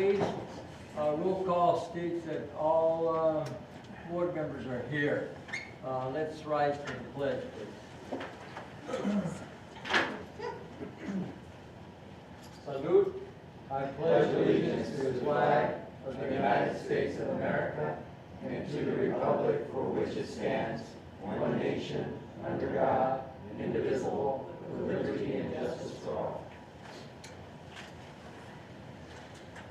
please. Roll call states that all board members are here. Let's rise to the pledge, please. Salute. I pledge allegiance to the flag of the United States of America and to the republic for which it stands, one nation, under God, indivisible, with liberty and justice for all.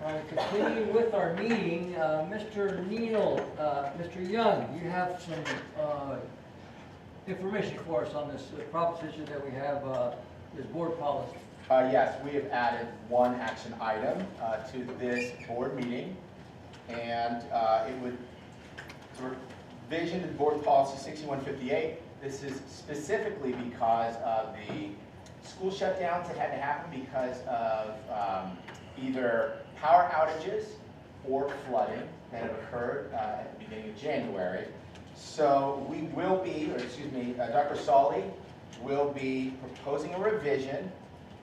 All right, continuing with our meeting, Mr. Neal, Mr. Young, you have some information for us on this proposition that we have, this board policy. Yes, we have added one action item to this board meeting, and it would revision to board policy 6158. This is specifically because of the school shutdowns that had to happen because of either power outages or flooding that have occurred at the beginning of January. So we will be, or excuse me, Dr. Solly will be proposing a revision.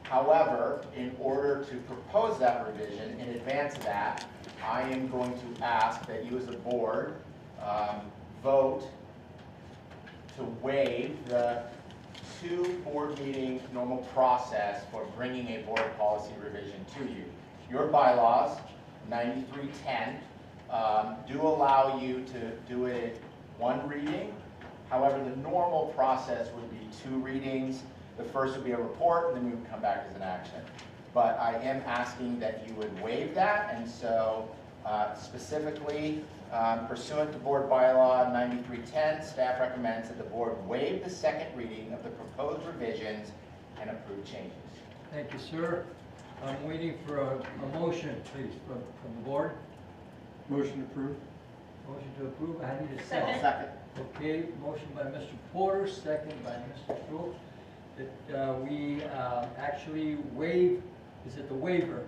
However, in order to propose that revision, in advance of that, I am going to ask that you as a board vote to waive the 2 board meeting normal process for bringing a board policy revision to you. Your bylaws, 9310, do allow you to do it 1 reading. However, the normal process would be 2 readings. The first would be a report, and then we would come back as an action. But I am asking that you would waive that, and so specifically pursuant to board bylaw 9310, staff recommends that the board waive the 2nd reading of the proposed revisions and approve changes. Thank you, sir. I'm waiting for a motion, please, from the board. Motion approved. Motion to approve. I need a second. Second. Okay, motion by Mr. Porter, second by Mr. Schultz, that we actually waive, is it the waiver?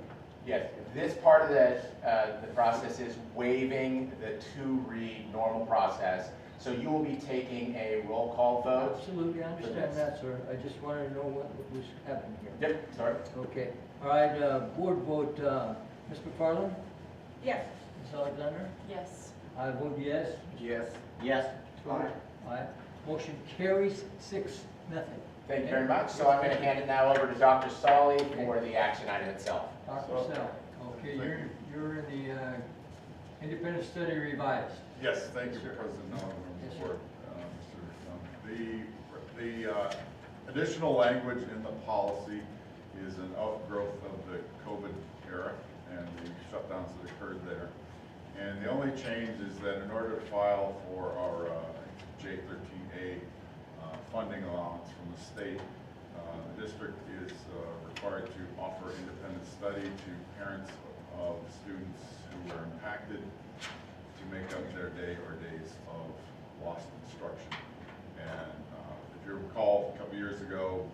Yes, this part of the process is waiving the 2-read normal process. So you will be taking a roll call vote. Absolutely, I understand that, sir. I just wanted to know what was happening here. Yep, sorry. Okay, all right, board vote, Ms. McFarland? Yes. Ms. Alexander? Yes. I vote yes. Yes. Yes. Aye. Motion carries 6-0. Thank you very much. So I'm going to hand it now over to Dr. Solly for the action item itself. Dr. Sell, okay, you're in the independent study revised. Yes, thank you, Yes, sir. President Nolan, Yes, for the additional language in the policy is an outgrowth of the COVID era and the shutdowns that occurred there. And the only change is that in order to file for our J13A funding allowance from the state, the district is required to offer independent study to parents of students who are impacted to make up their day or days of lost instruction. And if you recall, a couple years ago,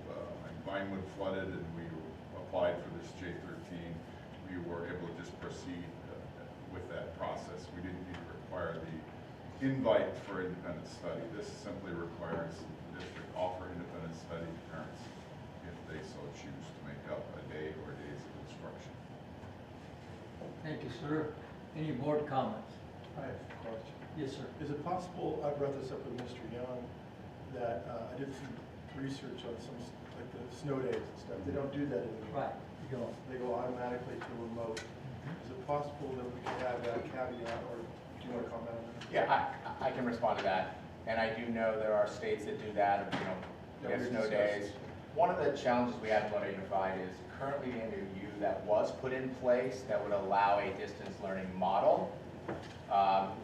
Vinewood flooded and we applied for this J13. We were able to just proceed with that process. We didn't need to require the invite for independent study. This simply requires the district offer independent study to parents if they so choose to make up a day or days of instruction. Thank you, sir. Any board comments? I have a question. Yes, sir. Is it possible, I brought this up with Mr. Young, that I did some research on some, like the snow days and stuff. They don't do that anymore. Right, you go. They go automatically to remote. Is it possible that we could have that caveat, or do you want to comment on that? Yeah, I can respond to that. And I do know there are states that do that, you know, we have snow days. One of the challenges we have in Lodi Unified is currently the MOU that was put in place that would allow a distance learning model.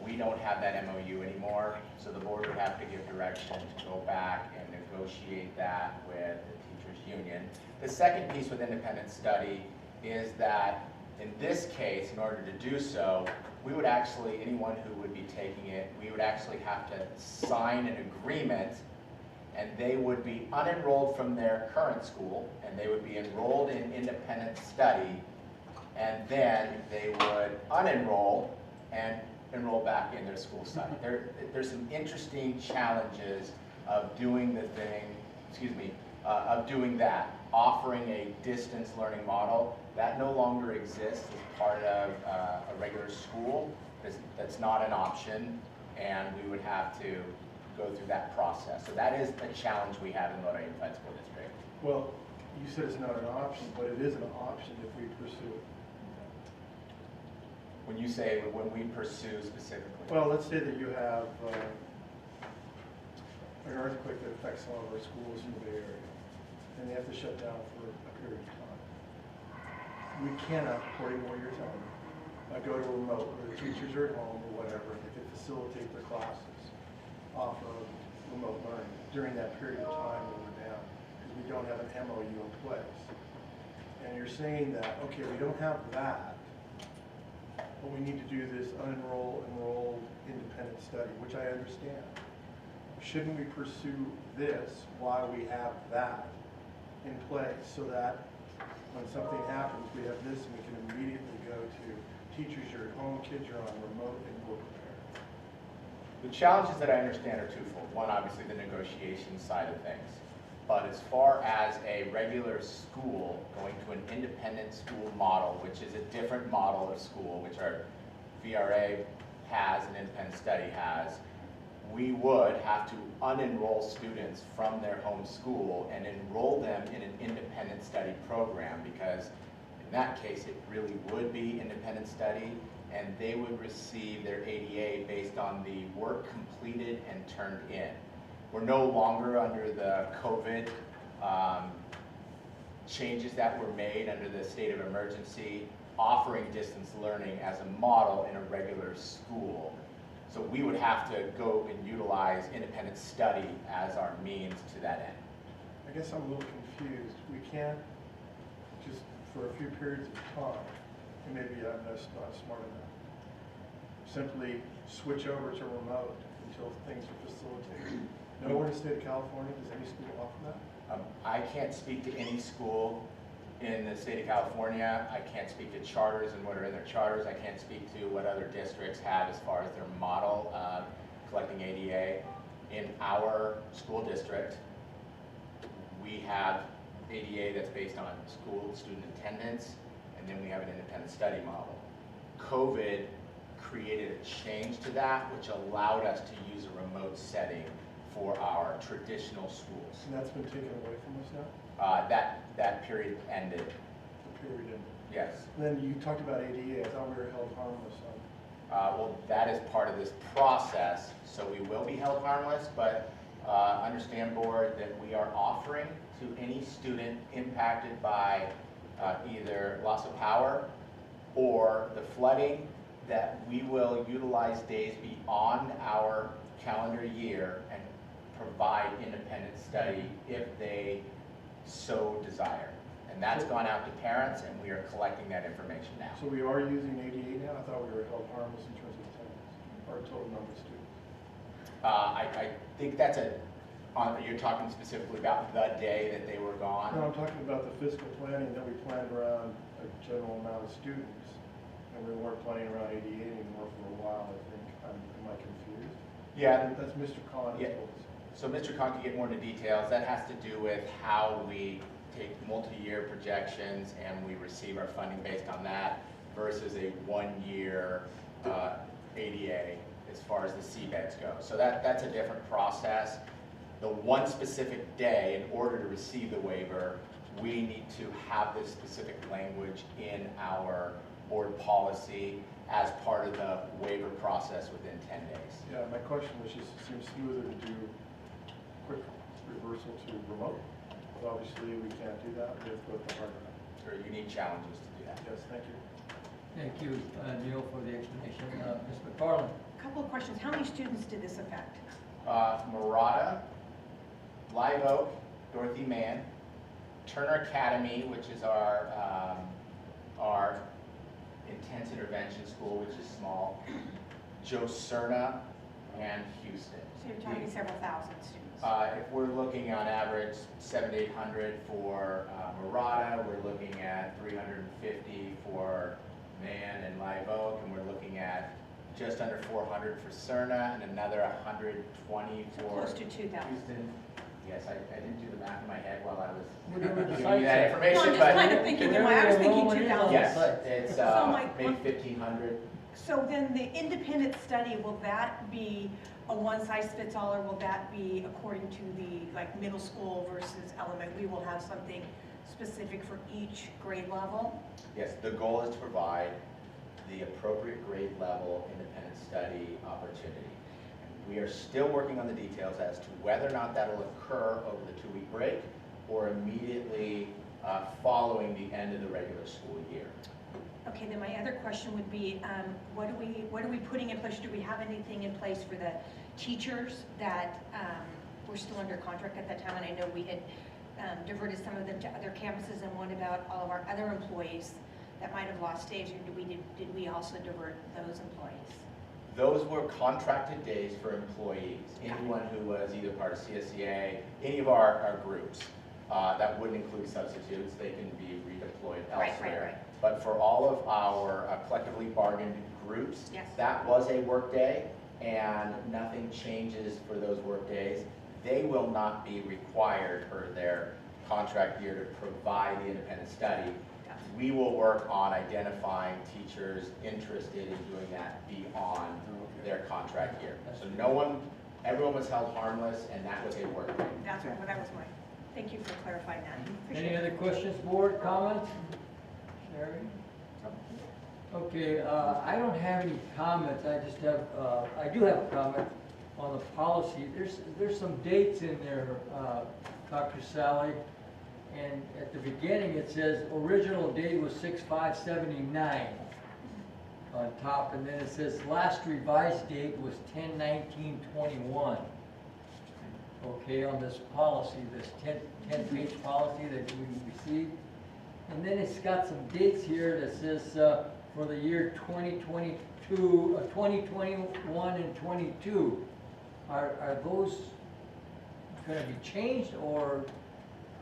We don't have that MOU anymore, so the board would have to give direction to go back and negotiate that with the teachers union. The second piece with independent study is that in this case, in order to do so, we would actually, anyone who would be taking it, we would actually have to sign an agreement, and they would be unenrolled from their current school, and they would be enrolled in independent study, and then they would unenroll and enroll back in their school study. There's some interesting challenges of doing the thing, of doing that, offering a distance learning model. That no longer exists as part of a regular school. That's not an option, and we would have to go through that process. So that is a challenge we have in Lodi Unified School District. Well, you said it's not an option, but it is an option if we pursue it. When you say when we pursue specifically. Well, let's say that you have an earthquake that affects some of our schools in the Bay Area, and they have to shut down for a period of time. We cannot, according to what you're telling me, go to remote, where the teachers are at home or whatever, they can facilitate their classes off of remote learning during that period of time when we're down, because we don't have an MOU in place. And you're saying that, okay, we don't have that, but we need to do this unenrolled, enrolled, independent study, which I understand. Shouldn't we pursue this while we have that in place, so that when something happens, we have this and we can immediately go to teachers are at home, kids are on remote, and we're prepared? The challenges that I understand are twofold. One, obviously the negotiation side of things. But as far as a regular school going to an independent school model, which is a different model of school, which our VRA has and independent study has, we would have to unenroll students from their home school and enroll them in an independent study program, because in that case it really would be independent study, and they would receive their ADA based on the work completed and turned in. We're no longer under the COVID changes that were made under the state of emergency, offering distance learning as a model in a regular school. So we would have to go and utilize independent study as our means to that end. I guess I'm a little confused. We can't just, for a few periods of time, and maybe I'm not smart enough, simply switch over to remote until things are facilitated. Nowhere in the state of California does any school offer that? I can't speak to any school in the state of California. I can't speak to charters and what are in their charters. I can't speak to what other districts have as far as their model of collecting ADA. In our school district, we have ADA that's based on school student attendance, and then we have an independent study model. COVID created a change to that, which allowed us to use a remote setting for our traditional schools. And that's been taken away from us now? That period ended. The period ended. Yes. And then you talked about ADA. I thought we were held harmless on. Well, that is part of this process, so we will be held harmless, but understand, board, that we are offering to any student impacted by either loss of power or the flooding, that we will utilize days beyond our calendar year and provide independent study if they so desire. And that's gone out to parents, and we are collecting that information now. So we are using ADA now? I thought we were held harmless in terms of attendance, or total number of students. I think that's you're talking specifically about the day that they were gone? No, I'm talking about the fiscal planning that we planned around a general amount of students, and we weren't planning around ADA anymore for a while, I think. Am I confused? Yeah. That's Mr. Collins. Yeah. So Mr. Khan can get more into details. That has to do with how we take multi-year projections and we receive our funding based on that versus a one-year ADA as far as the seabeds go. So that's a different process. The one specific day, in order to receive the waiver, we need to have this specific language in our board policy as part of the waiver process within 10 days. Yeah, my question was just, it seems smoother to do quick reversal to remote. But obviously, we can't do that. We have to go with the hard one. There are unique challenges to do that. Yes, thank you. Thank you, Neil, for the explanation. Ms. McFarland? A couple of questions. How many students did this affect? Murata, Live Oak, Dorothy Mann, Turner Academy, which is our intense intervention school, which is small, Joe Cerna, and Houston. So you're talking several thousand students. If we're looking on average 700 to 800 for Murata, we're looking at 350 for Mann and Live Oak, and we're looking at just under 400 for Cerna and another 120 So for close to 2,000. Houston. Yes, I didn't do the math in my head while I was Whatever the giving site you that says. No, information, I'm just kind but of thinking, Whatever I was thinking enrollment is on 2,000. yes, site. it's So my- maybe 1,500. So then the independent study, will that be a one-size-fits-all, or will that be according to the, like, middle school versus elementary? We will have something specific for each grade level? Yes, the goal is to provide the appropriate grade level independent study opportunity. We are still working on the details as to whether or not that'll occur over the 2-week break or immediately following the end of the regular school year. Okay, then my other question would be, what are we putting in place? Do we have anything in place for the teachers that were still under contract at that time? And I know we had diverted some of them to other campuses, and what about all of our other employees that might have lost days, or did we also divert those employees? Those were contracted days for employees. Anyone who was either part of CSEA, any of our groups, that wouldn't include substitutes, they can be redeployed elsewhere. Right. But for all of our collectively bargained groups, Yes. that was a work day, and nothing changes for those work days. They will not be required per their contract year to provide the independent study. We will work on identifying teachers interested in doing that beyond their contract year. So everyone was held harmless, and that was a work day. That was my, thank you for clarifying that. Appreciate Any it. other questions, board, comments? Sherry? Okay, I don't have any comments, I just have, I do have a comment on the policy. There's some dates in there, Dr. Sally, and at the beginning it says original date was 6/5/79 on top, and then it says last revised date was 10/19/21. Okay, on this policy, this 10-page policy that we received. And then it's got some dates here that says for the year 2022, 2021 and 22. Are those gonna be changed, or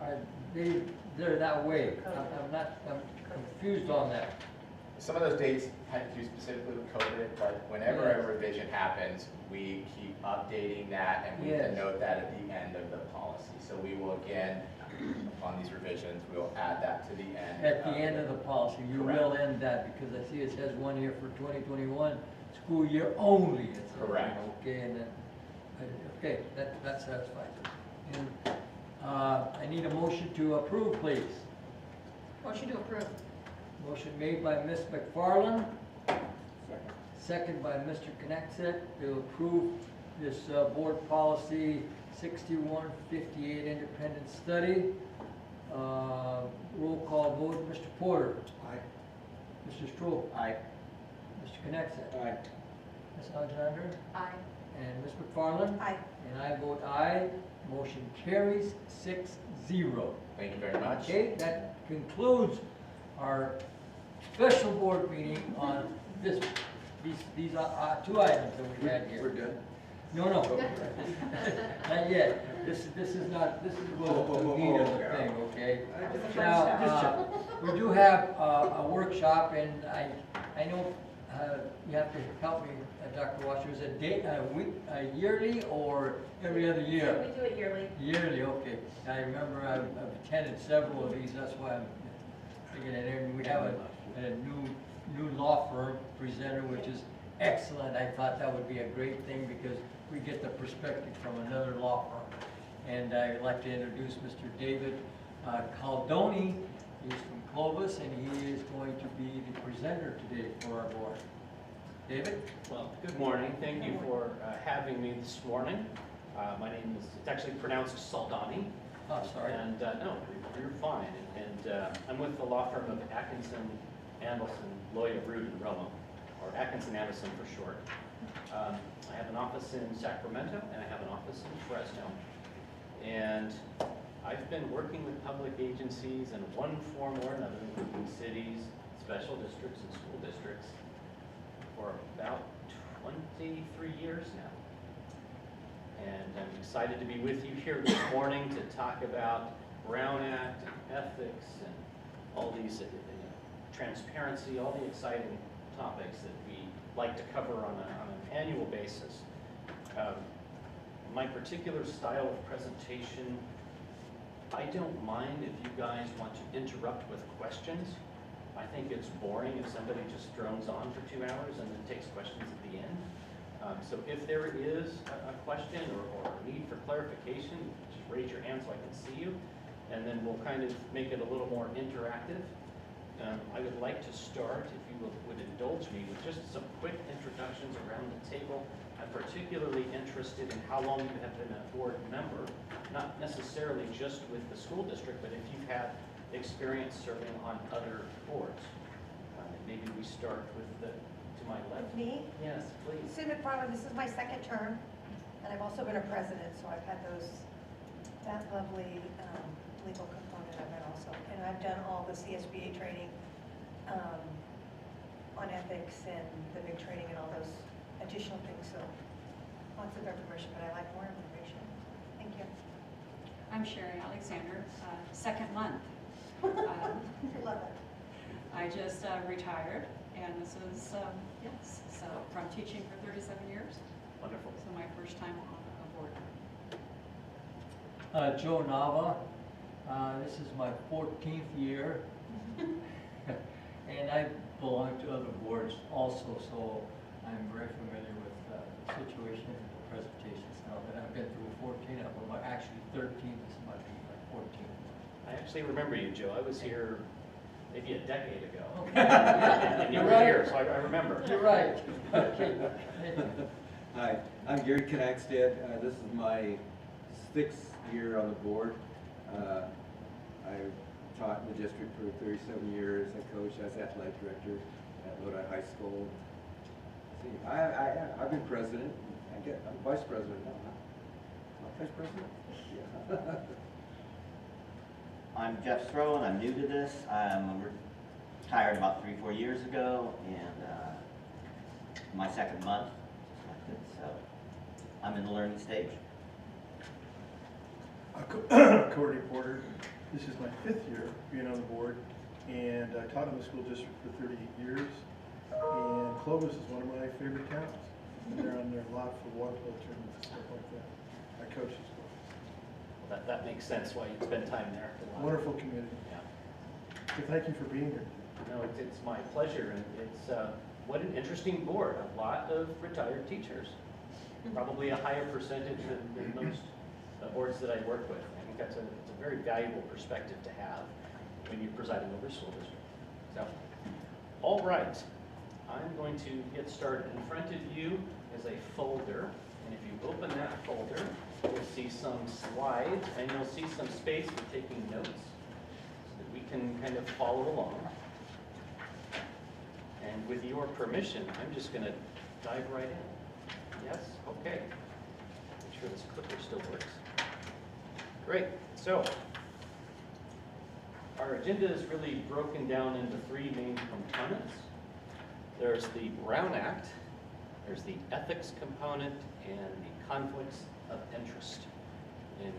are they're that way? I'm confused on that. Some of those dates had to do specifically with COVID, but whenever Yes. a revision happens, we keep updating that, and we Yes. note that at the end of the policy. So we will again, on these revisions, we will add that to the end. At the end of the policy, you Correct. will end that, because I see it says 1 year for 2021, school year only. It says. Correct. Okay, and then, okay, that satisfies it. And, I need a motion to approve, please. Motion to approve. Motion made by Ms. McFarland. Second by Mr. Knexit to approve this board policy 6158 independent study. Roll call vote, Mr. Porter. Aye. Mr. Stroll. Aye. Mr. Knexit. Aye. Ms. Alexander. Aye. And Ms. McFarland. Aye. And I vote aye. Motion carries 6-0. Thank you very much. Okay, that concludes our special board meeting on these two items that we had here. We're done. No, not yet. This is not, this is the meat of the thing, okay? Now, we do have a workshop, and I know you have to help me, Dr. Washer, is it a yearly or every other year? We do it yearly. Yearly, okay. I remember I've attended several of these, that's why I'm thinking that, and we have a new law firm presenter, which is excellent. I thought that would be a great thing, because we get the perspective from another law firm. And I'd like to introduce Mr. David Caldoni. He's from Clovis, and he is going to be the presenter today for our board. David? Well, good morning. Thank you for having me this morning. My name is, it's actually pronounced Saldani. Oh, sorry. And no, you're fine. And I'm with the law firm of Atkinson, Anderson, Lloyd, Root, and Romo, or Atkinson Anderson for short. I have an office in Sacramento, and I have an office in Fresno. And I've been working with public agencies in one form or another, including cities, special districts, and school districts, for about 23 years now. And I'm excited to be with you here this morning to talk about Brown Act and ethics and all these, transparency, all the exciting topics that we like to cover on an annual basis. My particular style of presentation, I don't mind if you guys want to interrupt with questions. I think it's boring if somebody just drones on for 2 hours and then takes questions at the end. So if there is a question or a need for clarification, just raise your hand so I can see you, and then we'll kind of make it a little more interactive. I would like to start, if you would indulge me, with just some quick introductions around the table. I'm particularly interested in how long you have been a board member, not necessarily just with the school district, but if you've had experience serving on other boards. Maybe we start with to my left. With me? Yes, please. Sue McFarland, this is my second term, and I've also been a president, so I've had that lovely legal component of it also. And I've done all the CSBA training on ethics and the big training and all those additional things, so lots of information, but I like more information. Thank you. I'm Sherry Alexander, second month. I love it. I just retired, and this is, yes, so from teaching for 37 years. Wonderful. So my first time on a board. Joe Nava, this is my 14th year. And I belong to other boards also, so I'm very familiar with the situation and the presentations now that I've been through 14 of them. Actually 13, this might be my 14th. I actually remember you, Joe. I was here maybe a decade ago. Okay. And you were here, so I remember. You're right. Okay. Hi, I'm Gary Knackstead. This is my 6th year on the board. I taught in the district for 37 years. I coached as athletic director at Lodi High School. See, I've been president. I'm vice president now. Huh? Not vice president? Yeah. I'm Jeff Stroh, and I'm new to this. I'm retired about 3-4 years ago, and my second month, so I'm in the learning stage. Courtney Porter, this is my 5th year being on the board, and I taught in the school district for 38 years, and Clovis is one of my favorite towns. They're on their lot for water polo tournaments and stuff like that. I coach as well. That makes sense why you spend time there. Wonderful community. Yeah. So thank you for being here. No, it's my pleasure, and it's what an interesting board. A lot of retired teachers, probably a higher percentage than most boards that I work with. I think it's a very valuable perspective to have when you're presiding over a school district. So, all right, I'm going to get started. In front of you is a folder, and if you open that folder, you'll see some slides, and you'll see some space for taking notes so that we can kind of follow along. And with your permission, I'm just going to dive right in. Yes? Okay. Make sure this clicker still works. Great. So, our agenda is really broken down into 3 main components. There's the Brown Act, there's the ethics component, and the conflicts of interest. And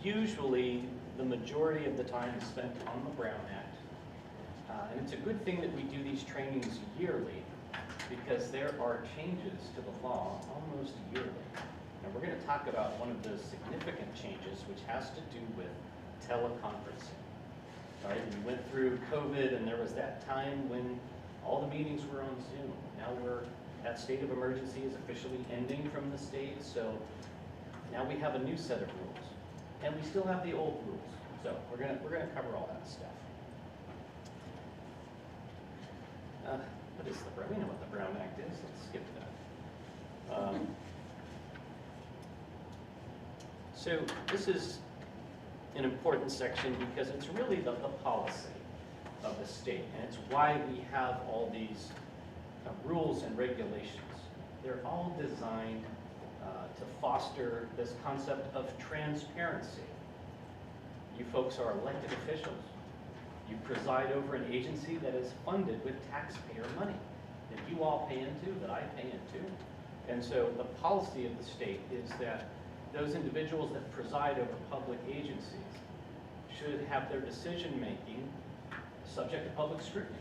usually, the majority of the time is spent on the Brown Act. And it's a good thing that we do these trainings yearly, because there are changes to the law almost yearly. And we're going to talk about one of those significant changes, which has to do with teleconferencing. Right? We went through COVID, and there was that time when all the meetings were on Zoom. Now that state of emergency is officially ending from the state, so now we have a new set of rules, and we still have the old rules. So we're gonna cover all that stuff. What is we know what the Brown Act is. Let's skip that. So this is an important section because it's really the policy of the state, and it's why we have all these rules and regulations. They're all designed to foster this concept of transparency. You folks are elected officials. You preside over an agency that is funded with taxpayer money that you all pay into, that I pay into. And so the policy of the state is that those individuals that preside over public agencies should have their decision-making subject to public scrutiny.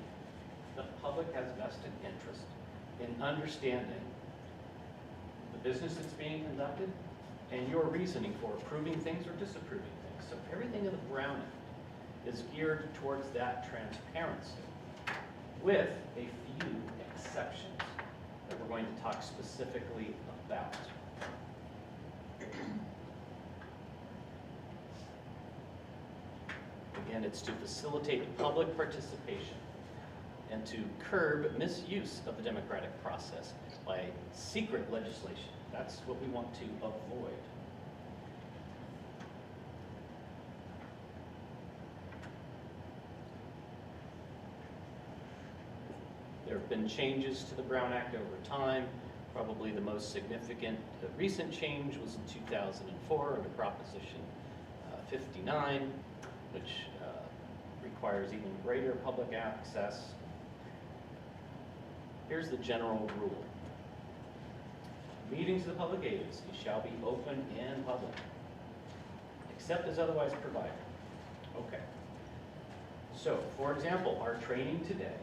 The public has vested interest in understanding the business that's being conducted and your reasoning for approving things or disapproving things. So everything in the Brown Act is geared towards that transparency, with a few exceptions that we're going to talk specifically about. Again, it's to facilitate public participation and to curb misuse of the democratic process by secret legislation. That's what we want to avoid. There have been changes to the Brown Act over time. Probably the most significant recent change was in 2004 under Proposition 59, which requires even greater public access. Here's the general rule. Meetings of the public agency shall be open and public, except as otherwise provided. Okay. So, for example, our training today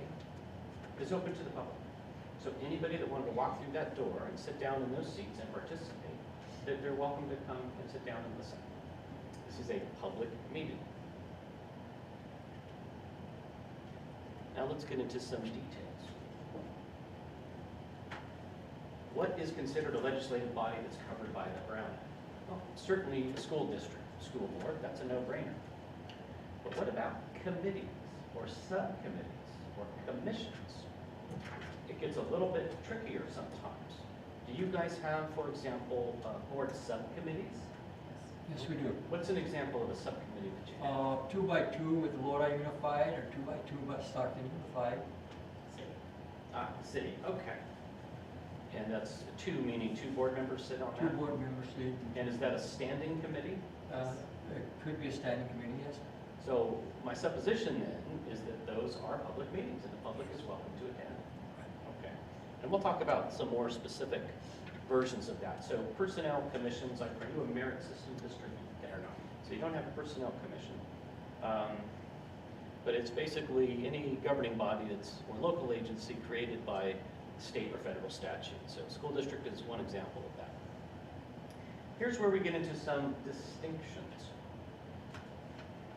is open to the public. So anybody that wanted to walk through that door and sit down in those seats and participate, they're welcome to come and sit down and listen. This is a public meeting. Now let's get into some details. What is considered a legislative body that's covered by the Brown Act? Well, certainly the school district, school board, that's a no-brainer. But what about committees or subcommittees or commissions? It gets a little bit trickier sometimes. Do you guys have, for example, board subcommittees? Yes, we do. What's an example of a subcommittee that you have? 2x2 with Lodi Unified, or 2x2 by Stockton Unified. City, okay. And that's two, meaning two board members sit on that? 2 board members lead. And is that a standing committee? It could be a standing committee, yes. So my supposition then is that those are public meetings and the public is welcome to attend. Okay. And we'll talk about some more specific versions of that. So personnel commissions, are you a merit system district? Or not? So you don't have a personnel commission. But it's basically any governing body that's, or local agency created by state or federal statute. So school district is one example of that. Here's where we get into some distinctions.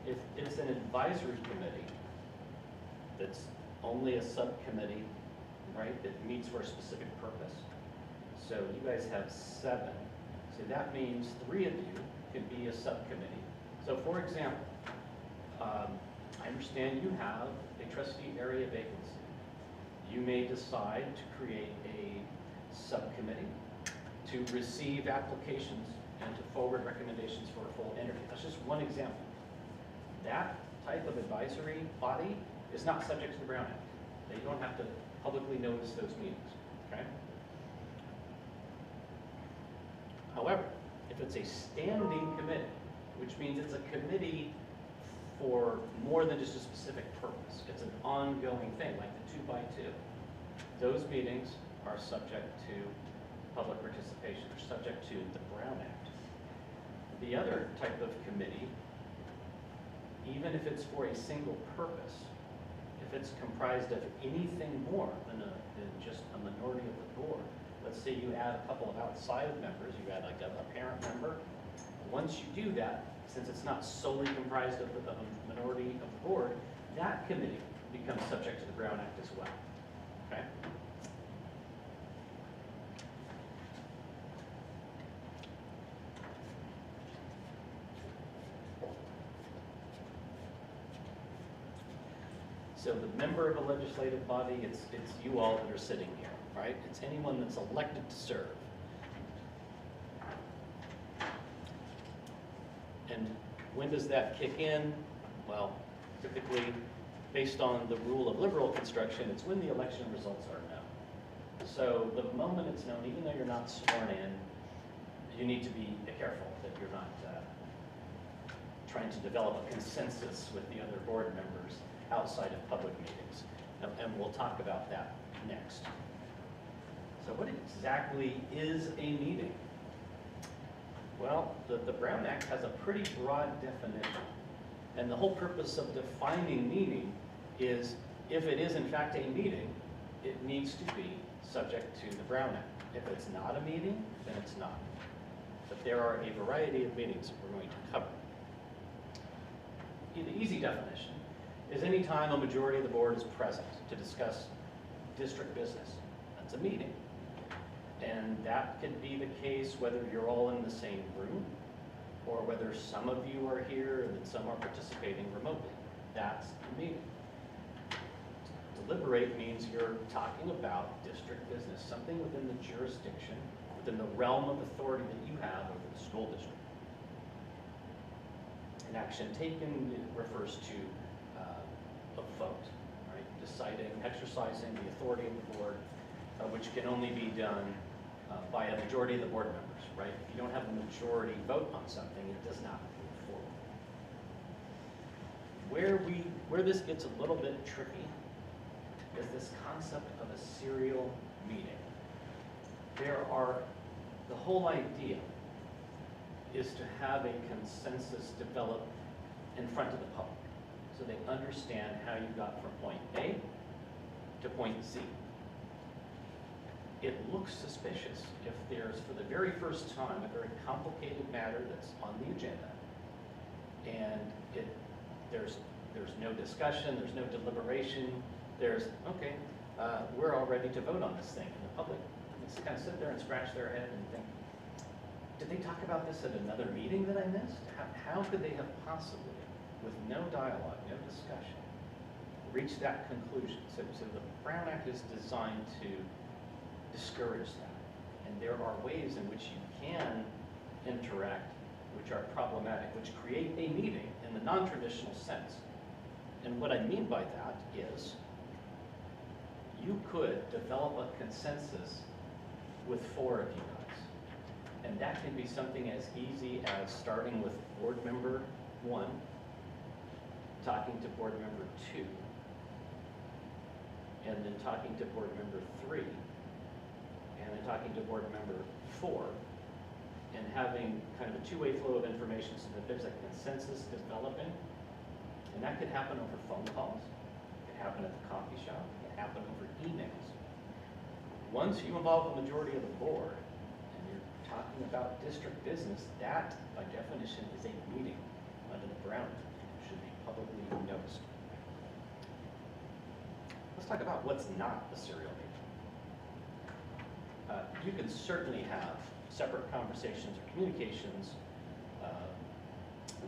If it's an advisory committee that's only a subcommittee, right, that meets for a specific purpose. So you guys have 7. So that means 3 of you can be a subcommittee. So for example, I understand you have a trustee area vacancy. You may decide to create a subcommittee to receive applications and to forward recommendations for a full interview. That's just one example. That type of advisory body is not subject to the Brown Act. They don't have to publicly notice those meetings, okay? However, if it's a standing committee, which means it's a committee for more than just a specific purpose, it's an ongoing thing, like the 2x2, those meetings are subject to public participation, or subject to the Brown Act. The other type of committee, even if it's for a single purpose, if it's comprised of anything more than just a minority of the board, let's say you add a couple of outside members, you add like a parent member, once you do that, since it's not solely comprised of the minority of the board, that committee becomes subject to the Brown Act as well, okay? So the member of a legislative body, it's you all that are sitting here, right? It's anyone that's elected to serve. And when does that kick in? Well, typically, based on the rule of liberal construction, it's when the election results are known. So the moment it's known, even though you're not sworn in, you need to be careful that you're not trying to develop a consensus with the other board members outside of public meetings. And we'll talk about that next. So what exactly is a meeting? Well, the Brown Act has a pretty broad definition. And the whole purpose of defining meeting is, if it is in fact a meeting, it needs to be subject to the Brown Act. If it's not a meeting, then it's not. but there are a variety of meetings that we're going to cover. The easy definition is any time a majority of the board is present to discuss district business. That's a meeting. And that could be the case whether you're all in the same room or whether some of you are here and then some are participating remotely. That's the meeting. Deliberate means you're talking about district business, something within the jurisdiction, within the realm of authority that you have over the school district. An action taken refers to a vote, right? Deciding, exercising the authority of the board, which can only be done by a majority of the board members, right? If you don't have a majority vote on something, it does not move forward. Where this gets a little bit tricky is this concept of a serial meeting. The whole idea is to have a consensus develop in front of the public so they understand how you got from point A to point Z. It looks suspicious if there's, for the very first time, a very complicated matter that's on the agenda, and there's no discussion, there's no deliberation, okay, we're all ready to vote on this thing, and the public just kind of sit there and scratch their head and think, did they talk about this at another meeting that I missed? How could they have possibly, with no dialogue, no discussion, reached that conclusion? So the Brown Act is designed to discourage that. And there are ways in which you can interact which are problematic, which create a meeting in the non-traditional sense. And what I mean by that is you could develop a consensus with 4 of you guys. And that can be something as easy as starting with board member 1, talking to board member 2, and then talking to board member 3, and then talking to board member 4, and having kind of a two-way flow of information so that there's a consensus developing. And that could happen over phone calls, it could happen at the coffee shop, it could happen over emails. Once you involve the majority of the board, and you're talking about district business, that, by definition, is a meeting under the Brown Act. It should be publicly noticed. Let's talk about what's not a serial meeting. You can certainly have separate conversations or communications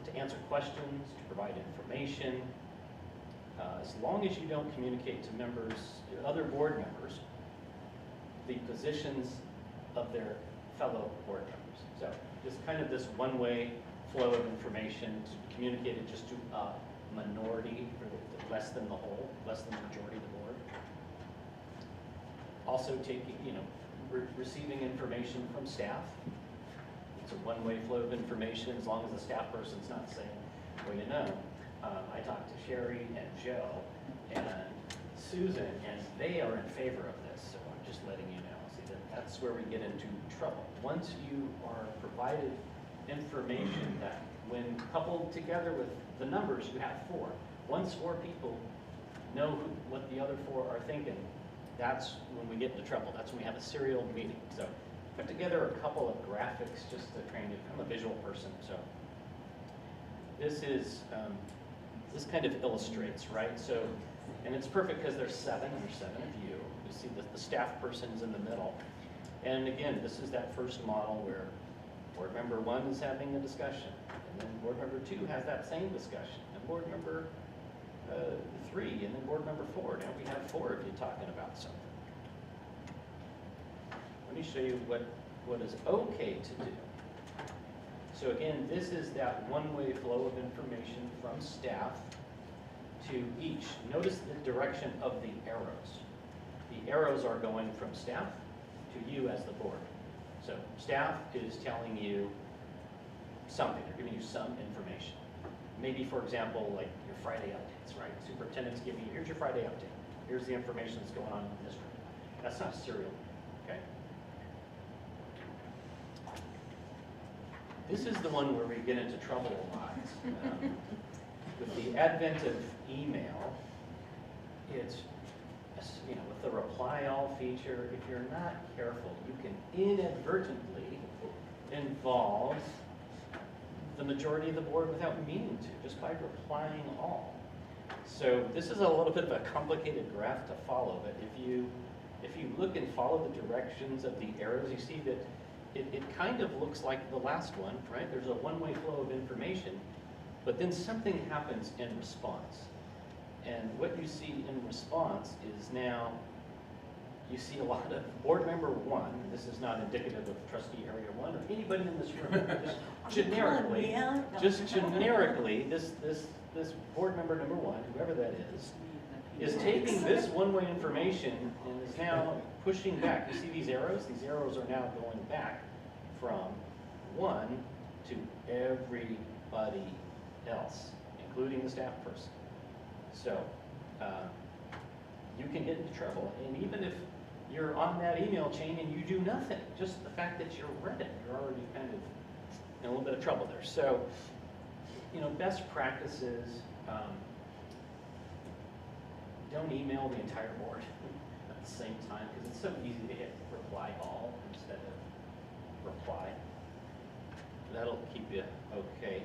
to answer questions, to provide information, as long as you don't communicate to members, other board members, the positions of their fellow board members. So just kind of this one-way flow of information to communicate it just to a minority, or less than the whole, less than the majority of the board. Also taking, receiving information from staff. It's a one-way flow of information as long as the staff person's not saying, well, I talked to Sherry and Joe and Susan, and they are in favor of this, so I'm just letting you know. See, that's where we get into trouble. Once you are provided information that, when coupled together with the numbers, you have 4. Once 4 people know what the other 4 are thinking, that's when we get into trouble. That's when we have a serial meeting. So put together a couple of graphics just to train you. I'm a visual person, so this is this kind of illustrates, right? So, and it's perfect because there's 7 of you. You see the staff person is in the middle. And again, this is that first model where board member 1 is having a discussion, and then board member 2 has that same discussion, and board member 3, and then board member 4. Now we have 4 of you talking about something. Let me show you what is okay to do. So again, this is that one-way flow of information from staff to each. Notice the direction of the arrows. The arrows are going from staff to you as the board. So staff is telling you something, they're giving you some information. Maybe, for example, like your Friday updates, right? Superintendent's giving you, here's your Friday update. Here's the information that's going on in the district. That's not serial, okay? This is the one where we get into trouble a lot. With the advent of email, it's, with the reply all feature, if you're not careful, you can inadvertently involves the majority of the board without meaning to, just by replying all. So this is a little bit of a complicated graph to follow, but if you look and follow the directions of the arrows, you see that it kind of looks like the last one, right? There's a one-way flow of information, but then something happens in response. And what you see in response is now, you see a lot of board member one, this is not indicative of trustee area one or anybody in this room, just generically, this board member number one, whoever that is taking this one-way information and is now pushing back. You see these arrows? These arrows are now going back from one to everybody else, including the staff person. So you can get into trouble. And even if you're on that email chain and you do nothing, just the fact that you're read it, you're already kind of in a little bit of trouble there. So, you know, best practices, don't email the entire board at the same time, because it's so easy to hit reply all instead of reply. That'll keep you okay.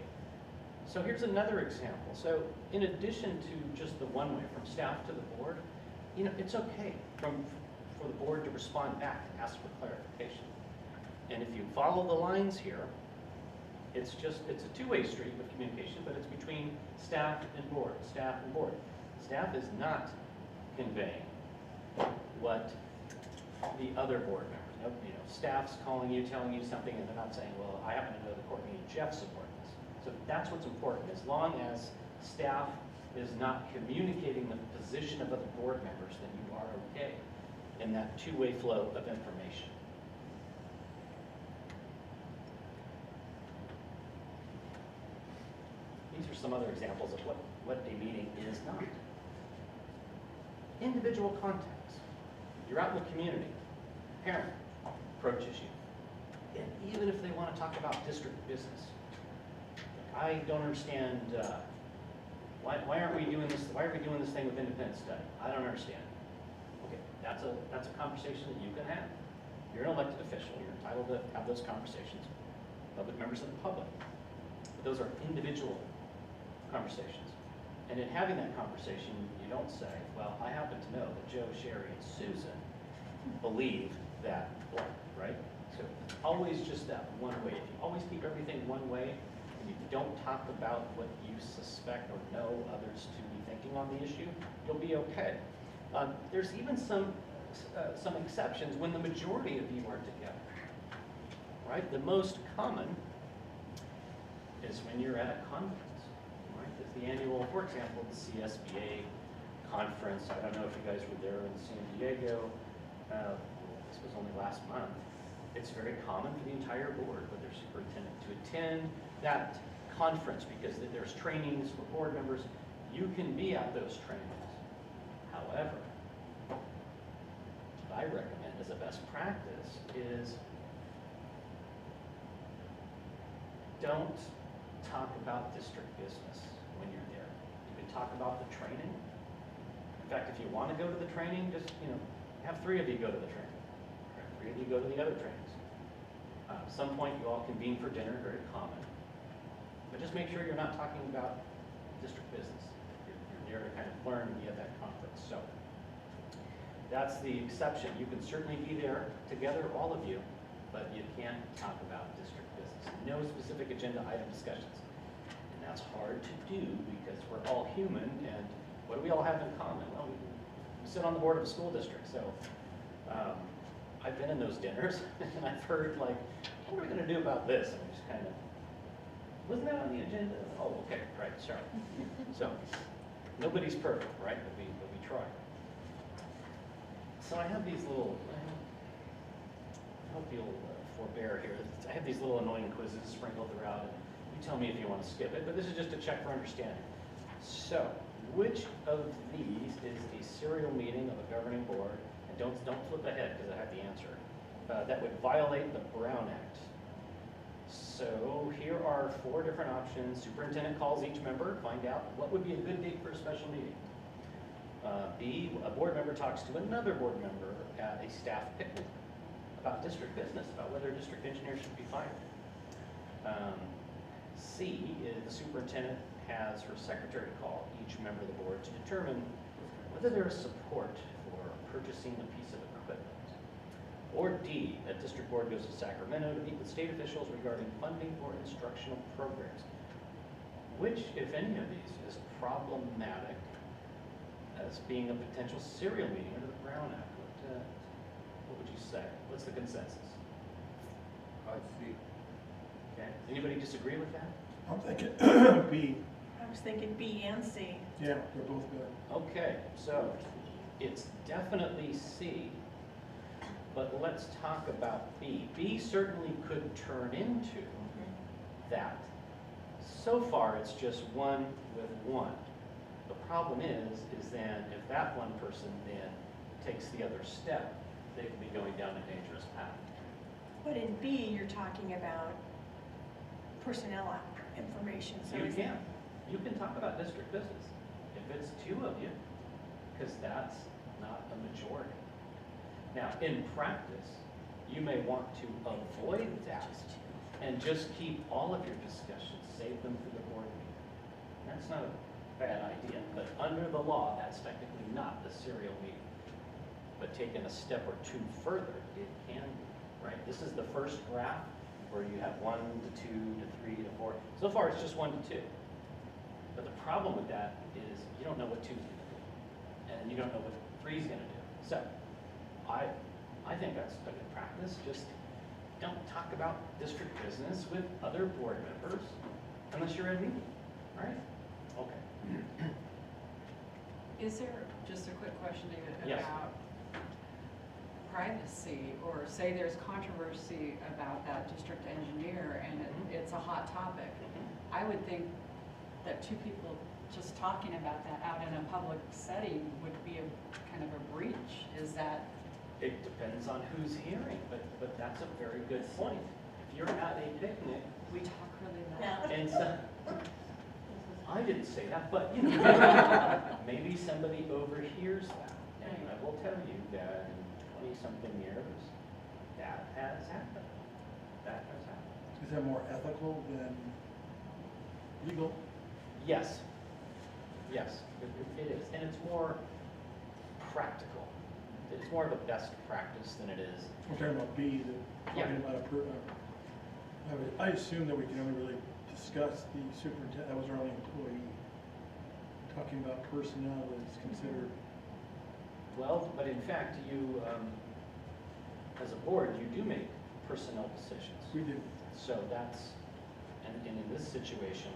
So here's another example. So in addition to just the one way from staff to the board, you know, it's okay for the board to respond back, ask for clarification. And if you follow the lines here, it's a two-way street of communication, but it's between staff and board, staff and board. Staff is not conveying what the other board members, you know, staff's calling you, telling you something, and they're not saying, well, I happen to know that Courtney and Jeff support this. So that's what's important. As long as staff is not communicating the position of other board members, then you are okay in that two-way flow of information. These are some other examples of what a meeting is not. Individual contacts. You're out in the community. Parent approaches you. And even if they want to talk about district business, I don't understand, why aren't we doing this? Why are we doing this thing with independent study? I don't understand. Okay, that's a conversation that you can have. You're an elected official. You're entitled to have those conversations with members of the public. But those are individual conversations. And in having that conversation, you don't say, well, I happen to know that Joe, Sherry, and Susan believe that blank, right? So it's always just that one way. If you always keep everything one way, and you don't talk about what you suspect or know others to be thinking on the issue, you'll be okay. There's even some exceptions when the majority of you are together, right? The most common is when you're at a conference. The annual, for example, the CSBA conference. I don't know if you guys were there in San Diego. This was only last month. It's very common for the entire board, with their superintendent, to attend that conference because there's trainings for board members. You can be at those trainings. However, what I recommend as a best practice is don't talk about district business when you're there. You can talk about the training. In fact, if you want to go to the training, just, you know, have 3 of you go to the training. Have 3 of you go to the other trainings. At some point, you all convene for dinner, very common. But just make sure you're not talking about district business. You're there to kind of learn via that conference. So that's the exception. You can certainly be there together, all of you, but you can't talk about district business. No specific agenda item discussions. That's hard to do because we're all human, and what do we all have in common? Well, we sit on the board of a school district, so I've been in those dinners, and I've heard, like, what are we going to do about this? And we just kind of, wasn't that on the agenda? Oh, okay, right, sorry. So, nobody's perfect, right? But we try. So I have these little, I hope you'll forbear here. I have these little annoying quizzes sprinkled throughout. Tell me if you want to skip it, but this is just a check for understanding. So, which of these is a serial meeting of a governing board, and don't flip ahead because I have the answer, that would violate the Brown Act? So here are 4 different options. Superintendent calls each member, find out what would be a good date for a special meeting. B, a board member talks to another board member at a staff picnic. about district business, about whether a district engineer should be fired. C is the superintendent has her secretary call each member of the board to determine whether there is support for purchasing a piece of equipment. Or D, a district board goes to Sacramento to meet with state officials regarding funding for instructional programs. Which, if any of these, is problematic as being a potential serial meeting under the Brown Act? What would you say? What's the consensus? I'd see. Okay, anybody disagree with that? I'm thinking B. I was thinking B and C. Yeah, they're both good. Okay, so it's definitely C, but let's talk about B. B certainly could turn into that. So far, it's just one with one. The problem is then if that one person then takes the other step, they could be going down a dangerous path. But in B, you're talking about personnel information, so You is can. You can talk about district business if it's two of you, because that's not a majority. Now, in practice, you may want to avoid that and just keep all of your discussions, save them for the board meeting. That's not a bad idea, but under the law, that's technically not a serial meeting. But taken a step or two further, it can be, right? This is the first graph where you have 1 to 2 to 3 to 4. So far, it's just 1 to 2. But the problem with that is you don't know what 2's going to do, and you don't know what 3's going to do. So I think that's a good practice. Just don't talk about district business with other board members unless you're in a meeting, right? Okay. Is there, just a quick question, David, Yes. about privacy, or say there's controversy about that district engineer and it's a hot topic? I would think that two people just talking about that out in a public setting would be a kind of a breach. Is that? It depends on who's hearing, but that's a very good point. If you're at a picnic, We talk really loud. and so, I didn't say that, but you know, maybe somebody overhears that. And I will tell you that in 20-something years, that has happened. That has happened. Is that more ethical than legal? Yes. Yes, it is. And it's more practical. It's more of a best practice than it is. We're talking about B, that Yeah. talking about I assume that we can only really discuss the superintendent, that was our only employee. Talking about personnel is considered, Well, but in fact, you, as a board, you do make personnel decisions. we do. So that's, and in this situation,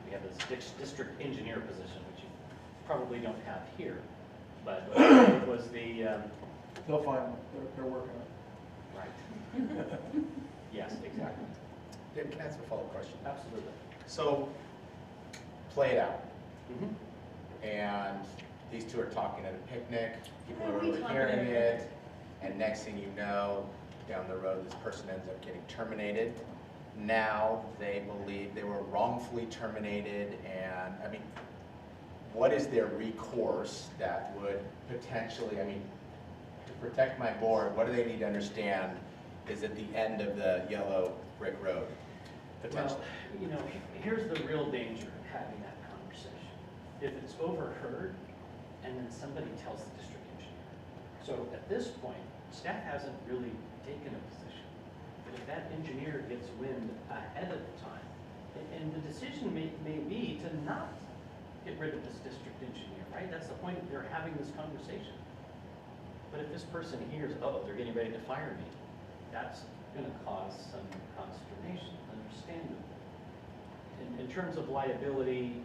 we have this district engineer position, which you probably don't have here. But it was the, They'll find one, they're working on it. right. Yes, exactly. David, can I ask a follow-up question? Absolutely. So, play it out. Mhm. And these two are talking at a picnic, people What are are we really talking hearing about? it, and next thing you know, down the road, this person ends up getting terminated. Now, they believe they were wrongfully terminated, and, I mean, what is their recourse that would potentially, I mean, to protect my board, what do they need to understand is at the end of the yellow brick road? Potentially. Well, you know, here's the real danger of having that conversation. If it's overheard, and then somebody tells the district engineer. So at this point, staff hasn't really taken a position. But if that engineer gets wind ahead of time, and the decision may be to not get rid of this district engineer, right? That's the point of they're having this conversation. But if this person hears, oh, they're getting ready to fire me, that's going to cause some consternation, understandably. In terms of liability,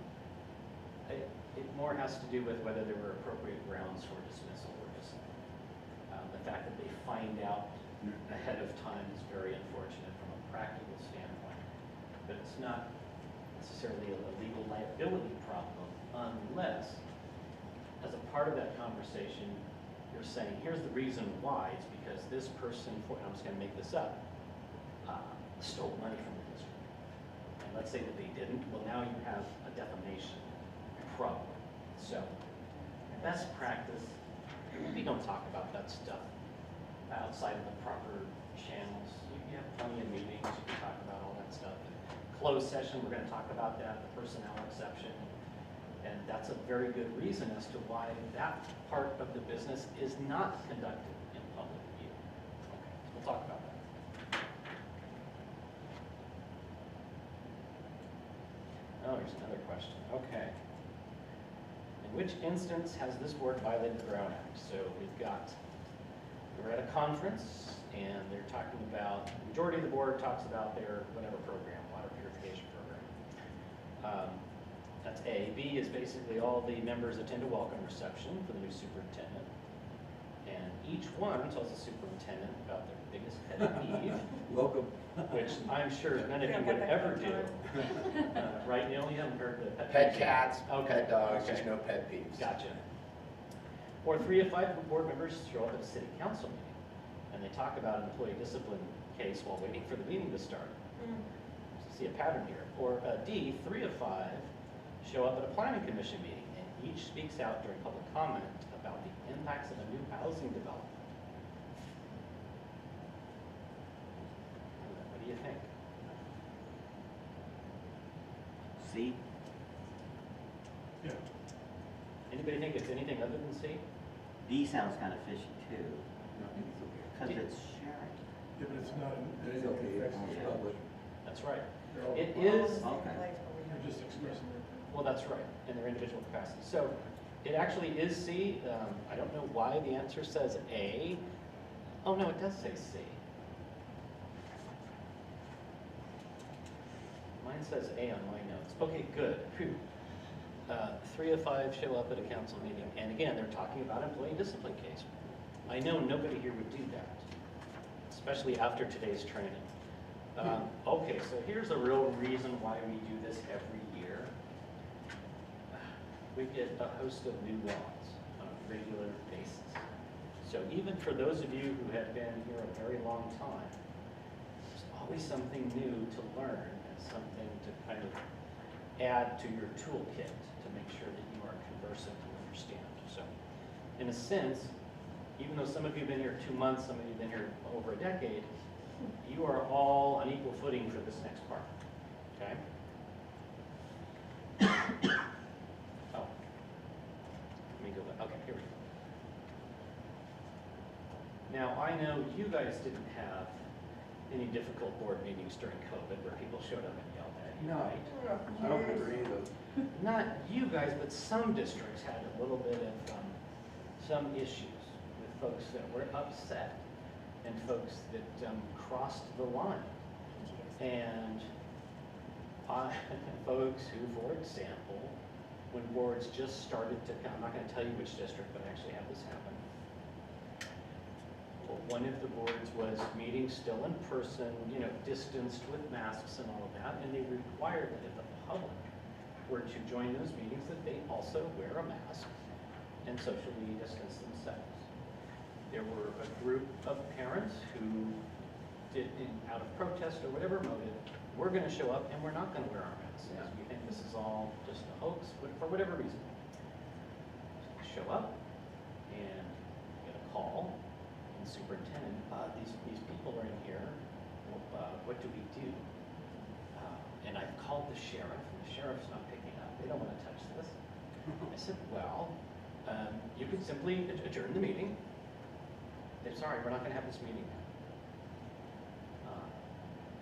it more has to do with whether there were appropriate grounds for dismissal or discipline. The fact that they find out ahead of time is very unfortunate from a practical standpoint, but it's not necessarily a legal liability problem unless, as a part of that conversation, you're saying, here's the reason why. It's because this person, I'm just going to make this up, stole money from the district. And let's say that they didn't. Well, now you have a defamation problem. So, best practice, we don't talk about that stuff outside of the proper channels. You have plenty of meetings, you can talk about all that stuff. Closed session, we're gonna talk about that, the personnel exception. And that's a very good reason as to why that part of the business is not conducted in public view. Okay, we'll talk about that. Oh, here's another question. Okay. In which instance has this board violated the Brown Act? So we're at a conference and they're talking about, the majority of the board talks about their whatever program, water purification program. That's A. B is basically all the members attend a welcome reception for the new superintendent. And each one tells the superintendent about their biggest pet peeve. Welcome. Which I'm sure none of you would ever do. Right, Neil? You haven't heard the pet Pet peeves? cats, Okay, pet dogs, okay. just no pet peeves. Gotcha. Or 3 of 5 board members show up at a city council meeting, and they talk about an employee discipline case while waiting for the meeting to start. See a pattern here. Or D, 3 of 5 show up at a planning commission meeting, and each speaks out during public comment about the impacts of a new housing development. What do you think? C? Yeah. Anybody think it's anything other than C? D sounds kind of fishy too, No, I think it's okay. because it's sharing. Yeah, but it's not, It's okay, it's Yeah. public. That's right. They're all- It is, Okay. They're just expressing their. well, that's right, in their individual capacity. So it actually is C. I don't know why the answer says A. Oh, no, it does say C. Mine says A on my notes. Okay, good. Phew. 3 of 5 show up at a council meeting, and again, they're talking about employee discipline case. I know nobody here would do that, especially after today's training. Okay, so here's a real reason why we do this every year. We get a host of new laws on a regular basis. So even for those of you who have been here a very long time, there's always something new to learn and something to kind of add to your toolkit to make sure that you are conversant and understand. So in a sense, even though some of you have been here 2 months, some of you have been here over a decade, you are all on equal footing for this next part, okay? Oh, let me go back. Okay, here we go. Now, I know you guys didn't have any difficult board meetings during COVID where people showed up and yelled at you, No. right? I don't remember any of those. Not you guys, but some districts had a little bit of some issues with folks that were upset and folks that crossed the line. And folks who, for example, when boards just started to come, I'm not going to tell you which district, but I actually had this happen. Well, one of the boards was meeting still in person, you know, distanced with masks and all of that, and they required that if the public were to join those meetings, that they also wear a mask and socially distance themselves. There were a group of parents who did, out of protest or whatever motive, we're going to show up and we're not going to wear our masks. Yeah. We think this is all just a hoax, for whatever reason. Show up and get a call, and the superintendent, these people are in here, what do we do? And I've called the sheriff, and the sheriff's not picking up. They don't want to touch this. I said, well, you could simply adjourn the meeting. They're sorry, we're not going to have this meeting now.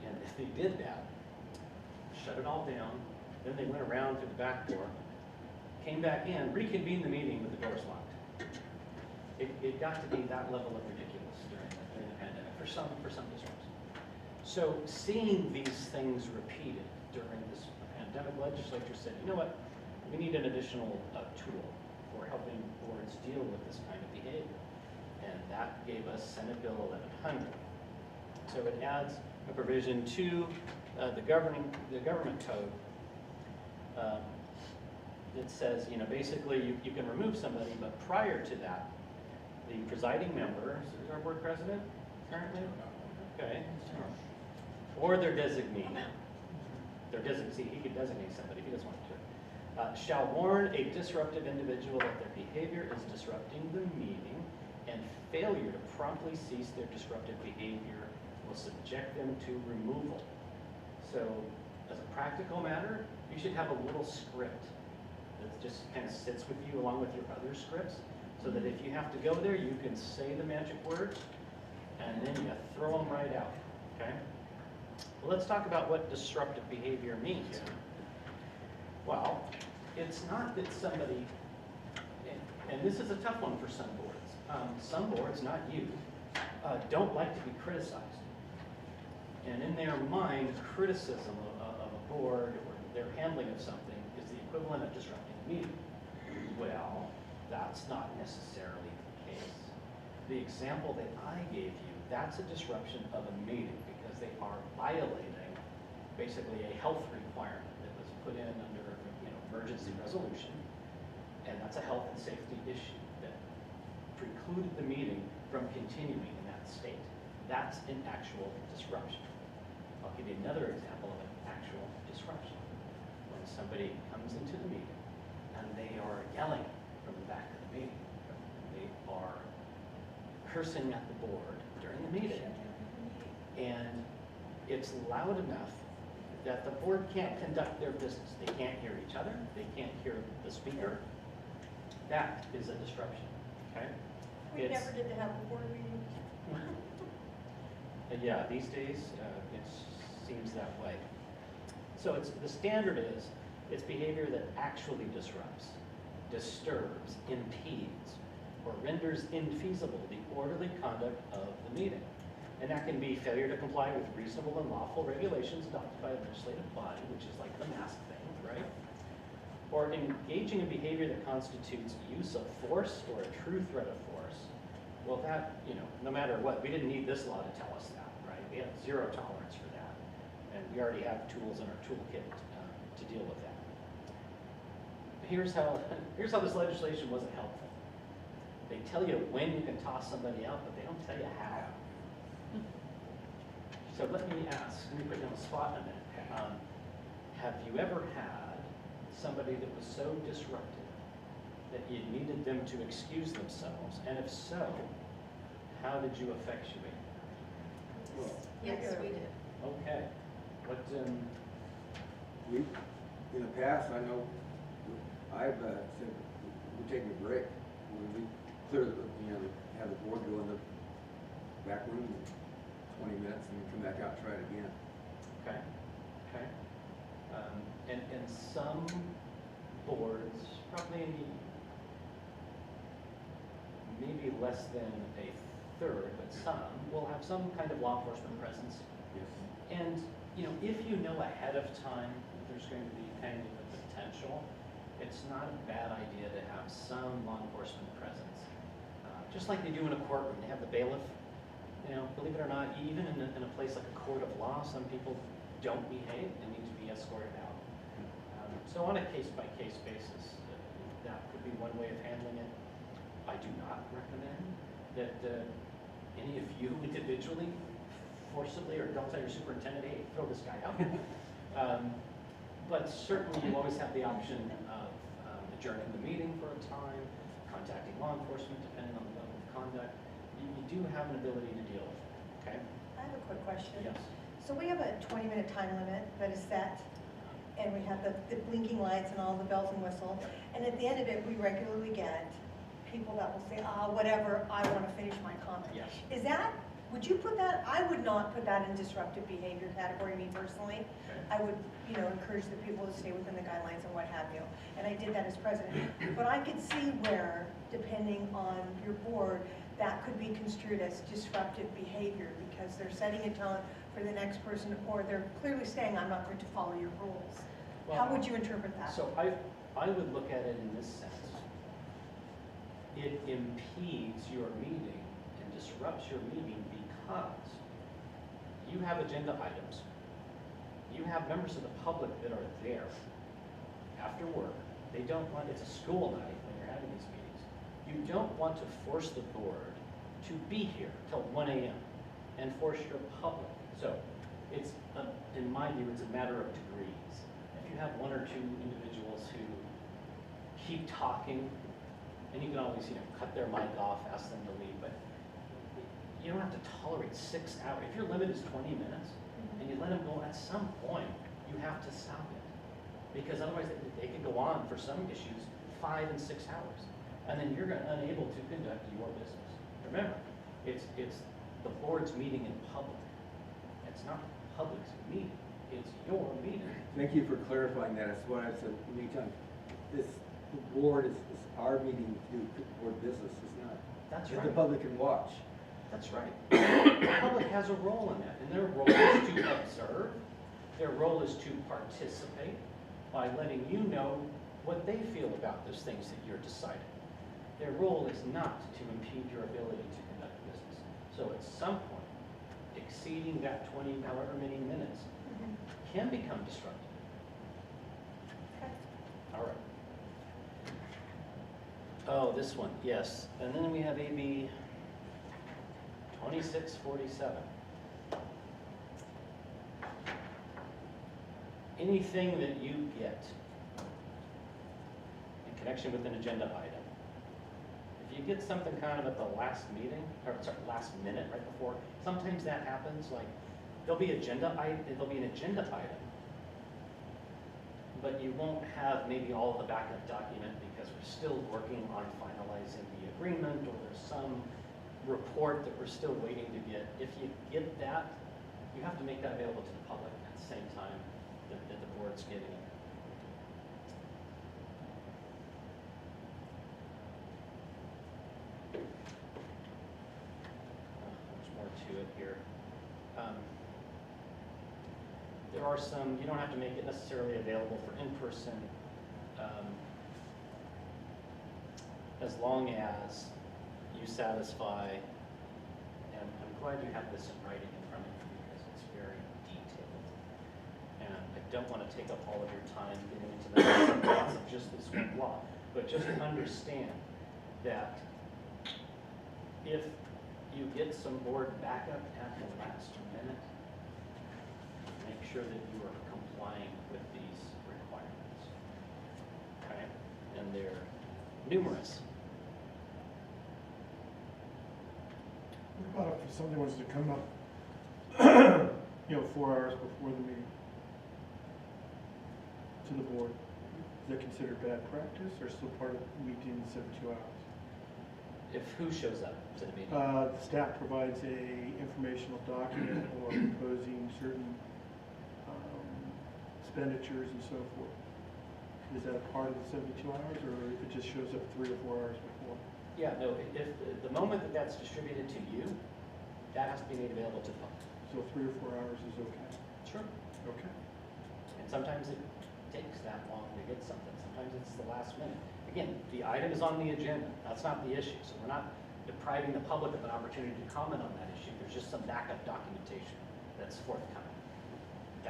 And if they did that, shut it all down, then they went around through the back door, came back in, reconvened the meeting with the doors locked. It got to be that level of ridiculous during the pandemic for some districts. So seeing these things repeated during this pandemic, legislature said, you know what, we need an additional tool for helping boards deal with this kind of behavior. And that gave us Senate Bill 1100. So it adds a provision to the government code that says, you know, basically you can remove somebody, but prior to that, the presiding member, is our board president currently? Okay. Or their designee. See, he could designate somebody if he doesn't want to. Shall warn a disruptive individual that their behavior is disrupting the meeting and failure to promptly cease their disruptive behavior will subject them to removal. So, as a practical matter, you should have a little script that just kind of sits with you along with your other scripts, so that if you have to go there, you can say the magic words, and then you throw them right out, okay? Well, let's talk about what disruptive behavior means. Well, it's not that somebody, and this is a tough one for some boards. Some boards, not you, don't like to be criticized. And in their mind, criticism of a board or their handling of something is the equivalent of disrupting a meeting. Well, that's not necessarily the case. The example that I gave you, that's a disruption of a meeting because they are violating basically a health requirement that was put in under emergency resolution, and that's a health and safety issue that precluded the meeting from continuing in that state. That's an actual disruption. I'll give you another example of an actual disruption. When somebody comes into the meeting and they are yelling from the back of the meeting, they are cursing at the board during the meeting, and it's loud enough that the board can't conduct their business. They can't hear each other, they can't hear the speaker. That is a disruption, okay? We never did to have a board meeting. Yeah, these days, it seems that way. So the standard is, it's behavior that actually disrupts, disturbs, impedes, or renders infeasible the orderly conduct of the meeting. And that can be failure to comply with reasonable and lawful regulations adopted by a legislative body, which is like the mask thing, right? Or engaging in behavior that constitutes use of force or a true threat of force. Well, that, no matter what, we didn't need this law to tell us that, right? We have zero tolerance for that. And we already have tools in our toolkit to deal with that. Here's how this legislation wasn't helpful. They tell you when you can toss somebody out, but they don't tell you how. So let me put you on the spot in a minute. Have you ever had somebody that was so disruptive that you needed them to excuse themselves? And if so, how did you effectuate that? Yes, we did. Okay. What, We, in the past, I know, I've said, we're taking a break. We clear have the board go in the back room, 20 minutes, and then come back out and try it again. okay, okay. And some boards, probably maybe less than a third, but some will have some kind of law enforcement presence. Yes. And, if you know ahead of time that there's going to be kind of a potential, it's not a bad idea to have some law enforcement presence. Just like they do in a courtroom, they have the bailiff. Believe it or not, even in a place like a court of law, some people don't behave and need to be escorted out. So on a case-by-case basis, that could be one way of handling it. I do not recommend that any of you individually forcibly or don't tell your superintendent, hey, throw this guy out. But certainly you always have the option of adjourning the meeting for a time, contacting law enforcement depending on the level of conduct. You do have an ability to deal with it, okay? I have a quick question. Yes. So we have a 20-minute time limit that is set, and we have the blinking lights and all the bells and whistles. And at the end of it, we regularly get people that will say, whatever, I want to finish my comment. Yes. Would you put that, I would not put that in disruptive behavior category, me personally. I would, encourage the people to stay within the guidelines and what have you. And I did that as president. But I could see where, depending on your board, that could be construed as disruptive behavior because they're setting a tone for the next person, or they're clearly saying, I'm not going to follow your rules. How would you interpret that? So I would look at it in this sense. It impedes your meeting and disrupts your meeting because you have agenda items. You have members of the public that are there after work. They don't want, it's a school night when you're having these meetings. You don't want to force the board to be here till 1 a.m. and force your public. So it's, in my view, it's a matter of degrees. If you have one or two individuals who keep talking And you can always, cut their mic off, ask them to leave, but you don't have to tolerate 6 hours. If your limit is 20 minutes and you let them go, at some point, you have to stop it. Because otherwise they could go on for some issues 5 and 6 hours. And then you're unable to conduct your business. Remember, it's the board's meeting in public. It's not the public's meeting, it's your meeting. Thank you for clarifying that. That's what I've said many times. The board is our meeting to do board business, is not. That's That right. the public can watch. That's right. The public has a role in that, and their role is to observe. Their role is to participate by letting you know what they feel about those things that you're deciding. Their role is not to impede your ability to conduct business. So at some point, exceeding that 20, however many minutes, can become disruptive. All right. Oh, this one, yes. And then we have AB 2647. Anything that you get in connection with an agenda item, if you get something kind of at the last meeting, or sorry, last minute, right before, sometimes that happens, like there'll be an agenda item, but you won't have maybe all of the backup document because we're still working on finalizing the agreement, or there's some report that we're still waiting to get. If you get that, you have to make that available to the public at the same time that the board's getting it. There's more to it here. There are some, you don't have to make it necessarily available for in-person, as long as you satisfy, and I'm glad you have this in writing in front of you because it's very detailed. And I don't want to take up all of your time getting into the nuts and bolts of just this one law, but just understand that if you get some board backup at the last minute, make sure that you are complying with these requirements. Okay? And they're numerous. What about if something was to come up, 4 hours before the meeting to the board? Is that considered bad practice or still part of the meeting in 72 hours? If who shows up to the meeting? The staff provides a informational document or proposing certain expenditures and so forth. Is that a part of the 72 hours, or if it just shows up 3 or 4 hours before? Yeah, no, if the moment that that's distributed to you, that has to be made available to the public. So 3 or 4 hours is okay? Sure. Okay. And sometimes it takes that long to get something. Sometimes it's the last minute. Again, the item is on the agenda. That's not the issue. So we're not depriving the public of an opportunity to comment on that issue. There's just some backup documentation that's forthcoming.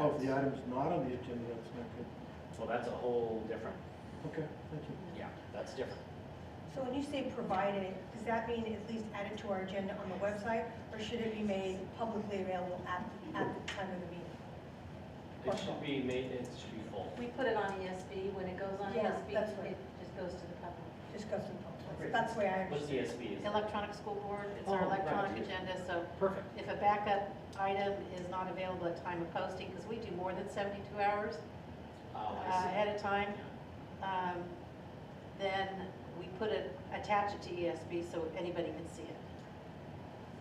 Oh, if the item's not on the agenda, that's not good. Well, that's a whole different, Okay, thank you. yeah, that's different. So when you say provided, does that mean at least added to our agenda on the website, or should it be made publicly available at the time of the meeting? It should be made, it should be full. We put it on ESB. When it goes on Yeah, ESB, that's right. it just goes to the public. Just goes to the public. That's the way I What's understand. the SB? Electronic school board, it's Oh, our right. electronic agenda, so Perfect. if a backup item is not available at time of posting, because we do more than 72 hours Oh, I see. ahead of time, then we attach it to ESB so anybody can see it,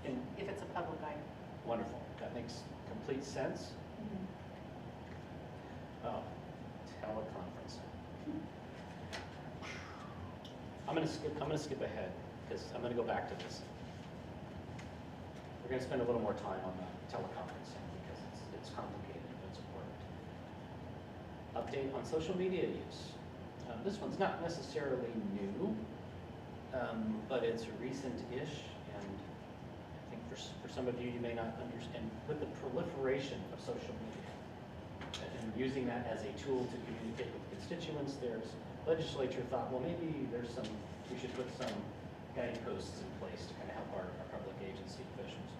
And if it's a public item. wonderful. That makes complete sense. Oh, teleconferencing. I'm gonna skip ahead because I'm gonna go back to this. We're gonna spend a little more time on the teleconferencing because it's complicated, but it's important. Update on social media use. This one's not necessarily new, but it's recent-ish, and I think for some of you, you may not understand, with the proliferation of social media and using that as a tool to communicate with constituents, there's legislature thought, well, maybe we should put some guideposts in place to kind of help our public agency officials.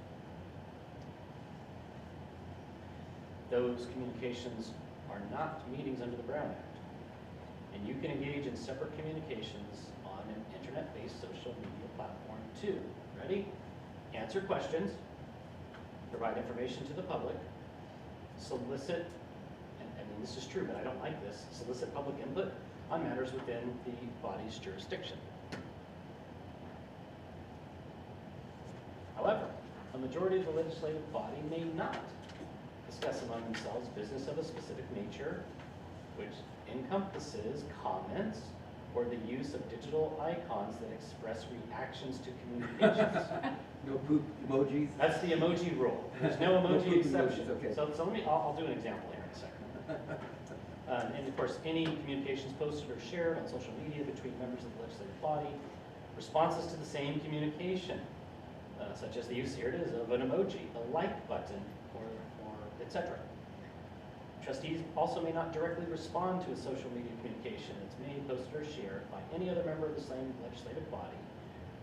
Those communications are not meetings under the Brown Act. And you can engage in separate communications on an internet-based social media platform to, ready? Answer questions, provide information to the public, solicit, and I mean this is true, but I don't like this, solicit public input on matters within the body's jurisdiction. However, a majority of the legislative body may not discuss among themselves business of a specific nature, which encompasses comments or the use of digital icons that express reactions to communications. No poop emojis? That's the emoji rule. There's no No emoji poop exception. emojis, okay. So let me, I'll do an example here in a second. And of course, any communications posted or shared on social media between members of the legislative body, responses to the same communication, such as the use, here it is, of an emoji, a like button, or etc. Trustees also may not directly respond to a social media communication that's made, posted, or shared by any other member of the same legislative body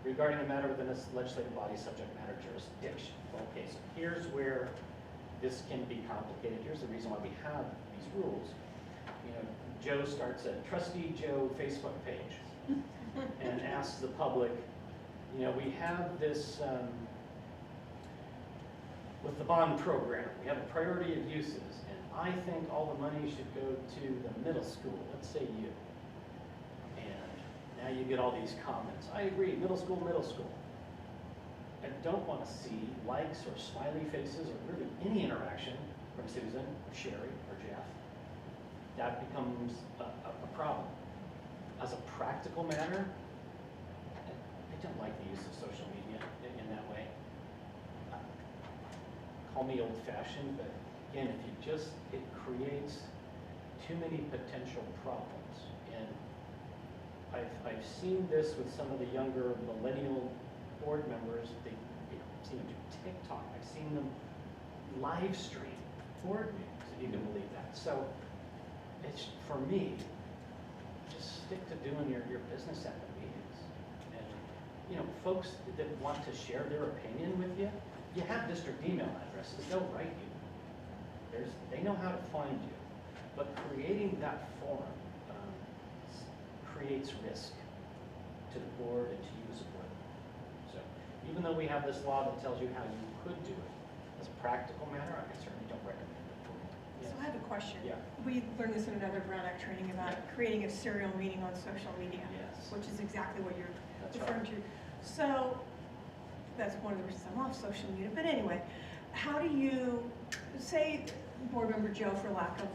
regarding a matter within this legislative body's subject matter jurisdiction. Okay, so here's where this can be complicated. Here's the reason why we have these rules. You know, Joe starts a Trustee Joe Facebook page and asks the public, you know, we have this, with the bond program, we have a priority of uses, and I think all the money should go to the middle school, let's say you. And now you get all these comments. I agree, middle school, middle school. I don't want to see likes or smiley faces or really any interaction from Susan or Sherry or Jeff. That becomes a problem. As a practical matter, I don't like the use of social media in that way. Call me old-fashioned, but again, if you just, it creates too many potential problems. And I've seen this with some of the younger millennial board members. They seem to do TikTok. I've seen them live stream board meetings, if you can believe that. So it's, for me, just stick to doing your business at the meetings. And, you know, folks that want to share their opinion with you, you have district email addresses, they'll write you. They know how to find you. But creating that forum creates risk to the board and to you as a board. So even though we have this law that tells you how you could do it, as a practical matter, I certainly don't recommend it for you. So I have a question. Yeah. We learned this in another Brown Act training about creating a serial meeting on social media. Yes. Which is exactly what you're That's referring to. So that's one of the reasons I'm off social media. But anyway, how do you, say board member Joe, for lack of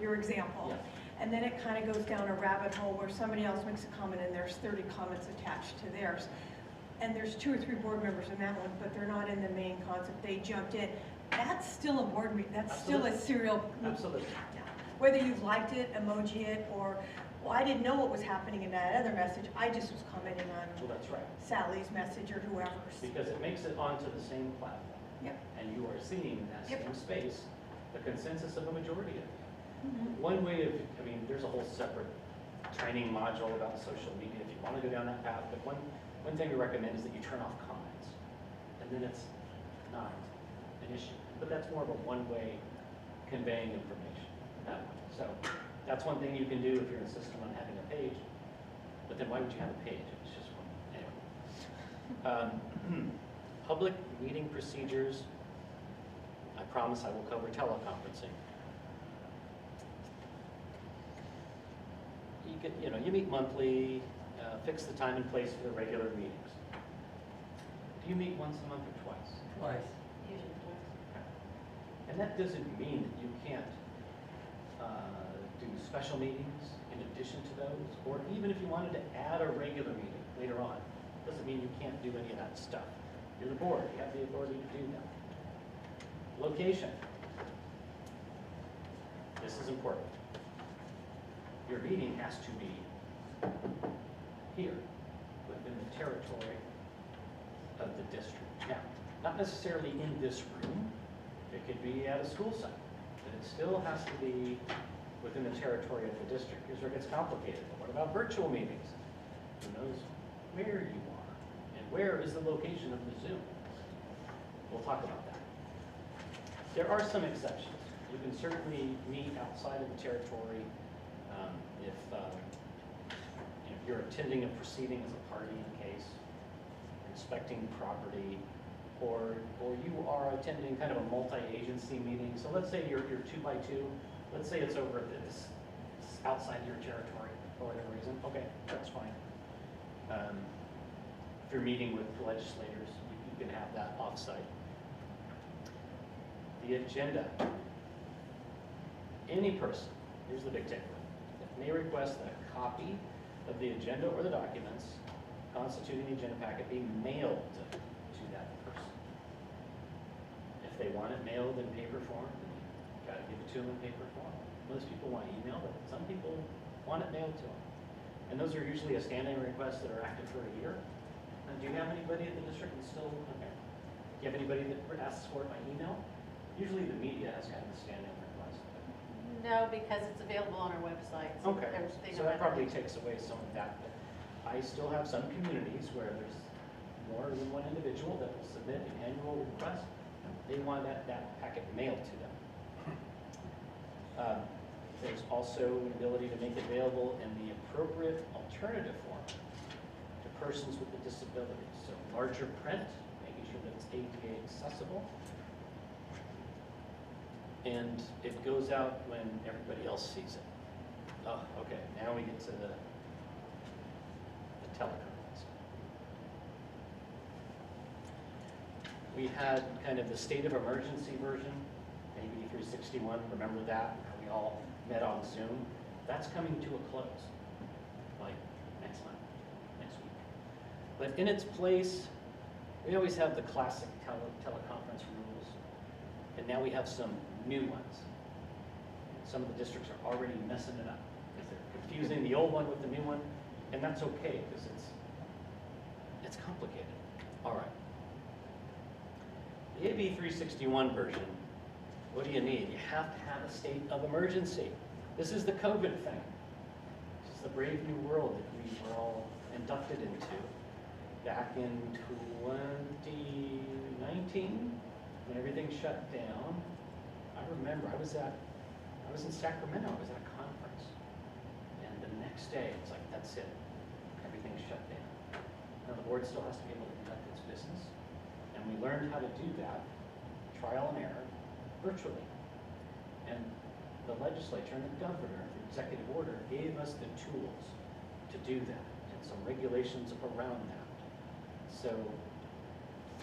your example, Yeah. and then it kind of goes down a rabbit hole where somebody else makes a comment and there's 30 comments attached to theirs. And there's 2 or 3 board members in that one, but they're not in the main concept. They jumped in. That's still a board meeting. That's still a serial. Absolutely. Yeah. Whether you've liked it, emoji it, or, well, I didn't know what was happening in that other message. I just was commenting Well, on that's right. Sally's message or whoever's. Because it makes it onto the same platform. Yep. And you are seeing in that Yep. same space the consensus of a majority of you. Mhm. One way of, I mean, there's a whole separate training module about social media if you want to go down that path, but one thing we recommend is that you turn off comments. And then it's not an issue. But that's more of a one-way conveying information that way. So that's one thing you can do if you're insisting on having a page. But then why would you have a page? It's just one, anyway. Public meeting procedures. I promise I will cover teleconferencing. You meet monthly, fix the time and place for the regular meetings. Do you meet once a month or twice? Twice. Usually twice. And that doesn't mean that you can't do special meetings in addition to those, or even if you wanted to add a regular meeting later on, doesn't mean you can't do any of that stuff. You're the board, you have the authority to do that. Location. This is important. Your meeting has to be here, within the territory of the district. Now, not necessarily in this room, it could be at a school site, but it still has to be within the territory of the district. Here's where it gets complicated. But what about virtual meetings? Who knows where you are, and where is the location of the Zoom? We'll talk about that. There are some exceptions. You can certainly meet outside of the territory if you're attending a proceeding as a party in a case, inspecting property, or you are attending kind of a multi-agency meeting. So let's say you're 2x2. Let's say it's over at this outside your territory for whatever reason. Okay, that's fine. If you're meeting with legislators, you can have that offsite. The agenda. Any person, here's the big takeaway, may request that a copy of the agenda or the documents constituting the agenda packet be mailed to that person. If they want it mailed in paper form, then you gotta give it to them in paper form. Most people want email, but some people want it mailed to them. And those are usually a standing request that are active for a year. And do you have anybody at the district that's still, okay. Do you have anybody that asks for it by email? Usually the media has kind of a standing request. No, because it's available on our website. So Okay, they so know that how to- probably takes away some of that. But I still have some communities where there's more than one individual that will submit an annual request. They want that packet mailed to them. There's also an ability to make it available in the appropriate alternative form to persons with a disability. So larger print, making sure that it's ADA accessible. And it goes out when everybody else sees it. Oh, okay, now we get to the teleconference. We had kind of the state of emergency version, AB 361, remember that? We all met on Zoom. That's coming to a close, like next month, next week. But in its place, we always have the classic teleconference rules, and now we have some new ones. Some of the districts are already messing it up because they're confusing the old one with the new one, and that's okay because it's complicated. All right. The AB 361 version, what do you need? You have to have a state of emergency. This is the COVID thing. This is the brave new world that we were all inducted into back in 2019 when everything shut down. I remember I was in Sacramento. I was at a conference, and the next day it's like that's it. Everything's shut down. Now the board still has to be able to conduct its business, and we learned how to do that, trial and error, virtually. And the legislature and the governor, the executive order, gave us the tools to do that, and some regulations around that. So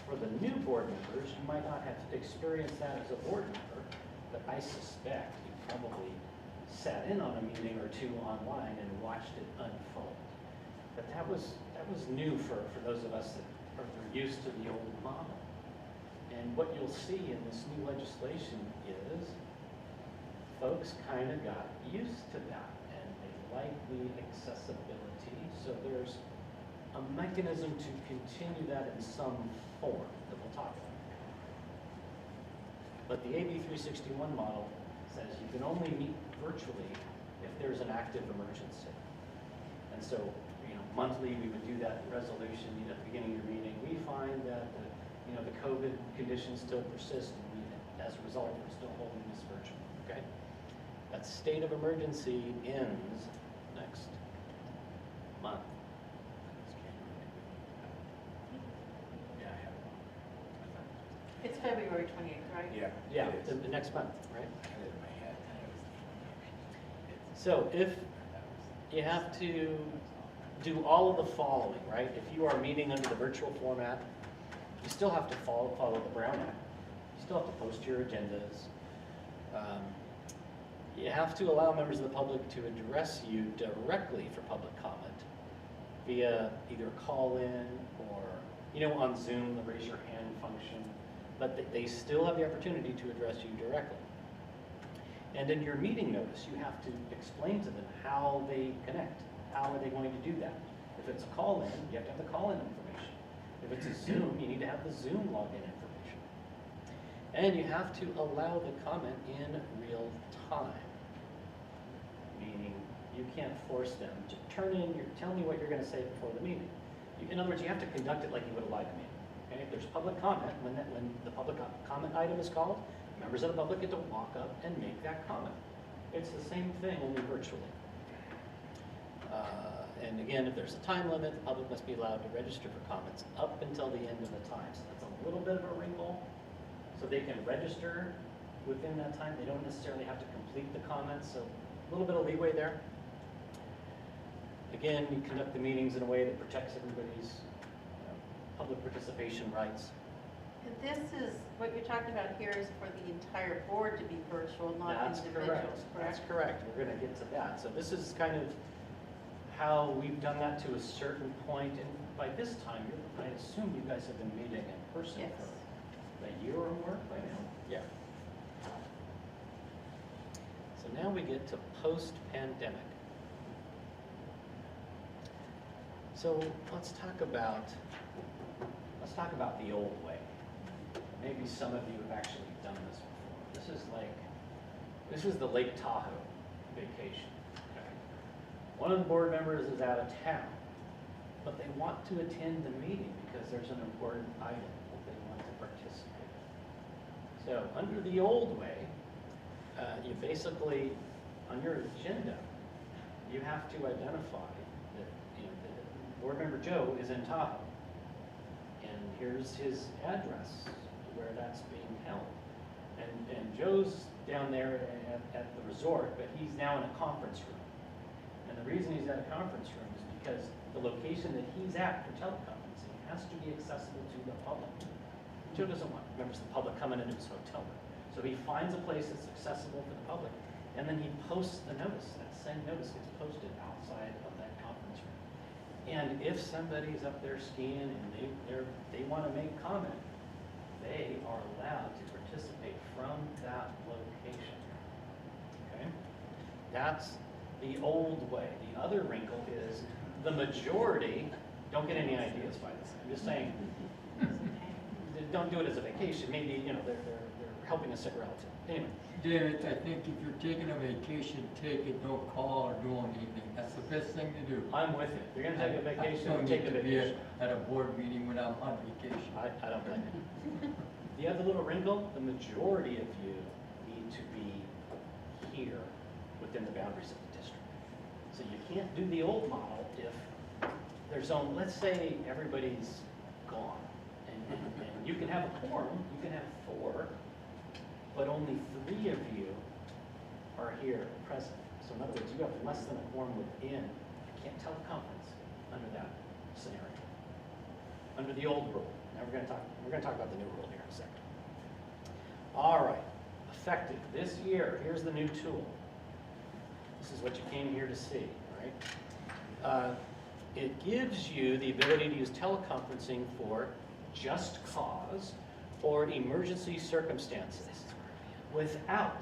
for the new board members, you might not have experienced that as a board member, but I suspect you probably sat in on a meeting or two online and watched it unfold. But that was new for those of us that are used to the old model. And what you'll see in this new legislation is folks kind of got used to that, and they like the accessibility. So there's a mechanism to continue that in some form that we'll talk about. But the AB 361 model says you can only meet virtually if there's an active emergency. And so, monthly we would do that resolution at the beginning of your meeting. We find that the COVID conditions still persist, and as a result, we're still holding this virtual. Okay, that state of emergency ends next month. It's February 28th, right? Yeah. Yeah, it is. the next month, right? I had it in my head. So if you have to do all of the following, right? If you are meeting under the virtual format, you still have to follow the Brown Act. You still have to post your agendas. You have to allow members of the public to address you directly for public comment via either call-in or, on Zoom, the raise your hand function. But they still have the opportunity to address you directly. And in your meeting notice, you have to explain to them how they connect. How are they going to do that? If it's a call-in, you have to have the call-in information. If it's a Zoom, you need to have the Zoom login information. And you have to allow the comment in real time. Meaning, you can't force them to tell me what you're going to say before the meeting. In other words, you have to conduct it like you would a live meeting. Okay? If there's public comment, when the public comment item is called, members of the public get to walk up and make that comment. It's the same thing, only virtually. And again, if there's a time limit, the public must be allowed to register for comments up until the end of the time. So that's a little bit of a wrinkle. So they can register within that time. They don't necessarily have to complete the comments, so a little bit of leeway there. Again, you conduct the meetings in a way that protects everybody's public participation rights. And this is, what you're talking about here is for the entire board to be virtual, not That's individuals, correct? That's correct. We're going to get to that. So this is kind of how we've done that to a certain point. And by this time, I assume you guys have been meeting in person Yes. for a year or more by now? Yeah. So now we get to post-pandemic. So let's talk about the old way. Maybe some of you have actually done this before. This is the Lake Tahoe vacation. Okay. One of the board members is out of town, but they want to attend the meeting because there's an important item that they want to participate in. So under the old way, you basically, on your agenda, you have to identify that that board member Joe is in Tahoe, and here's his address where that's being held. And Joe's down there at the resort, but he's now in a conference room. And the reason he's at a conference room is because the location that he's at for teleconferencing has to be accessible to the public. Joe doesn't want members of the public coming into his hotel room. So he finds a place that's accessible to the public, and then he posts the notice. That same notice gets posted outside of that conference room. And if somebody's up there skiing and they want to make comment, they are allowed to participate from that location. Okay? That's the old way. The other wrinkle is the majority, don't get any ideas by this. I'm just saying, don't do it as a vacation. Maybe, they're helping a sick relative. Anyway. David, I think if you're taking a vacation, take it, don't call or do anything. That's the best thing to do. I'm with you. If you're going to take a vacation, I don't take need a to be vacation. at a board meeting when I'm on vacation. I don't blame you. The other little wrinkle, the majority of you need to be here within the boundaries of the district. So you can't do the old model if there's only, let's say everybody's gone. And you can have a quorum, you can have 4, but only 3 of you are here present. So in other words, you have less than a quorum within. You can't teleconference under that scenario. Under the old rule. Now we're going to talk about the new rule here in a second. All right, effective this year. Here's the new tool. This is what you came here to see, right? It gives you the ability to use teleconferencing for just cause or emergency circumstances without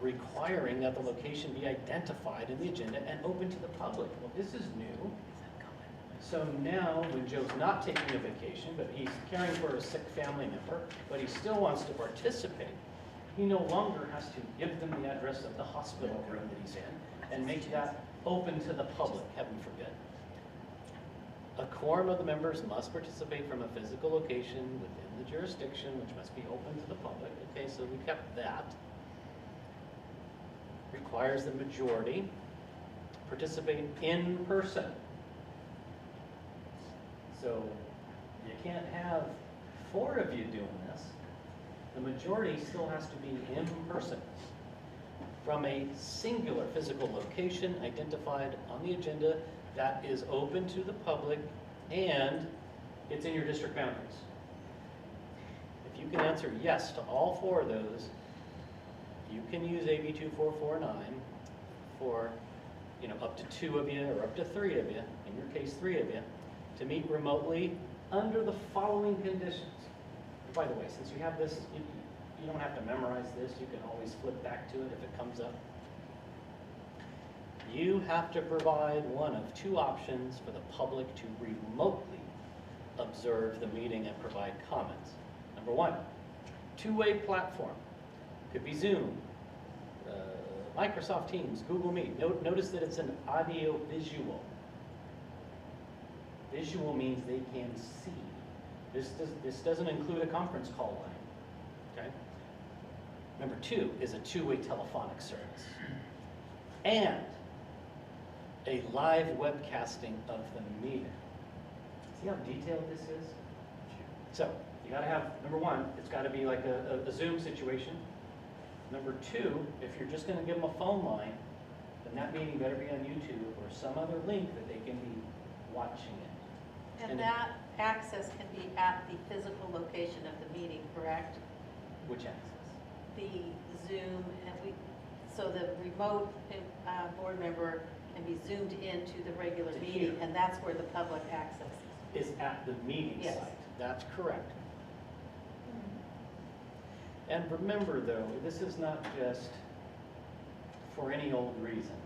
requiring that the location be identified in the agenda and open to the public. Well, this is new. So now, when Joe's not taking a vacation, but he's caring for a sick family member, but he still wants to participate, he no longer has to give them the address of the hospital room that he's in and make that open to the public, heaven forbid. A quorum of the members must participate from a physical location within the jurisdiction, which must be open to the public. Okay, so we kept that. Requires the majority participate in person. So you can't have 4 of you doing this. The majority still has to be in person from a singular physical location identified on the agenda that is open to the public and it's in your district boundaries. If you can answer yes to all 4 of those, you can use AB 2449 for up to 2 of you or up to 3 of you, in your case 3 of you, to meet remotely under the following conditions. By the way, since you have this, you don't have to memorize this. You can always flip back to it if it comes up. You have to provide one of 2 options for the public to remotely observe the meeting and provide comments. Number 1, 2-way platform. Could be Zoom, Microsoft Teams, Google Meet. Notice that it's an audio visual. Visual means they can see. This doesn't include a conference call line. Okay? Number 2 is a 2-way telephonic service. And a live webcasting of the meeting. See how detailed this is? So, you gotta have, number one, it's gotta be like a Zoom situation. Number two, if you're just gonna give them a phone line, then that meeting better be on YouTube or some other link that they can be watching it. And that access can be at the physical location of the meeting, correct? Which access? The Zoom, so the remote board member can be zoomed into the regular To meeting, here. and that's where the public access is. Is at the meeting Yes. site. That's correct. And remember though, this is not just for any old reason.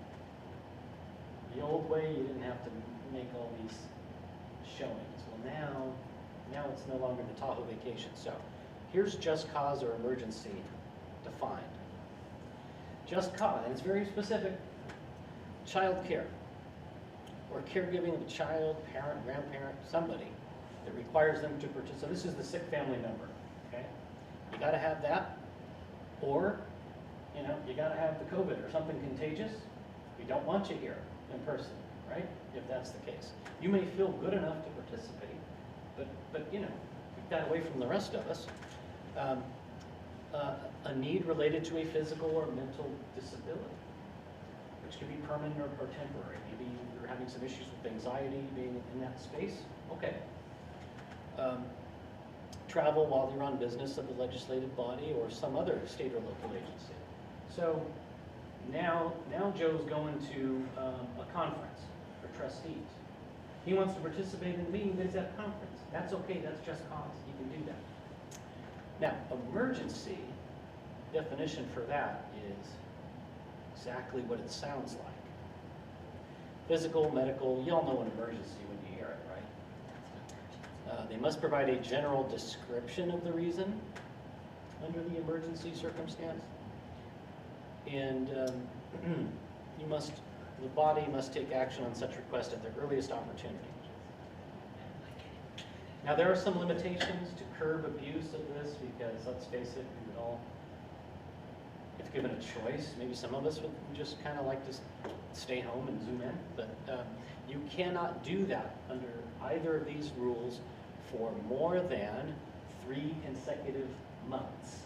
The old way, you didn't have to make all these showings. Well now it's no longer the Tahoe vacation. So here's just cause or emergency defined. Just cause, and it's very specific. Child care or caregiving of a child, parent, grandparent, somebody that requires them to participate. So this is the sick family member, okay? You gotta have that, or, you know, you gotta have the COVID or something contagious. We don't want you here in person, right? If that's the case. You may feel good enough to participate, but you know, keep that away from the rest of us. A need related to a physical or mental disability, which can be permanent or temporary. Maybe you're having some issues with anxiety being in that space. Okay. Travel while they're on business of the legislative body or some other state or local agency. So now Joe's going to a conference for trustees. He wants to participate in the meeting, but it's at a conference. That's okay, that's just cause. You can do that. Now, emergency definition for that is exactly what it sounds like. Physical, medical, you all know an emergency when you hear it, right? They must provide a general description of the reason under the emergency circumstance. And the body must take action on such request at the earliest opportunity. Now there are some limitations to curb abuse of this because let's face it, we would all, if given a choice, maybe some of us would just kind of like to stay home and zoom in, but you cannot do that under either of these rules for more than 3 consecutive months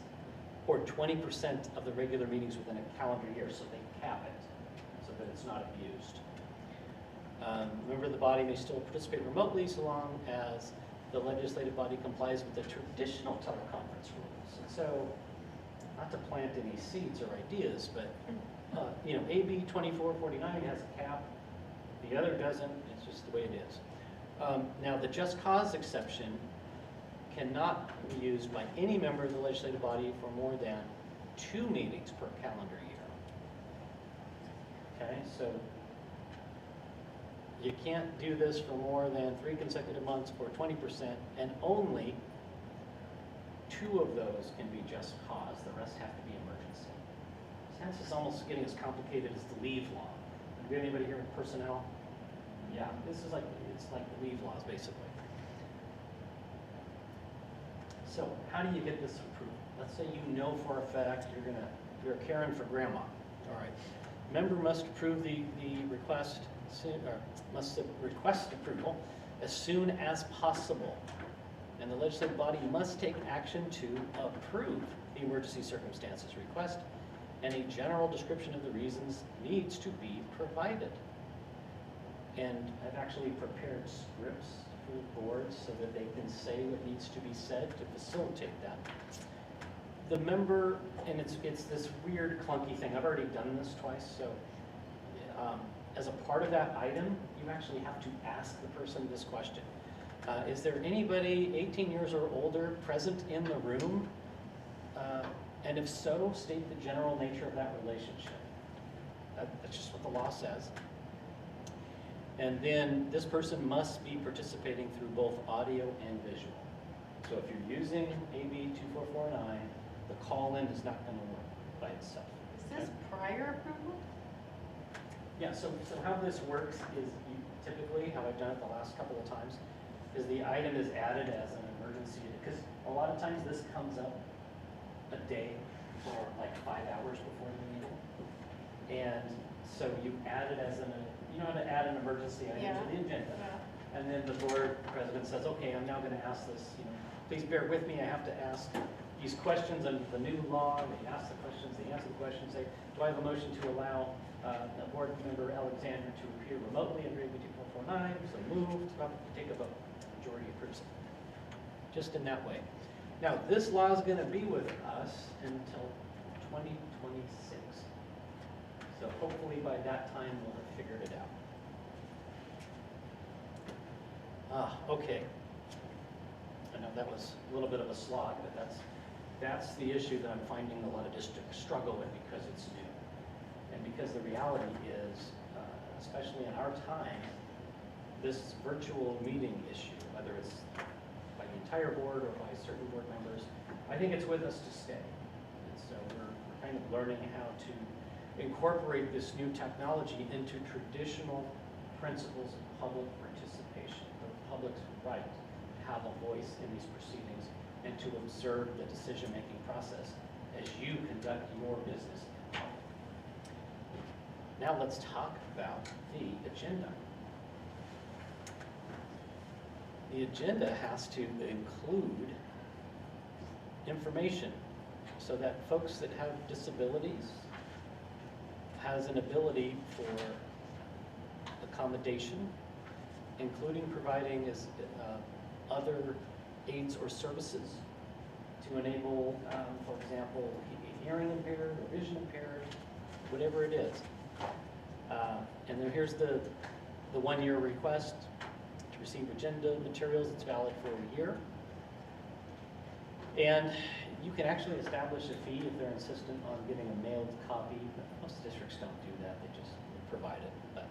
or 20% of the regular meetings within a calendar year, so they cap it so that it's not abused. Remember, the body may still participate remotely so long as the legislative body complies with the traditional teleconference rules. And so, not to plant any seeds or ideas, but you know, AB 2449 has a cap, the other doesn't, it's just the way it is. Now, the just cause exception cannot be used by any member of the legislative body for more than 2 meetings per calendar year. Okay, so you can't do this for more than 3 consecutive months or 20%, and only 2 of those can be just cause. The rest have to be emergency. Hence, it's almost getting as complicated as the leave law. Do we have anybody here with personnel? Yeah, this is like, it's like the leave laws, basically. So, how do you get this approved? Let's say you know for a fact you're caring for grandma. All right. Member must approve the request, or must request approval as soon as possible. And the legislative body must take action to approve the emergency circumstances request, and a general description of the reasons needs to be provided. And I've actually prepared scripts for the boards so that they can say what needs to be said to facilitate that. The member, and it's this weird clunky thing, I've already done this twice, so as a part of that item, you actually have to ask the person this question. Is there anybody 18 years or older present in the room? And if so, state the general nature of that relationship. That's just what the law says. And then this person must be participating through both audio and visual. So if you're using AB 2449, the call-in is not going to work by itself. Is this prior approval? Yeah, so how this works is typically, how I've done it the last couple of times, is the item is added as an emergency, because a lot of times this comes up a day or like 5 hours before the meeting. And so you add it as an you know how to add an emergency item Yeah. to the agenda. Yeah. And then the board president says, okay, I'm now gonna ask this, please bear with me, I have to ask these questions under the new law. They ask the questions, they answer the questions, say, do I have a motion to allow board member Alexander to appear remotely under AB 2449? So moved, take a vote, majority approves it. Just in that way. Now, this law is gonna be with us until 2026. So hopefully by that time, we'll have figured it out. Okay. I know that was a little bit of a slog, but that's the issue that I'm finding a lot of districts struggle with because it's new. And because the reality is, especially in our time, this virtual meeting issue, whether it's by the entire board or by certain board members, I think it's with us to stay. And so we're kind of learning how to incorporate this new technology into traditional principles of public participation, the public's right to have a voice in these proceedings and to observe the decision-making process as you conduct your business. Now let's talk about the agenda. The agenda has to include information so that folks that have disabilities has an ability for accommodation, including providing other aids or services to enable, for example, hearing impaired or vision impaired, whatever it is. And then here's the 1-year request to receive agenda materials. It's valid for a year. And you can actually establish a fee if they're insistent on getting a mailed copy. But most districts don't do that, they just provide it. But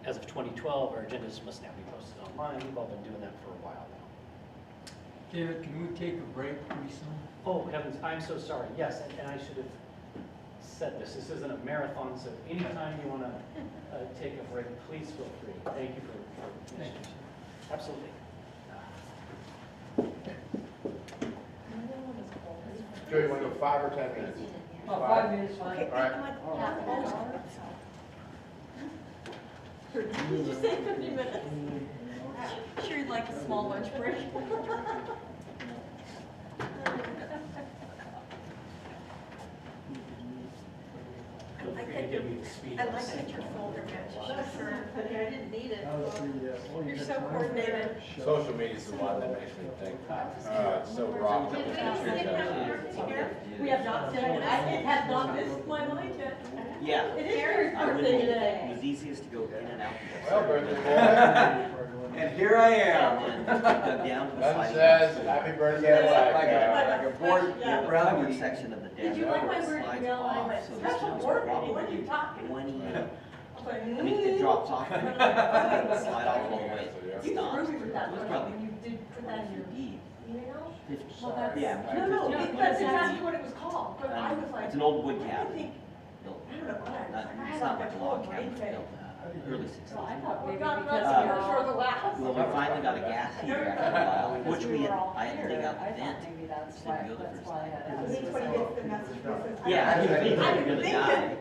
as of 2012, our agendas must now be posted online. We've all been doing that for a while now. David, can we take a break pretty soon? Oh heavens, I'm so sorry. Yes, and I should have said this. This isn't a marathon, so anytime you want to take a break, please feel free. Thank you for Thank you. Absolutely. Joe, you want to go 5 or 10 minutes? 5 minutes, fine. Okay, All right. I'm like, Did you say 50 minutes? sure you'd like a small lunch break. Feel free to give me the speed. I like that your folder matches. Okay, I didn't need it. How's the, oh, you You're got so time? coordinated. Social media is the one that makes me think, it's so wrong. We have not said it. It has not missed my mind yet. Yeah. It is your birthday It today. was easiest to go in and out. Well, birthday boy. And here I And am. then dug down to the That sliding says, glass happy birthday, Like a board Yeah. door. The brownie. forward section of the desk. Did you like my slides word email? I off, went, so the special students board are meeting, what are probably you talking? 20, I was like, I mean, it drops off. Slide off all the way. It You stops. screwed with that It was one probably when you did put that in your 50. email? 50. Well, that's- Yeah. No, Yeah, that's exactly what it was called, but I was like. It's an old wood I cabin. think, Built, I don't know what I was not, like, I it's had not like like a a log whole cabin, brain thing. built early 60s. So I thought Well, maybe God because bless we you, were I'm sure the all, last. Well, we finally got a gas heater after a while, because which we were all I had to dig here, out I the vent. thought maybe that's Didn't why, go the that's first why I time. had At asked. least when he gets the message, he says, Yeah, I didn't think I'm we were gonna thinking. die.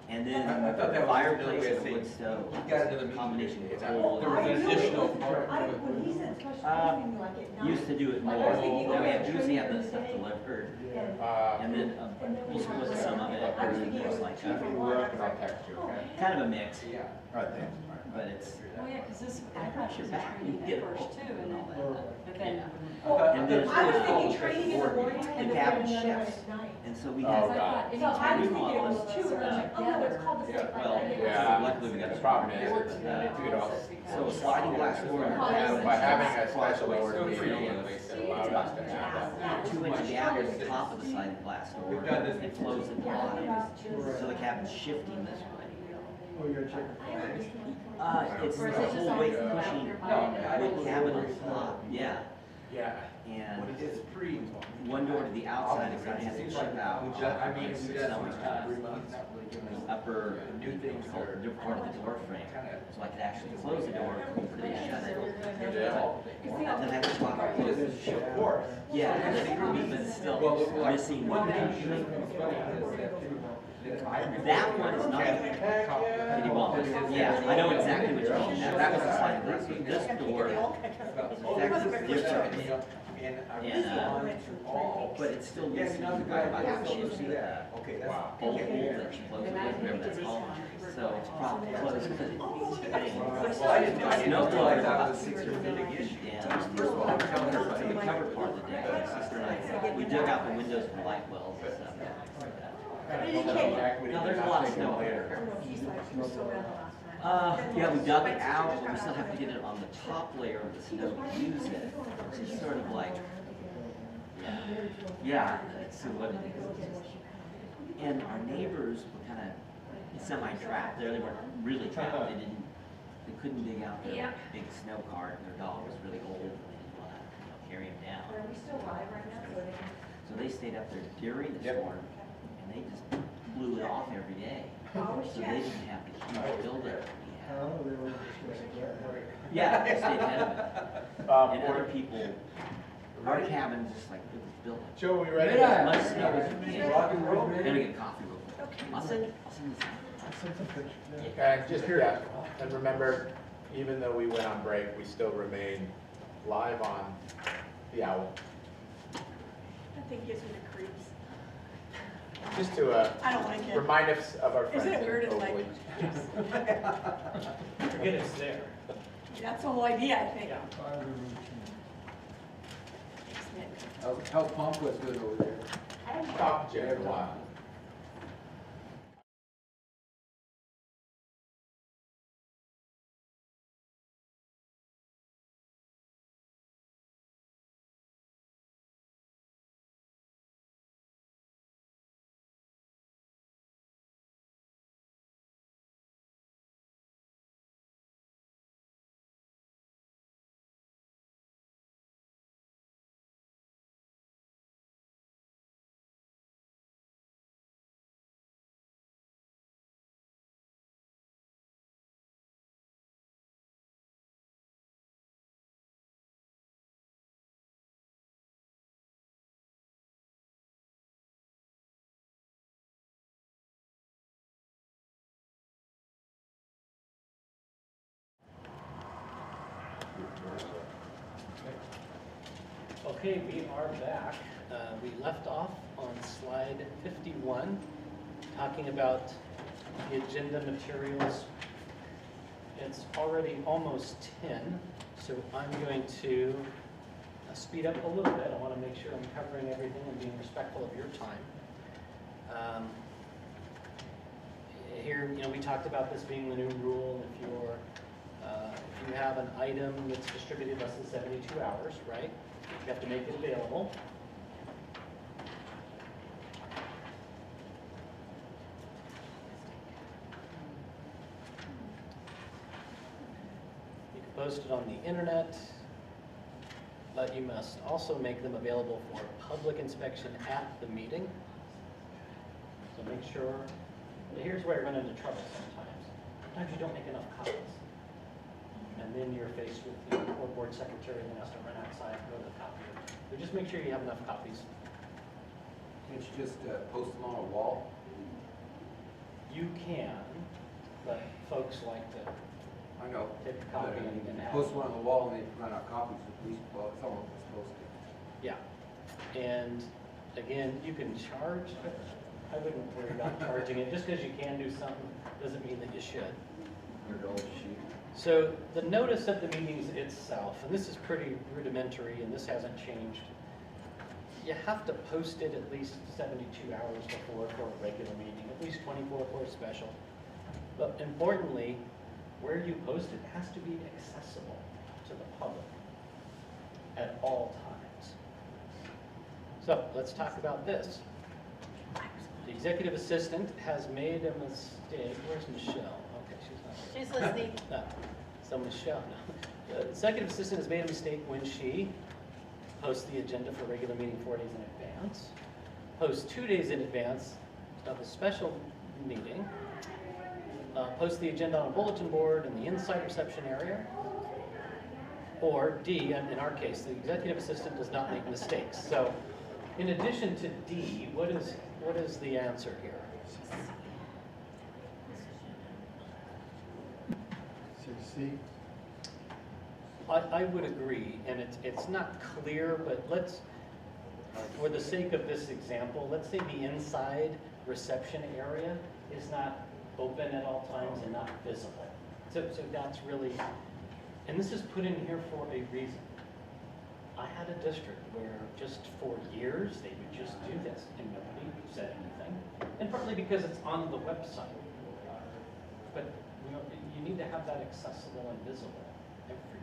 And then I thought that was fireplace the and thing. wood stove. You got another meeting. Combination of It's old. There was an additional part. I, when he said special, I was thinking like at night. Used to do it more. Like, I was thinking, Now we okay, have usually have training this stuff today. delivered. Yeah. And then we'll split some of it. I was thinking it was Like two for that. one. I was like, text you, okay? Kind of a mix, All right, thanks. but it's, Oh, yeah, because this, I Yeah, thought she was back, you training get at a first quote too, and and all then, that. but then. And then I was it's thinking all training in the morning The and then cabin another one shifts. at night. and so we Oh, have. Because I thought So I anytime was you thinking it all was of two, us and I was like, oh no, it's called the same. Well, Yeah. luckily we got The a problem problem is, is, you know, so a sliding glass door. by having a special board meeting, at least it allowed us to have that. 2-inch gap at the top of the sliding glass door. We've done this It flows at the bottom, so the cabin's shifting this way. Oh, you gotta check. It's the whole weight pushing wood cabin on top, yeah. Yeah. And It's pretty. one door to the outside is I had to check out. I mean, we got some, not really giving us upper, new things called or the part of the door frame, so I could actually close the door, completely shut it. And then I just lock it close. Of course. Yeah, but still missing one thing. That one is not. Did he bump? Yeah, I know exactly what you're talking about. That was a sliding glass. But this door, that's different. But it's still missing about half a inch. Okay, that's. Old that she closed with, remember that's all. So it's probably closed because it's. Well, I didn't No realize that plug. was a 6 year big issue. Yeah. First of all, I'm telling everybody. The cover part of the day, my sister and I, we dug out the windows for light wells and stuff. No, there's a lot of snow here. Yeah, we dug it out, but we still have to get it on the top layer of the snow to use it, which is sort of like, yeah, it's what it is. And our neighbors were kind of semi-trapped there. They weren't really trapped. They couldn't dig out their big snow cart. Their dog was really old and they didn't want to carry him down. Are we still live right now? So they stayed up there during the storm and they just blew it off every day. So they didn't have the huge buildup we had. Oh, they were just. Yeah, they stayed ahead of it. And other people, our cabin just like it was built. Joe, we ready? As much snow as you can. Gonna get coffee real quick. I'll send this. And just, yeah, and remember, even though we went on break, we still remain live on the Owl. That thing gives me the creeps. Just to I don't like it. remind us of our friends. Isn't it weird? It's like, hopefully. Forget it's there. that's the whole idea, I think. How's Palmquist doing over there? I haven't talked to Jay in a while. Okay, we are back. We left off on slide 51, talking about the agenda materials. It's already almost 10, so I'm going to speed up a little bit. I want to make sure I'm covering everything and being respectful of your time. Here, we talked about this being the new rule. If you have an item that's distributed less than 72 hours, right? You have to make it available. You can post it on the internet, but you must also make them available for public inspection at the meeting. So make sure, here's where you run into trouble sometimes. Sometimes you don't make enough copies. And then you're faced with the board secretary and has to run outside and go to the copy. So just make sure you have enough copies. Can't you just post them on a wall? You can, but folks like to I know. take a copy and have. Post one on the wall and they run out copies of police, well, someone was supposed to. Yeah. And again, you can charge. I wouldn't worry about charging it. Just because you can do something doesn't mean that you should. $100 sheet. So the notice of the meetings itself, and this is pretty rudimentary and this hasn't changed. You have to post it at least 72 hours before for a regular meeting, at least 24 for a special. But importantly, where you post it has to be accessible to the public at all times. So let's talk about this. The executive assistant has made a mistake. Where's Michelle? Okay, she's not here. She's listening. No, so Michelle, no. The executive assistant has made a mistake when she posts the agenda for a regular meeting 4 days in advance. post 2 days in advance of a special meeting, post the agenda on a bulletin board in the inside reception area, or D, in our case, the executive assistant does not make mistakes. So in addition to D, what is the answer here? C. I would agree, and it's not clear, but let's, for the sake of this example, let's say the inside reception area is not open at all times and not visible. So that's really, and this is put in here for a reason. I had a district where just for years, they would just do this, and nobody said anything, and partly because it's on the website. But you need to have that accessible and visible everywhere.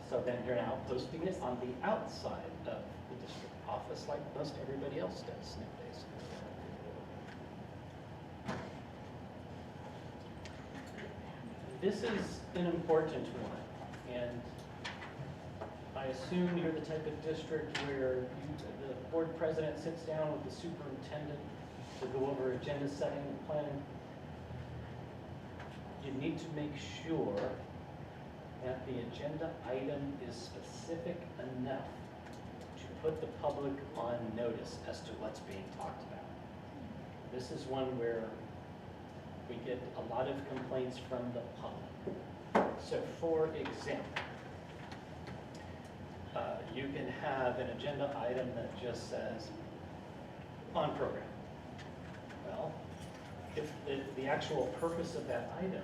So then you're now posting it on the outside of the district office like most everybody else does nowadays. This is an important one, and I assume you're the type of district where the board president sits down with the superintendent to go over agenda setting and planning. You need to make sure that the agenda item is specific enough to put the public on notice as to what's being talked about. This is one where we get a lot of complaints from the public. So for example, you can have an agenda item that just says, on program. Well, if the actual purpose of that item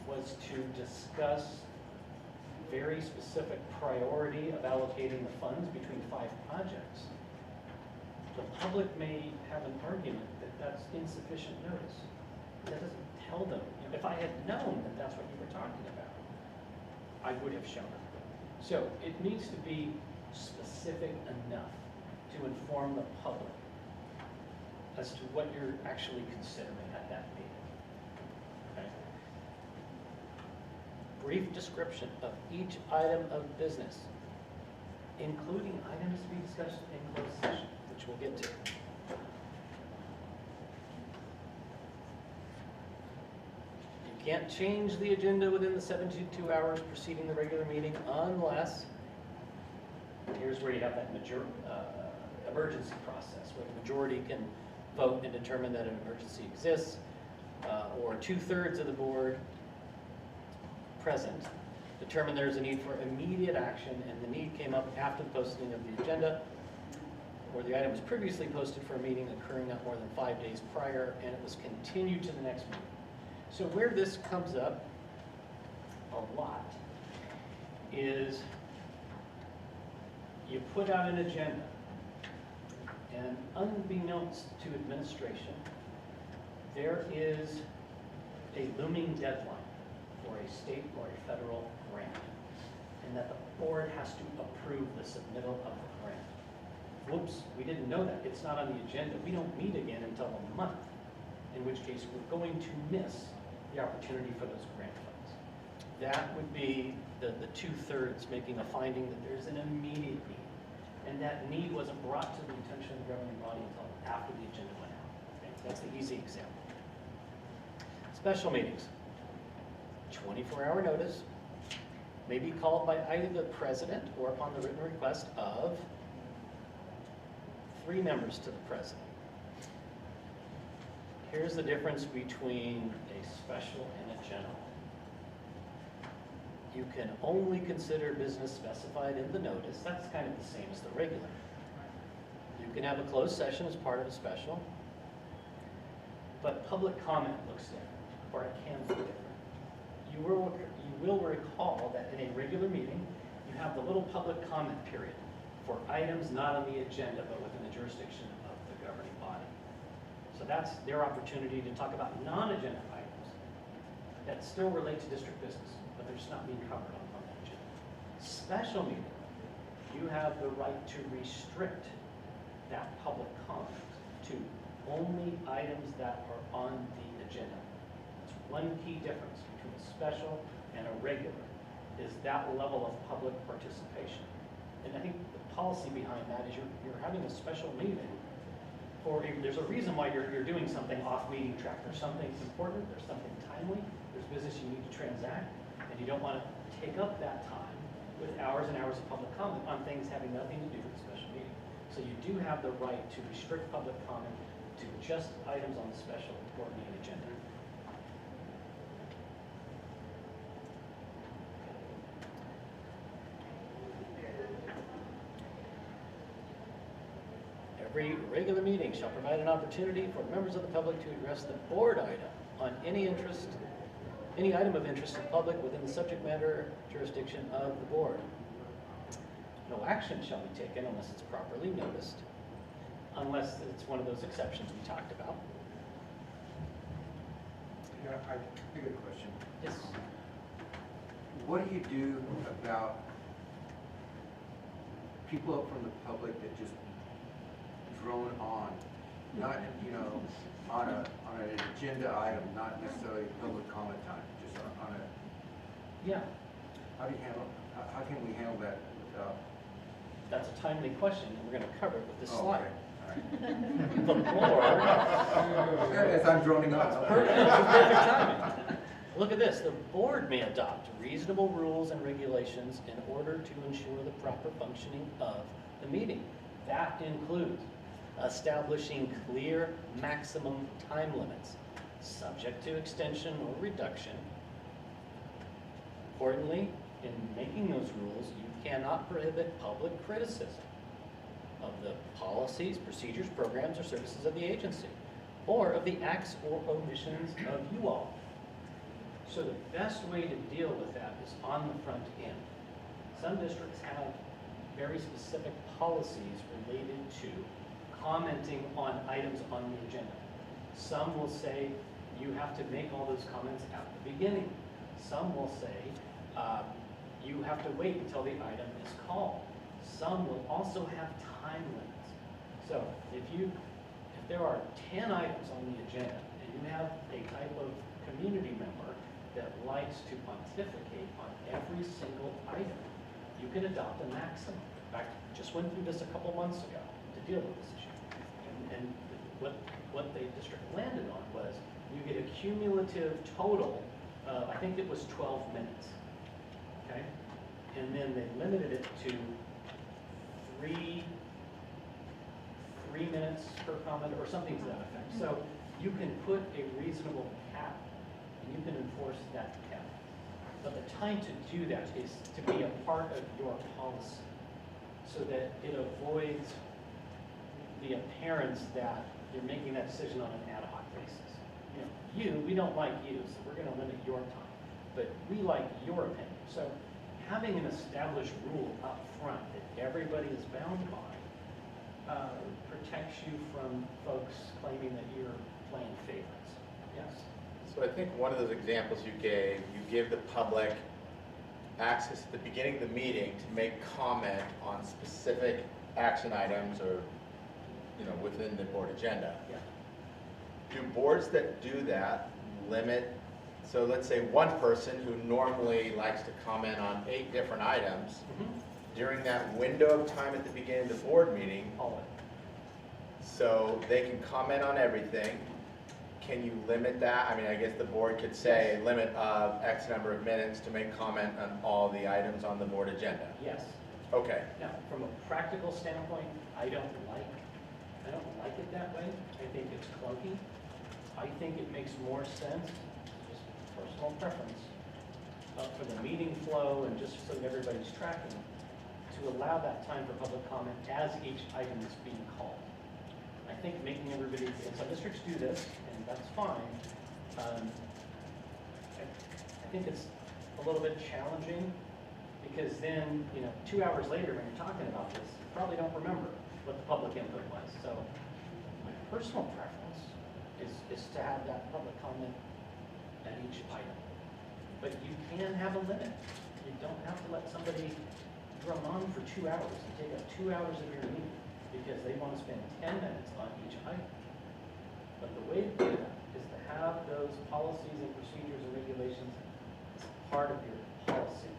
was to discuss very specific priority of allocating the funds between 5 projects, the public may have an argument that that's insufficient notice. That doesn't tell them. If I had known that that's what you were talking about, I would have shown it. So it needs to be specific enough to inform the public as to what you're actually considering at that meeting. Okay? Brief description of each item of business, including items to be discussed in closed session, which we'll get to. You can't change the agenda within the 72 hours preceding the regular meeting unless, here's where you have that emergency process, where the majority can vote and determine that an emergency exists, or 2/3 of the board present determine there's a need for immediate action, and the need came up after the posting of the agenda, or the item was previously posted for a meeting occurring not more than 5 days prior, and it was continued to the next meeting. So where this comes up a lot is you put out an agenda, and unbeknownst to administration, there is a looming deadline for a state or a federal grant, and that the board has to approve the submittal of the grant. Whoops, we didn't know that. It's not on the agenda. We don't meet again until a month, in which case we're going to miss the opportunity for those grant funds. That would be the 2/3 making a finding that there's an immediate need, and that need wasn't brought to the attention of the governing body until after the agenda went out. Okay? That's the easy example. Special meetings, 24-hour notice, may be called by either the president or upon the written request of 3 members to the president. Here's the difference between a special and a general. You can only consider business specified in the notice. That's kind of the same as the regular. You can have a closed session as part of a special, but public comment looks different, or it can look different. You will recall that in a regular meeting, you have the little public comment period for items not on the agenda, but within the jurisdiction of the governing body. So that's their opportunity to talk about non-agenda items that still relate to district business, but they're just not being covered on the agenda. Special meeting, you have the right to restrict that public comment to only items that are on the agenda. That's one key difference between a special and a regular, is that level of public participation. And I think the policy behind that is you're having a special meeting there's a reason why you're doing something off meeting track. There's something important, there's something timely, there's business you need to transact, and you don't want to take up that time with hours and hours of public comment on things having nothing to do with the special meeting. So you do have the right to restrict public comment to just items on the special board meeting agenda. Every regular meeting shall provide an opportunity for members of the public to address the board item on any item of interest to the public within the subject matter jurisdiction of the board. No action shall be taken unless it's properly noticed, unless it's one of those exceptions we talked about. Yeah, I got a question. Yes. What do you do about people from the public that just drone on, not, on an agenda item, not necessarily public comment time, just on a, Yeah, how do you handle, how can we handle that without? that's a timely question, and we're going to cover it with this Oh, slide. okay. The board, As I'm droning on. perfect timing. Look at this, the board may adopt reasonable rules and regulations in order to ensure the proper functioning of the meeting. That includes establishing clear maximum time limits, subject to extension or reduction. Importantly, in making those rules, you cannot prohibit public criticism of the policies, procedures, programs, or services of the agency, or of the acts or omissions of you all. So the best way to deal with that is on the front end. Some districts have very specific policies related to commenting on items on the agenda. Some will say you have to make all those comments at the beginning. Some will say you have to wait until the item is called. Some will also have time limits. So if there are 10 items on the agenda and you have a type of community member that likes to pontificate on every single item, you can adopt a maximum. In fact, just went through this a couple months ago to deal with this issue. And what the district landed on was you get a cumulative total, I think it was 12 minutes, okay? And then they limited it to three minutes per comment or something to that effect. So you can put a reasonable cap and you can enforce that cap. But the time to do that is to be a part of your policy so that it avoids the appearance that you're making that decision on an ad hoc basis. We don't like you, so we're going to limit your time. But we like your opinion. So having an established rule up front that everybody is bound by protects you from folks claiming that you're playing favorites. Yes? So I think one of those examples you gave, you give the public access at the beginning of the meeting to make comment on specific action items or, within the board agenda. Yeah. Do boards that do that limit, so let's say one person who normally likes to comment on 8 different items, during that window of time at the beginning of the board meeting, so they can comment on everything. Can you limit that? I mean, I guess the board could say limit of X number of minutes to make comment on all the items on the board agenda. Yes. Okay. Now, from a practical standpoint, I don't like it that way. I think it's clunky. I think it makes more sense, just personal preference, for the meeting flow and just so that everybody's tracking, to allow that time for public comment as each item is being called. I think making everybody, and some districts do this, and that's fine. I think it's a little bit challenging because then, 2 hours later when you're talking about this, you probably don't remember what the public input was. So my personal preference is to have that public comment at each item. But you can have a limit. You don't have to let somebody drum on for 2 hours and take up 2 hours of your meeting because they want to spend 10 minutes on each item. But the way to do that is to have those policies and procedures and regulations as part of your policy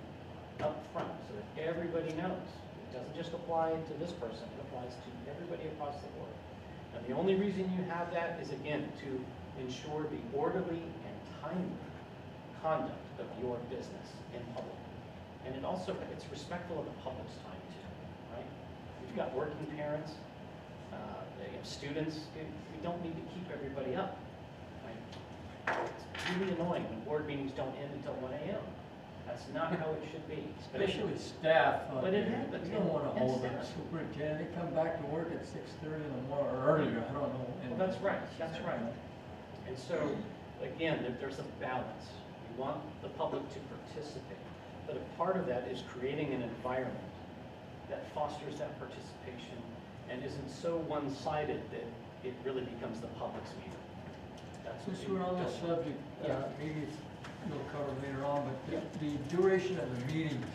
up front so that everybody knows. It doesn't just apply to this person, it applies to everybody across the board. And the only reason you have that is, again, to ensure the orderly and timely conduct of your business in public. And it also, it's respectful of the public's time too, right? We've got working parents, they have students, we don't need to keep everybody up, right? It's really annoying when board meetings don't end until 1 a.m. That's not how it should be. Especially staff. But it happens. You don't want to And hold them, staff. superintendent, they come back to work at 6:30 in the morning, or earlier, I don't know. Well, that's right, that's right. And so, again, there's a balance. We want the public to participate, but a part of that is creating an environment that fosters that participation and isn't so one-sided that it really becomes the public's meeting. That's what Since we we're on this don't want. subject, Yeah. maybe you'll cover later on, but the duration of the meetings.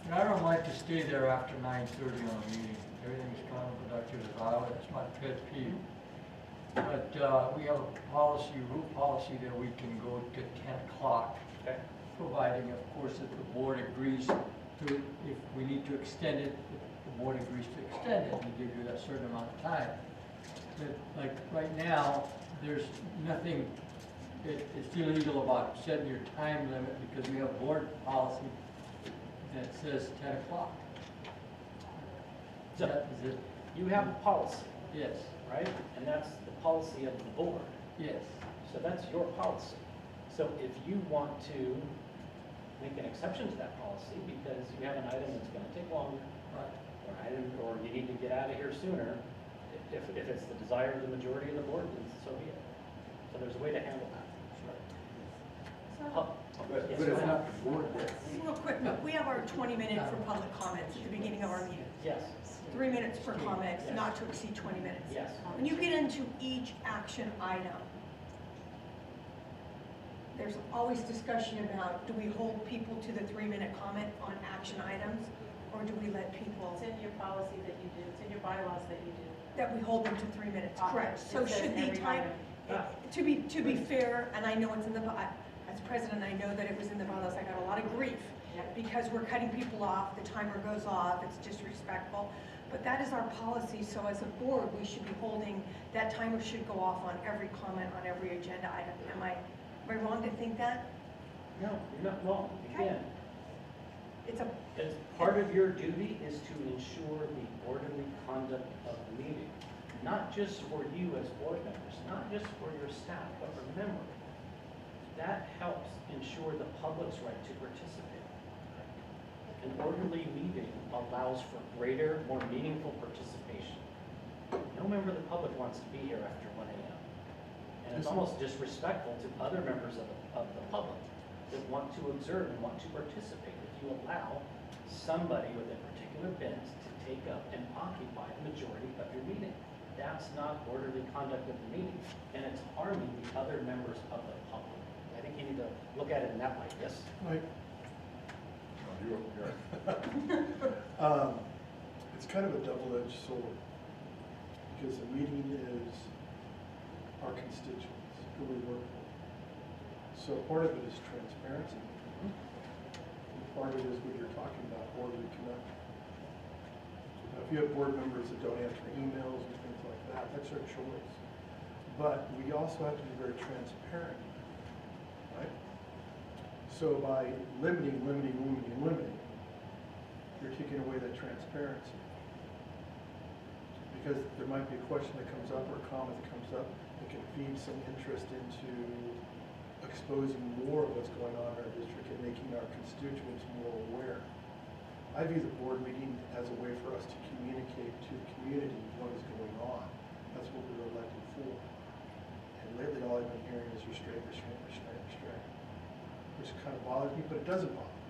And I don't like to stay there after 9:30 on a meeting. Everything's counterproductive as I would, that's my pet peeve. But we have a policy, rule policy that we can go to 10 o'clock, Okay. providing, of course, that the board agrees to, if we need to extend it, if the board agrees to extend it, we give you that certain amount of time. But like right now, there's nothing, it's illegal about setting your time limit because we have board policy that says 10 o'clock. So, That is it? you have a policy, Yes, right? And that's the policy of the board. yes. So that's your policy. So if you want to make an exception to that policy because you have an item that's going to take longer, Right. or you need to get out of here sooner, if it's the desire of the majority of the board, then so be it. So there's a way to handle that. Oh, But yes, but go it's ahead. not the board that's. Real quick, we have our 20 minutes for public comments at the beginning of our meeting. Yes, 3 minutes for comments, not to exceed 20 minutes. yes. When you get into each action item, there's always discussion about, do we hold people to the 3-minute comment on action items? Or do we let people, It's in your policy that you do, it's in your bylaws that you do. that we hold them to 3 minutes, Uh, correct? it So says should the every time, item. to be fair, and I know it's in the, as president, I know that it was in the bylaws, I got a lot of grief. Yep. Because we're cutting people off, the timer goes off, it's disrespectful. But that is our policy, so as a board, we should be holding, that timer should go off on every comment on every agenda item. Am I wrong to think that? No, you're not wrong. Again, It's a, as part of your duty is to ensure the orderly conduct of the meeting. Not just for you as board members, not just for your staff, but remember, that helps ensure the public's right to participate. An orderly meeting allows for greater, more meaningful participation. No member of the public wants to be here after 1 a.m. And it's almost disrespectful to other members of the public that want to observe and want to participate. If you allow somebody with a particular bent to take up and occupy the majority of your meeting, that's not orderly conduct of the meeting, and it's harming the other members of the public. I think you need to look at it in that light, yes? Mike, No, you're- it's kind of a double-edged sword, because the meeting is our constituents, who we work for. So part of it is transparency. And part of it is what you're talking about, orderly conduct. Now, if you have board members that don't answer emails and things like that, that's their choice. But we also have to be very transparent, right? So by limiting, you're taking away that transparency. Because there might be a question that comes up or a comment that comes up that can feed some interest into exposing more of what's going on in our district and making our constituents more aware. I view the board meeting as a way for us to communicate to the community what is going on. That's what we were elected for. And lately, all I've been hearing is restraint, which kind of bothers me, but it doesn't bother me.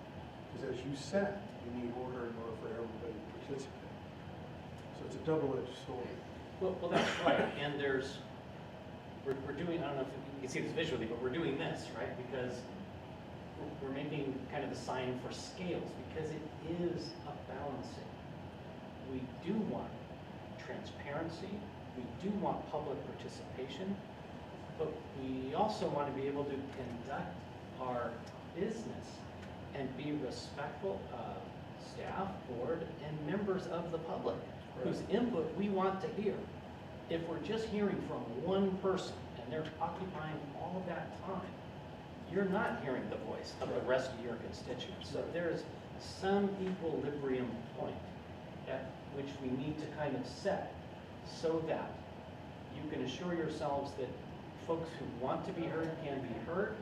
Because as you said, we need order in order for everybody to participate. So it's a double-edged sword. Well, that's right, and we're doing, I don't know if you can see this visually, but we're doing this, right? Because we're making kind of the sign for scales, because it is a balancing. We do want transparency, we do want public participation, but we also want to be able to conduct our business and be respectful of staff, board, and members of the public, whose input we want to hear. if we're just hearing from one person and they're occupying all of that time, you're not hearing the voice of the rest of your constituents. So there's some equilibrium point at which we need to kind of set so that you can assure yourselves that folks who want to be heard can be heard,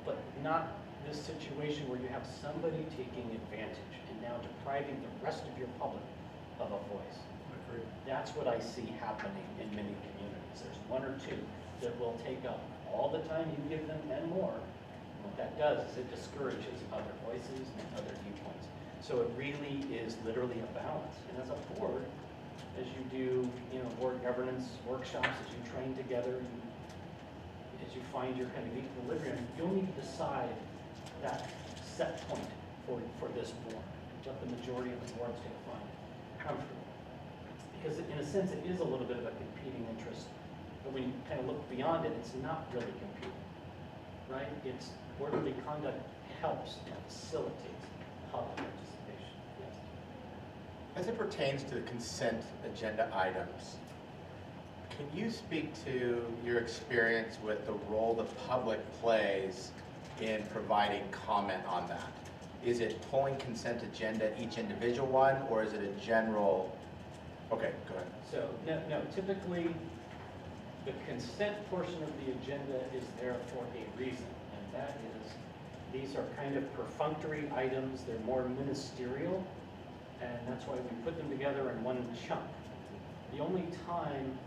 but not this situation where you have somebody taking advantage and now depriving the rest of your public of a voice. That's what I see happening in many communities. There's one or two that will take up all the time you give them and more. And what that does is it discourages other voices and other viewpoints. So it really is literally a balance. And as a board, as you do, board governance workshops, as you train together, as you find your kind of equilibrium, you'll need to decide that set point for this board, what the majority of the board's going to find comfortable. Because in a sense, it is a little bit of a competing interest, but when you kind of look beyond it, it's not really competing, right? It's orderly conduct helps and facilitates public participation. Yes. As it pertains to the consent agenda items, can you speak to your experience with the role the public plays in providing comment on that? Is it pulling consent agenda, each individual one, or is it a general? Okay, go ahead. So, no, typically, the consent portion of the agenda is there for a reason, and that is, these are kind of perfunctory items, they're more ministerial, and that's why we put them together in one chunk. The only time,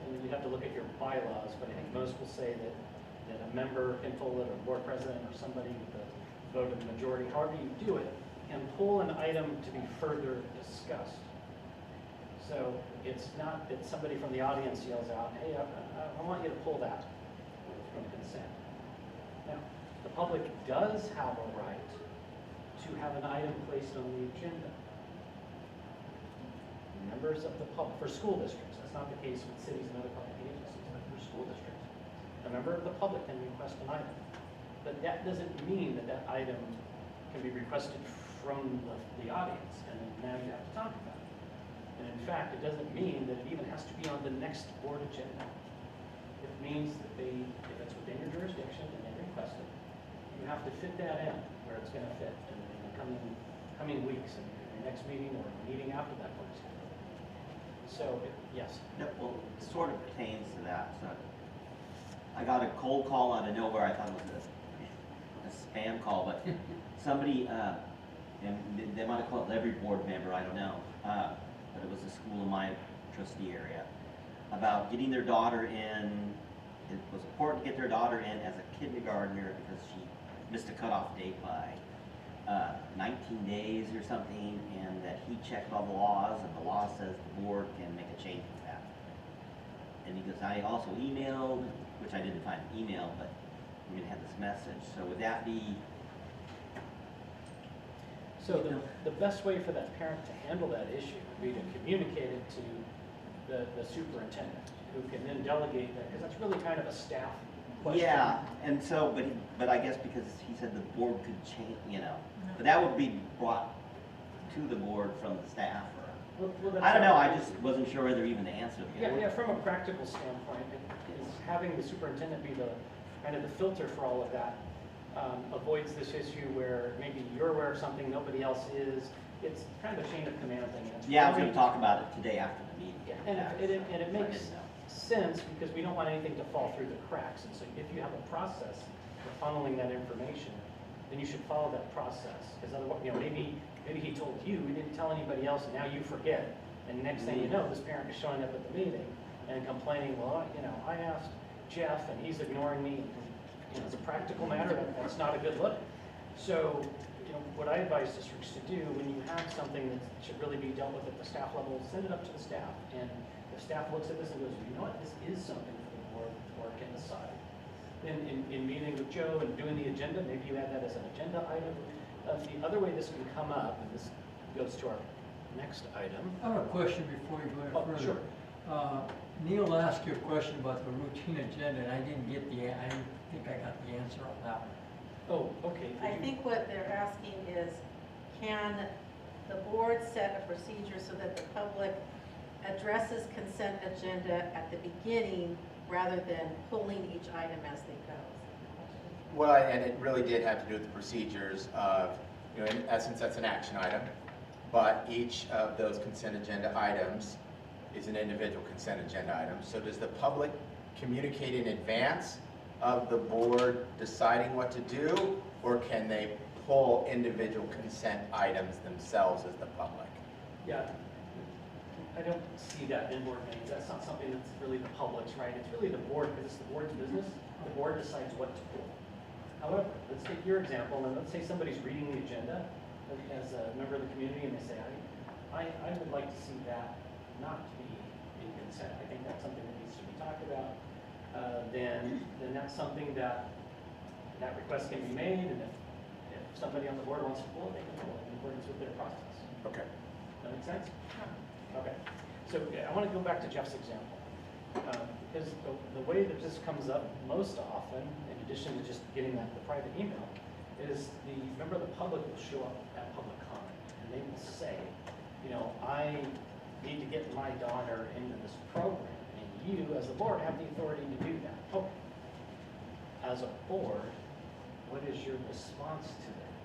and you have to look at your bylaws, but I think most will say that a member can pull it, or board president, or somebody with a vote of the majority, however you do it, can pull an item to be further discussed. So it's not that somebody from the audience yells out, hey, I want you to pull that from consent. Now, the public does have a right to have an item placed on the agenda. Members of the public, for school districts, that's not the case with cities and other public agencies, but for school districts, a member of the public can request an item. But that doesn't mean that that item can be requested from the audience, and then now you have to talk about it. And in fact, it doesn't mean that it even has to be on the next board agenda. It means that if it's within your jurisdiction and they request it, you have to fit that in where it's going to fit in the coming weeks, in your next meeting or a meeting after that, for example. So, yes. No, well, it sort of pertains to that. So I got a cold call out of nowhere. I thought it was a spam call, but somebody, and they might have called every board member, I don't know, but it was a school in my trustee area, about getting their daughter in. It was important to get their daughter in as a kindergartner because she missed a cutoff date by 19 days or something, and that he checked all the laws, and the law says the board can make a change with that. And he goes, I also emailed, which I didn't find an email, but I'm going to have this message. So would that be? So the best way for that parent to handle that issue would be to communicate it to the superintendent, who can then delegate that, because that's really kind of a staff question. Yeah, and so, but I guess because he said the board could change, but that would be brought to the board from the staff, or, Well, I don't know, I just wasn't sure whether even to answer the board. Yeah, from a practical standpoint, is having the superintendent be the kind of the filter for all of that avoids this issue where maybe you're aware of something, nobody else is. It's kind of a chain of command thing. Yeah, I was going to talk about it today after the meeting. Yeah, and it makes sense because we don't want anything to fall through the cracks. And so if you have a process for funneling that information, then you should follow that process. Because otherwise, maybe he told you, he didn't tell anybody else, and now you forget. And next thing you know, this parent is showing up at the meeting and complaining, well, I asked Jeff and he's ignoring me. As a practical matter, that's not a good look. So, what I advise districts to do when you have something that should really be dealt with at the staff level, send it up to the staff. And the staff looks at this and goes, you know what, this is something for the board can decide. Then in meeting with Joe and doing the agenda, maybe you add that as an agenda item. The other way this can come up, and this goes to our next item. I have a question before you go any further. Sure. Neil asked you a question about the routine agenda, and I didn't think I got the answer on that one. Oh, okay. I think what they're asking is, can the board set a procedure so that the public addresses consent agenda at the beginning rather than pulling each item as they go. Well, and it really did have to do with the procedures of, in essence, that's an action item, but each of those consent agenda items is an individual consent agenda item. So does the public communicate in advance of the board deciding what to do, or can they pull individual consent items themselves as the public? Yeah, I don't see that in board meetings. That's not something that's really the public's, right? It's really the board, because it's the board's business. The board decides what to pull. However, let's take your example, and let's say somebody's reading the agenda as a member of the community, and they say, I would like to see that not be in consent. I think that's something that needs to be talked about. Then that's something that request can be made, and if somebody on the board wants to pull it, they can pull it in accordance with their process. Okay. That make sense? Okay. So I want to go back to Jeff's example. Because the way that this comes up most often, in addition to just getting the private email, is the member of the public will show up at public comment, and they will say, I need to get my daughter into this program, and you, as the board, have the authority to do that. Okay. As a board, what is your response to that?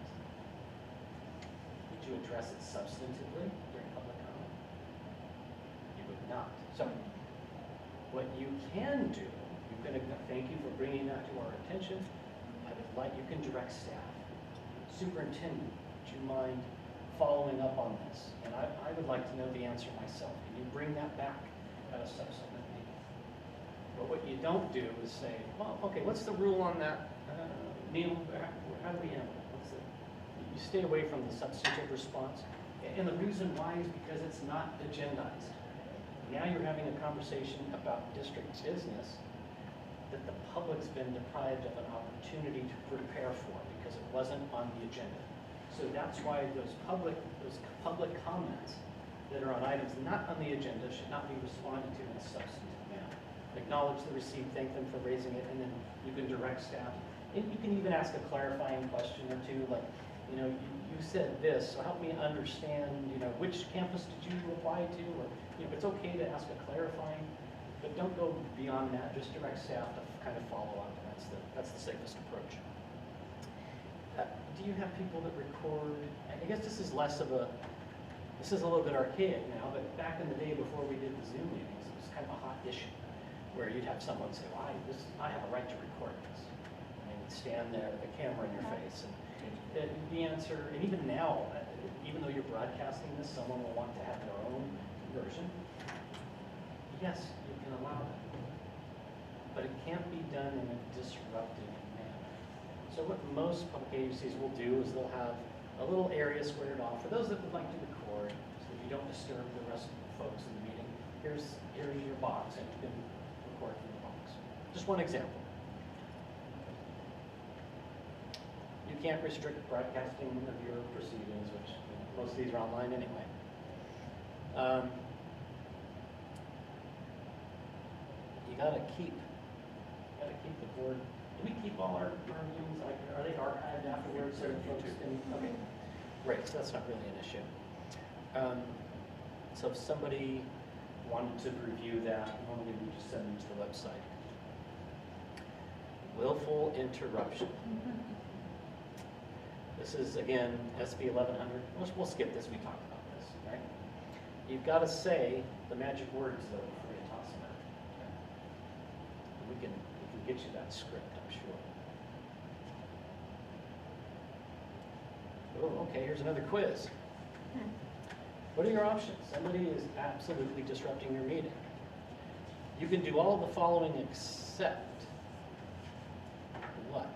Would you address it substantively during public comment? You would not. So, what you can do, thank you for bringing that to our attention. You can direct staff. Superintendent, would you mind following up on this? And I would like to know the answer myself. Can you bring that back at a subsequent meeting? But what you don't do is say, well, okay, what's the rule on that? Neil, how do we handle it? You stay away from the substantive response. And the reason why is because it's not agendized. Now you're having a conversation about district business that the public's been deprived of an opportunity to prepare for because it wasn't on the agenda. So that's why those public comments that are on items not on the agenda should not be responded to in a substantive manner. Acknowledge the receipt, thank them for raising it, and then you can direct staff. And you can even ask a clarifying question or two, like, you said this, so help me understand, which campus did you apply to, or, it's okay to ask a clarifying, but don't go beyond that, just direct staff to kind of follow up, and that's the safest approach. Do you have people that record? I guess this is this is a little bit archaic now, but back in the day before we did the Zoom meetings, it was kind of a hot issue, where you'd have someone say, well, I have a right to record this. And they would stand there with a camera in your face, and the answer, and even now, even though you're broadcasting this, someone will want to have their own version. Yes, you can allow that, but it can't be done in a disruptive manner. So what most public agencies will do is they'll have a little area squared off for those that would like to record, so that you don't disturb the rest of the folks in the meeting. Here's your box, and you can record from the box. Just one example. You can't restrict broadcasting of your proceedings, which most of these are online anyway. You gotta keep the board. Do we keep all our meetings? Like, are they archived afterwards? So folks can, okay, great. So that's not really an issue. So if somebody wanted to review that, normally we just send them to the website. Willful interruption. This is, again, SB 1100. We'll skip this. We talked about this, right? You've got to say the magic words, though, before you toss them out. Okay? We can get you that script, I'm sure. Oh, okay, here's another quiz. What are your options? Somebody is absolutely disrupting your meeting. You can do all of the following except what?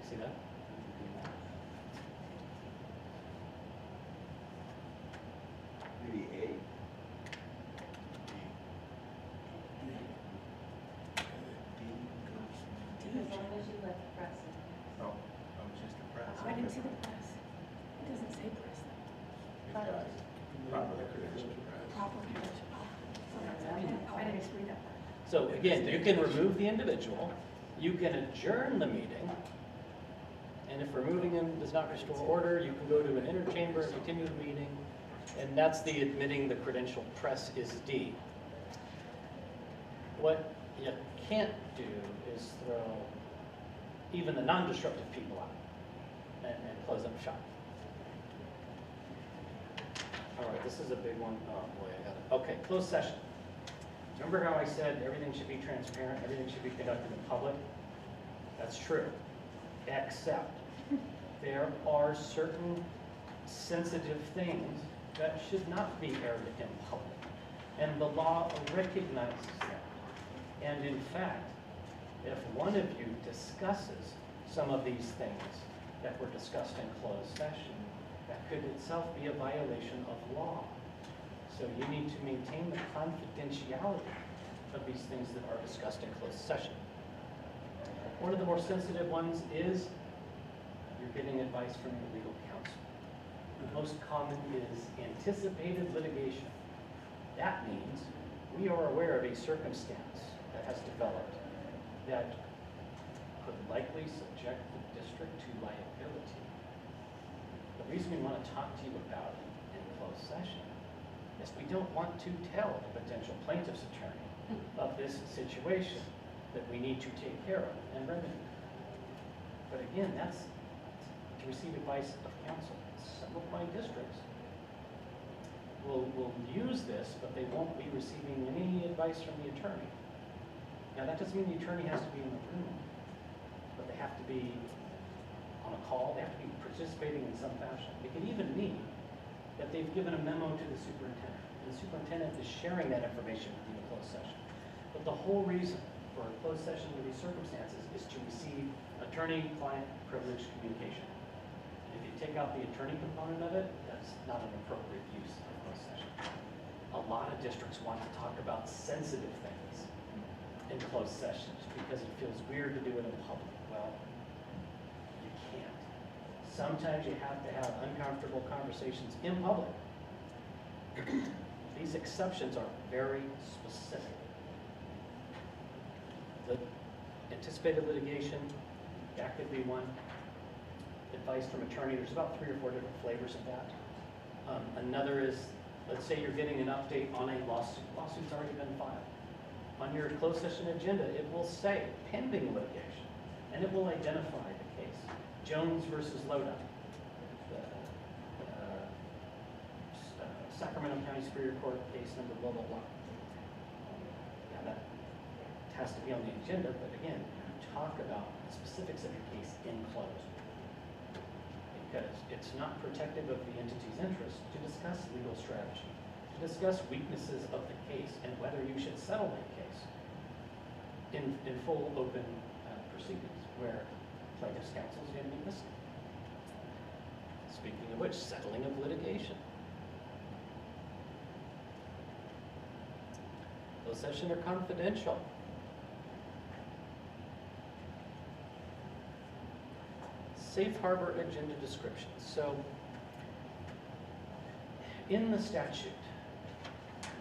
See that? Maybe A. As long as you let the press in. Oh, it's just the press. I didn't see the press. It doesn't say press. Properly credentialed press. So again, you can remove the individual, you can adjourn the meeting, and if removing him does not restore order, you can go to an inner chamber and continue the meeting, and that's the admitting the credentialed press is D. What you can't do is throw even the non-disruptive people out and close up shop. All right, this is a big one. Oh boy, I got it. Okay, closed session. Remember how I said everything should be transparent, everything should be conducted in public? That's true, except there are certain sensitive things that should not be aired in public. And the law recognizes that. And in fact, if one of you discusses some of these things that were discussed in closed session, that could itself be a violation of law. So you need to maintain the confidentiality of these things that are discussed in closed session. One of the more sensitive ones is you're getting advice from your legal counsel. The most common is anticipated litigation. That means we are aware of a circumstance that has developed that could likely subject the district to liability. The reason we want to talk to you about it in closed session is we don't want to tell the potential plaintiff's attorney of this situation that we need to take care of and remedy. But again, that's to receive advice of counsel. Some of my districts will use this, but they won't be receiving any advice from the attorney. Now, that doesn't mean the attorney has to be in the room, but they have to be on a call, they have to be participating in some fashion. It could even mean that they've given a memo to the superintendent, and the superintendent is sharing that information with you in a closed session. But the whole reason for a closed session under these circumstances is to receive attorney-client privileged communication. And if you take out the attorney component of it, that's not an appropriate use of a closed session. A lot of districts want to talk about sensitive things in closed sessions because it feels weird to do it in public. Well, you can't. Sometimes you have to have uncomfortable conversations in public. These exceptions are very specific. The anticipated litigation, that could be one. Advice from attorney, there's about 3 or 4 different flavors of that. Another is, let's say you're getting an update on a lawsuit. Lawsuit's already been filed. On your closed session agenda, it will say pending litigation, and it will identify the case. Jones versus Lodi, Sacramento County Superior Court case number blah, blah, blah. Now that has to be on the agenda, but again, you talk about the specifics of your case in closed. Because it's not protective of the entity's interest to discuss legal strategy, to discuss weaknesses of the case and whether you should settle that case in full open proceedings where plaintiff's counsel is going to be listening. Speaking of which, settling of litigation. Closed session are confidential. Safe harbor agenda descriptions. So in the statute,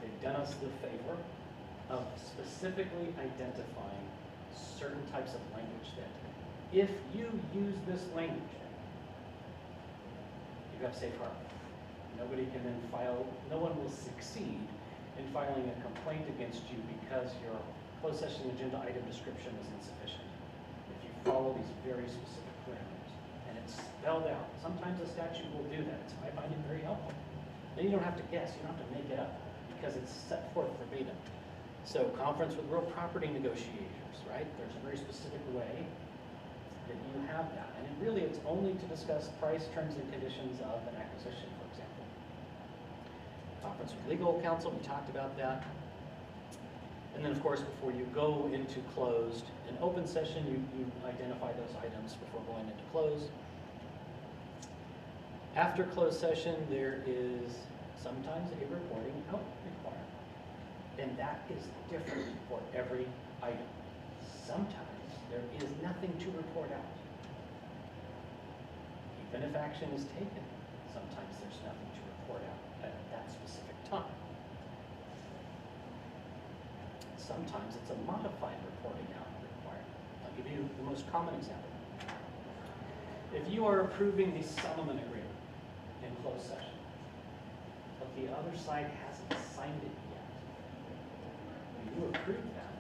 they've done us the favor of specifically identifying certain types of language that if you use this language, you have safe harbor. Nobody can then file, no one will succeed in filing a complaint against you because your closed session agenda item description is insufficient. If you follow these very specific parameters, and it's spelled out. Sometimes a statute will do that. I find it very helpful. Then you don't have to guess, you don't have to make it up, because it's set forth verbatim. So conference with real property negotiators, right? There's a very specific way that you have that. And really it's only to discuss price, terms, and conditions of an acquisition, for example. Conference with legal counsel, we talked about that. And then, of course, before you go into closed and open session, you identify those items before going into closed. After closed session, there is sometimes a reporting out requirement. And that is different for every item. Sometimes there is nothing to report out. Even if action is taken, sometimes there's nothing to report out at that specific time. Sometimes it's a modified reporting out requirement. I'll give you the most common example. If you are approving the settlement agreement in closed session, but the other side hasn't signed it yet, when you approve that,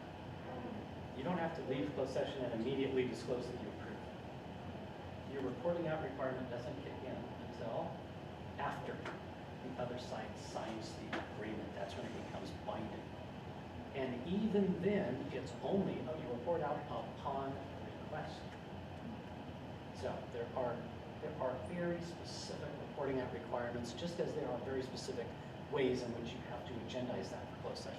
you don't have to leave closed session and immediately disclose that you approve. Your reporting out requirement doesn't kick in until after the other side signs the agreement. That's when it becomes binding. And even then, it's only you report out upon request. So there are very specific reporting out requirements, just as there are very specific ways in which you have to agendize that for closed session.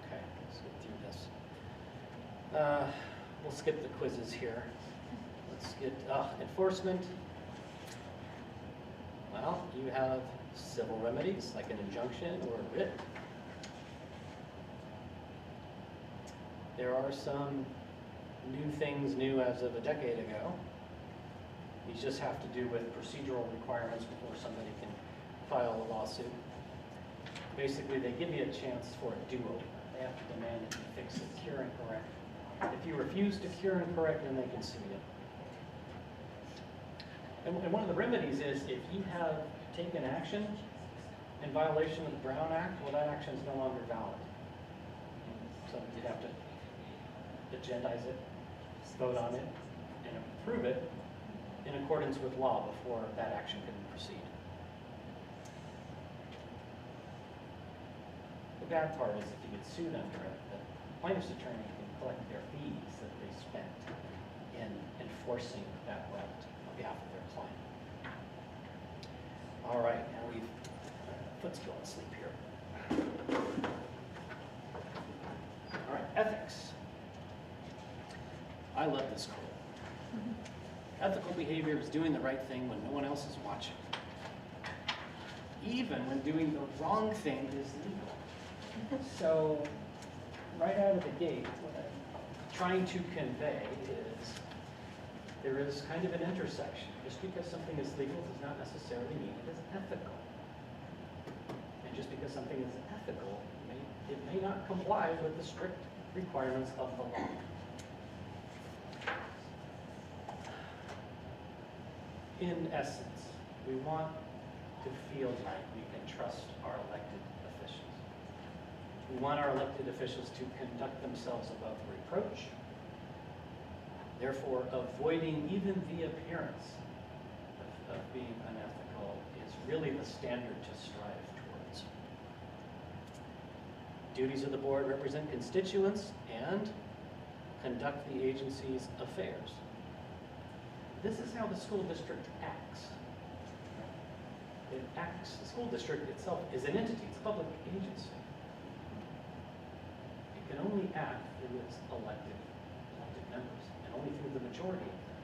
Okay, let's get through this. We'll skip the quizzes here. Let's get enforcement. Well, you have civil remedies like an injunction or a writ. There are some new as of a decade ago. These just have to do with procedural requirements before somebody can file a lawsuit. Basically, they give you a chance for a do-over. They have to demand that you fix it, cure and correct. If you refuse to cure and correct, then they can sue you. And one of the remedies is if you have taken action in violation of the Brown Act, well, that action is no longer valid. So you'd have to agendize it, vote on it, and approve it in accordance with law before that action can proceed. The bad part is if you get sued under it, the plaintiff's attorney can collect their fees that they spent in enforcing that right on behalf of their client. All right, now let's go and sleep here. All right, ethics. I love this quote. Ethical behavior is doing the right thing when no one else is watching. Even when doing the wrong thing is legal. So, right out of the gate, what I'm trying to convey is there is kind of an intersection. Just because something is legal does not necessarily mean it is ethical. And just because something is ethical, it may not comply with the strict requirements of the law. In essence, we want to feel like we can trust our elected officials. We want our elected officials to conduct themselves above reproach, therefore avoiding even the appearance of being unethical is really the standard to strive towards. Duties of the board: represent constituents and conduct the agency's affairs. This is how the school district acts. It acts, the school district itself is an entity, it's a public agency. It can only act through its elected members, and only through the majority of them.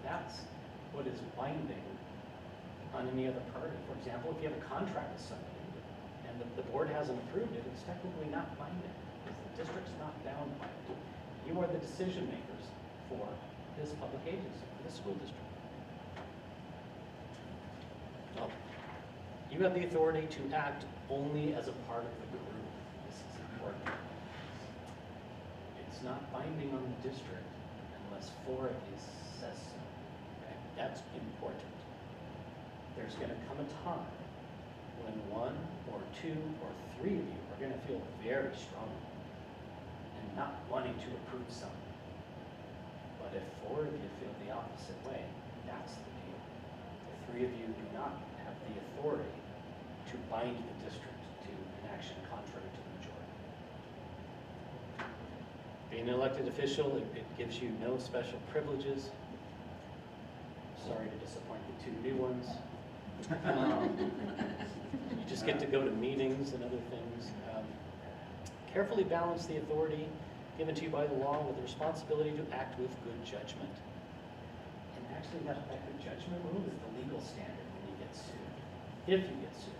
That's what is binding on any other party. For example, if you have a contract with somebody and the board hasn't approved it, it's technically not binding, because the district's not bound by it. You are the decision makers for this public agency, for the school district. Well, you have the authority to act only as a part of the group. This is important. It's not binding on the district unless 4 of you says so. Okay? That's important. There's going to come a time when 1 or 2 or 3 of you are going to feel very strongly and not wanting to approve something. But if 4 of you feel the opposite way, that's the deal. If 3 of you do not have the authority to bind the district to an action contrary to the majority. Being an elected official, it gives you no special privileges. Sorry to disappoint the 2 new ones. You just get to go to meetings and other things. Carefully balance the authority given to you by the law with the responsibility to act with good judgment. And actually that good judgment rule is the legal standard when you get sued, if you get sued.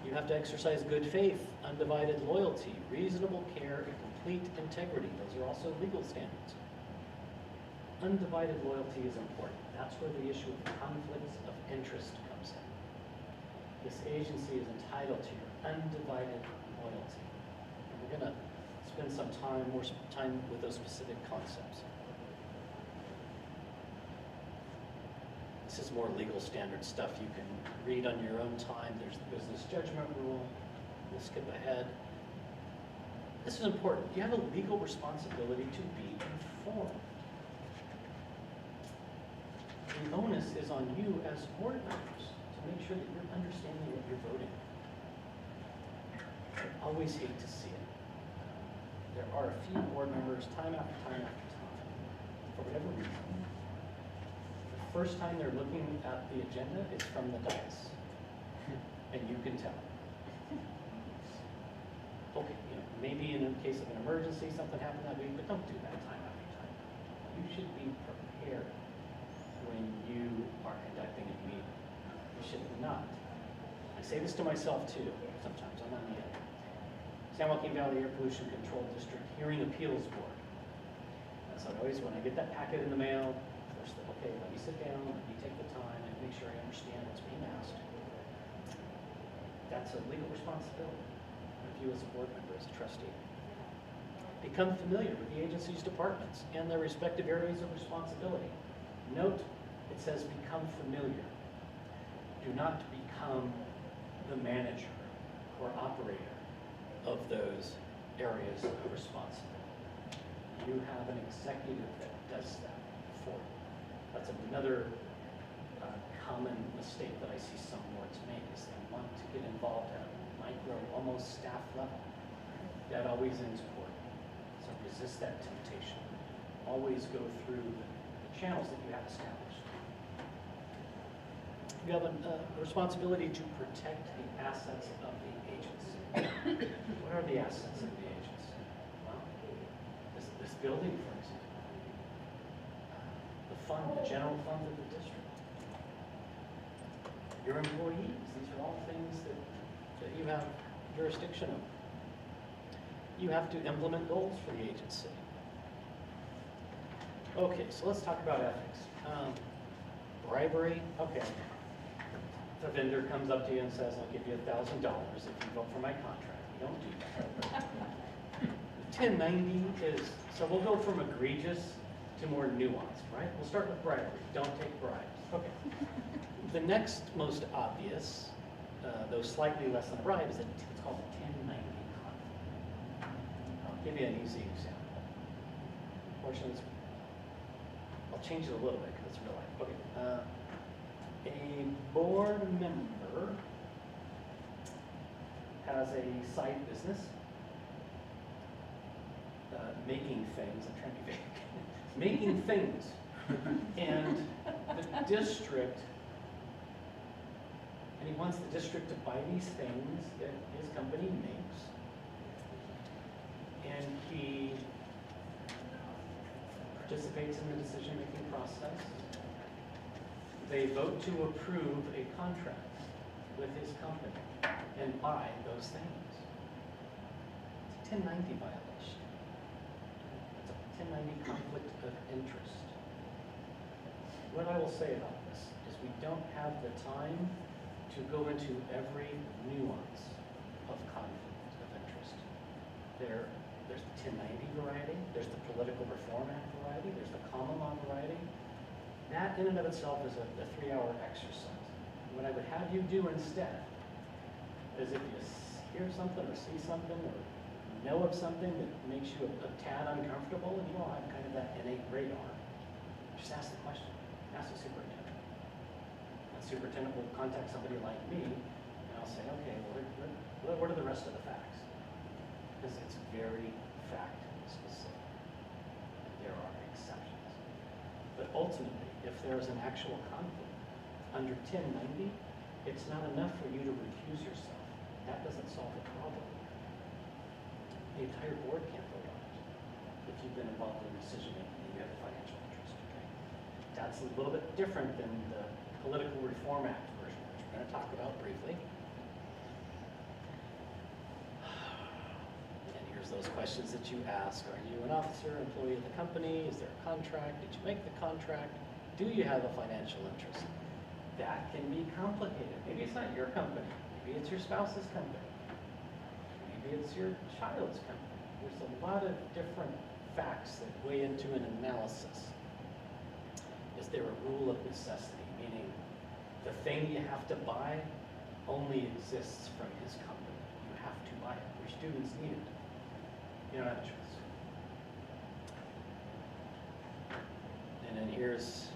You have to exercise good faith, undivided loyalty, reasonable care, and complete integrity. Those are also legal standards. undivided loyalty is important. That's where the issue of conflicts of interest comes in. This agency is entitled to your undivided loyalty. And we're going to spend some time, more time with those specific concepts. This is more legal standard stuff you can read on your own time. There's the business judgment rule. We'll skip ahead. This is important. You have a legal responsibility to be informed. The onus is on you as board members to make sure that you're understanding what you're voting. I always hate to see it. There are a few board members, time after time after time, for whatever reason, the first time they're looking at the agenda is from the dais, and you can tell. Okay, maybe in a case of an emergency, something happened that week, but don't do that time after time. You should be prepared when you are conducting a meeting. You should not. I say this to myself too, sometimes. I'm on the end. San Joaquin Valley Air Pollution Control District Hearing Appeals Board. So always, when I get that packet in the mail, first, okay, let me sit down, let me take the time and make sure I understand what's being asked. That's a legal responsibility of you as a board member, as a trustee. Become familiar with the agency's departments and their respective areas of responsibility. Note, it says become familiar. Do not become the manager or operator of those areas of responsibility. You have an executive that does that for you. That's another common mistake that I see some boards make, is they want to get involved at a micro, almost staff level. That always ends poorly. So resist that temptation. Always go through the channels that you have established. You have a responsibility to protect the assets of the agency. What are the assets of the agency? Well, this building, for example. The fund, the general fund of the district. Your employees, these are all things that you have jurisdiction over. You have to implement goals for the agency. Okay, so let's talk about ethics. Bribery, okay. If a vendor comes up to you and says, I'll give you $1,000 if you vote for my contract, you don't do that. 1090 is, so we'll go from egregious to more nuanced, right? We'll start with bribery, don't take bribes. Okay. The next most obvious, though slightly less than a bribe, is it's called a 1090 conflict. I'll give you an easy example. Fortunately, I'll change it a little bit because it's real life. Okay. A board member has a side business making things. I'm trying to be vague. Making things. And the district, and he wants the district to buy these things that his company makes. And he participates in the decision-making process. They vote to approve a contract with his company and buy those things. It's a 1090 violation. It's a 1090 conflict of interest. What I will say about this is we don't have the time to go into every nuance of conflict of interest. There's the 1090 variety, there's the Political Reform Act variety, there's the common law variety. That in and of itself is a 3-hour exercise. What I would have you do instead is if you hear something or see something or know of something that makes you a tad uncomfortable and you all have kind of that innate radar, just ask the question. Ask the superintendent. The superintendent will contact somebody like me and I'll say, okay, well, what are the rest of the facts? Because it's very fact specific. There are exceptions. But ultimately, if there is an actual conflict under 1090, it's not enough for you to recuse yourself. That doesn't solve the problem. The entire board can't vote on it if you've been involved in decision making and you have a financial interest. Okay? That's a little bit different than the Political Reform Act version, which we're going to talk about briefly. And here's There's those questions that you ask. Are you an officer, employee of the company? Is there a contract? Did you make the contract? Do you have a financial interest? That can be complicated. Maybe it's not your company. Maybe it's your spouse's company. Maybe it's your child's company. There's a lot of different facts that weigh into an analysis. Is there a rule of necessity, meaning the thing you have to buy only exists from his company? You have to buy it. Your students need it. You don't have a choice. And then here's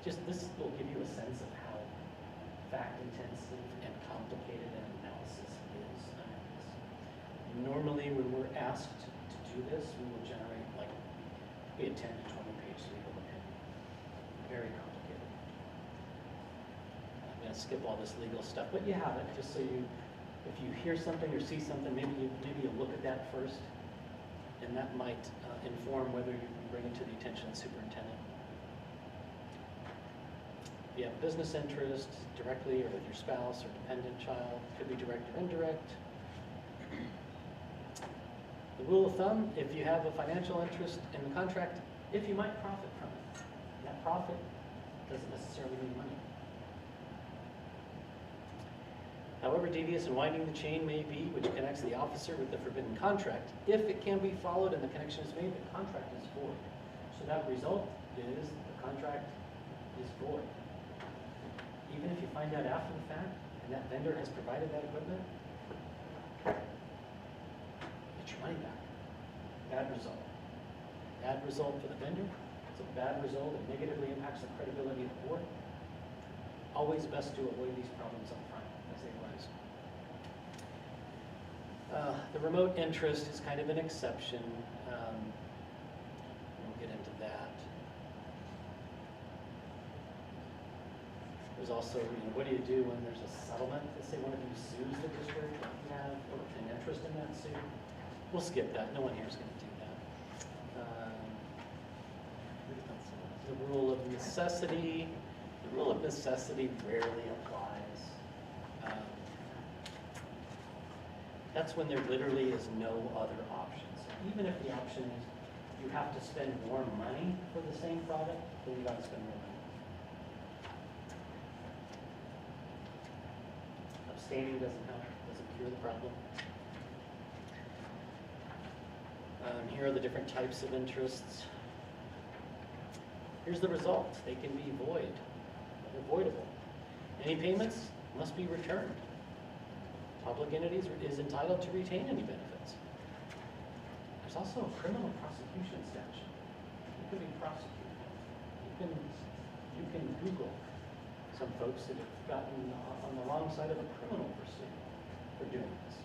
just, this will give you a sense of how fact-intensive and complicated an analysis is. Normally, when we're asked to do this, we will generate like be a 10 to 20 page legal opinion. Very complicated. I'm going to skip all this legal stuff, but you have it just so you, if you hear something or see something, maybe you'll look at that first, and that might inform whether you can bring it to the attention of the superintendent. If you have business interest directly or with your spouse or dependent child, could be direct or indirect. The rule of thumb, if you have a financial interest in the contract, if you might profit from it. And that profit doesn't necessarily mean money. However devious and winding the chain may be, which connects the officer with the forbidden contract, if it can be followed and the connection is made, the contract is void. So that result is the contract is void. Even if you find out after the fact, and that vendor has provided that equipment, get your money back. Bad result. Bad result for the vendor. It's a bad result. It negatively impacts the credibility of the board. Always best to avoid these problems up front as they arise. The remote interest is kind of an exception. We'll get into that. There's also, what do you do when there's a settlement? Let's say one of you sues the district, and you have an interest in that suit. We'll skip that. No one here is going to do that. The rule of necessity. The rule of necessity rarely applies. That's when there literally is no other options. Even if the option is you have to spend more money for the same product, then you got to spend more money. Abstaining doesn't help, doesn't cure the problem. Here are the different types of interests. Here's the result. They can be void, avoidable. Any payments must be returned. Public entities is entitled to retain any benefits. There's also a criminal prosecution statute. You can be prosecuted. You can Google some folks that have gotten on the wrong side of a criminal pursuit for doing this.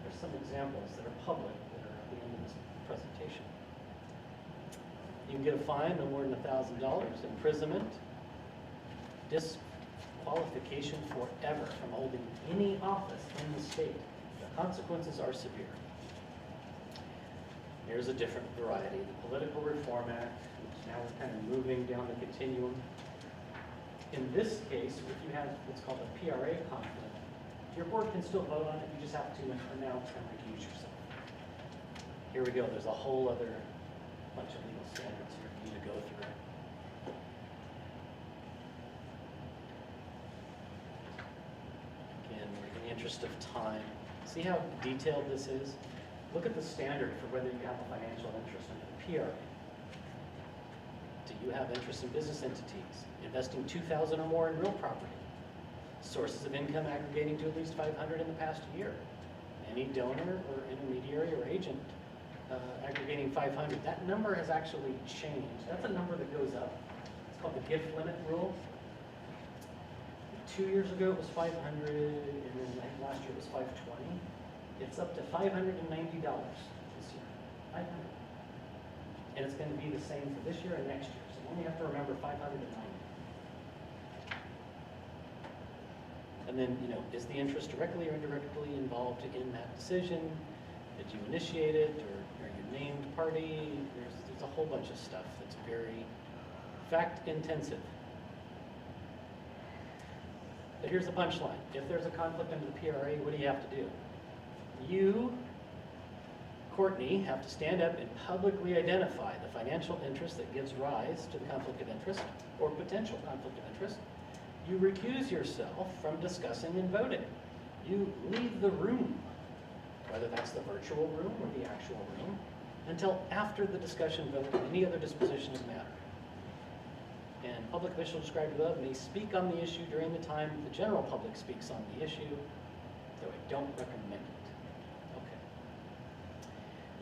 There's some examples that are public that are at the end of this presentation. You can get a fine no more than $1,000, imprisonment, disqualification forever from holding any office in the state. The consequences are severe. Here's a different variety. The Political Reform Act, which now we're kind of moving down the continuum. In this case, if you have what's called a PRA conflict, your board can still vote on it. You just have to announce and recuse yourself. Here we go. There's a whole other bunch of legal standards here for you to go through. Again, in the interest of time, see how detailed this is? Look at the standard for whether you have a financial interest under the PRA. Do you have interest in business entities? Investing $2,000 or more in real property? Sources of income aggregating to at least $500 in the past year? Any donor or intermediary or agent aggregating $500? That number has actually changed. That's a number that goes up. It's called the gift limit rule. 2 years ago it was $500, and then I think last year it was $520. It's up to $590 this year. $500. And it's going to be the same for this year and next year. So you only have to remember $590. And then, is the interest directly or indirectly involved in that decision? Did you initiate it, or are you named party? There's a whole bunch of stuff that's very fact-intensive. But here's the punchline. If there's a conflict under the PRA, what do you have to do? You Courtney have to stand up and publicly identify the financial interest that gives rise to the conflict of interest or potential conflict of interest. You recuse yourself from discussing and voting. You leave the room, whether that's the virtual room or the actual room, until after the discussion vote and any other disposition of the matter. And public officials described above may speak on the issue during the time the general public speaks on the issue, though I don't recommend it. Okay.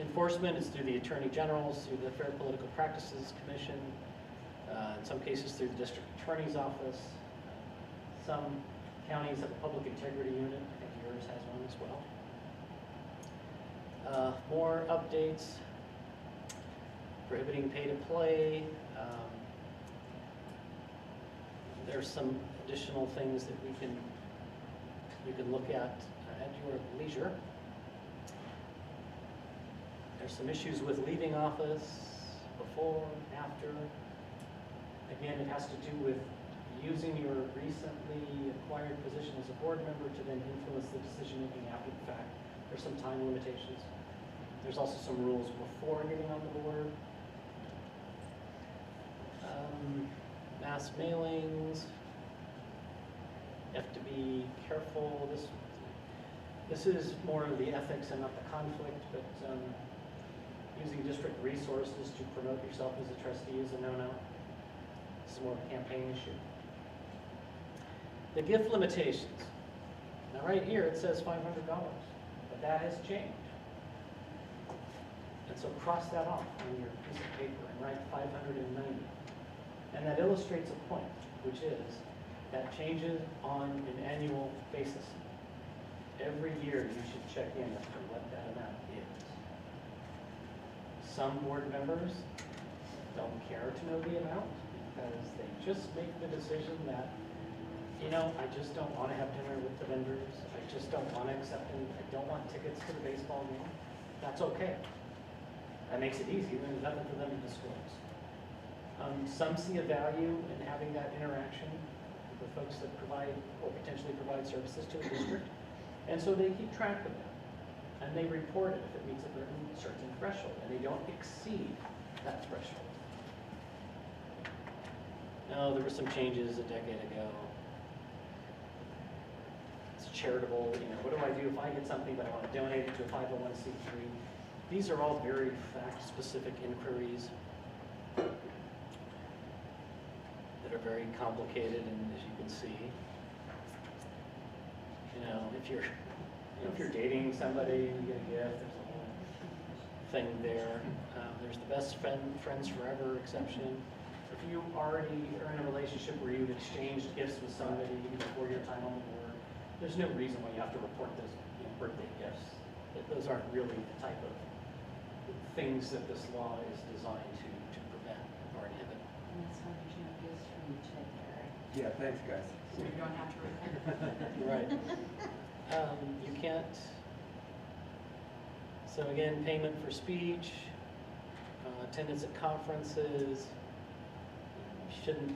Enforcement is through the Attorney General's, through the Fair Political Practices Commission, in some cases through the District Attorney's Office. Some counties have a public integrity unit. I think yours has one as well. More updates. Prohibiting pay to play. There's some additional things that you can look at your leisure. There's some issues with leaving office, before, after. Again, it has to do with using your recently acquired position as a board member to then influence the decision making after the fact. There's some time limitations. There's also some rules before getting on the board. Mass mailings. You have to be careful. This is more of the ethics and not the conflict, but using district resources to promote yourself as a trustee is a no-no. This is more of a campaign issue. The gift limitations. Now right here it says $500, but that has changed. And so cross that off on your piece of paper and write 590. And that illustrates a point, which is that changes on an annual basis. Every year you should check in as to what that amount is. Some board members don't care to know the amount because they just make the decision that, you know, I just don't want to have dinner with the vendors. I just don't want to accept them. I don't want tickets to the baseball game. That's okay. That makes it easy. There's nothing for them to disclose. Some see a value in having that interaction with the folks that provide or potentially provide services to a district. And so they keep track of that. And they report it if it meets a certain threshold. And they don't exceed that threshold. No, there were some changes a decade ago. It's charitable. You know, what do I do if I get something but I want to donate it to a 501c3? These are all very fact-specific inquiries that are very complicated, and as you can see, you know, if you're dating somebody, you get a gift. There's a whole thing there. There's the best friends forever exception. If you already are in a relationship where you've exchanged gifts with somebody before your time on the board, there's no reason why you have to report those birthday gifts. Those aren't really the type of things that this law is designed to prevent or inhibit. And that's why there's no gifts from each other. Yeah, thanks, guys. So you don't have to report. Right. You can't, so again, payment for speech, attendance at conferences, shouldn't,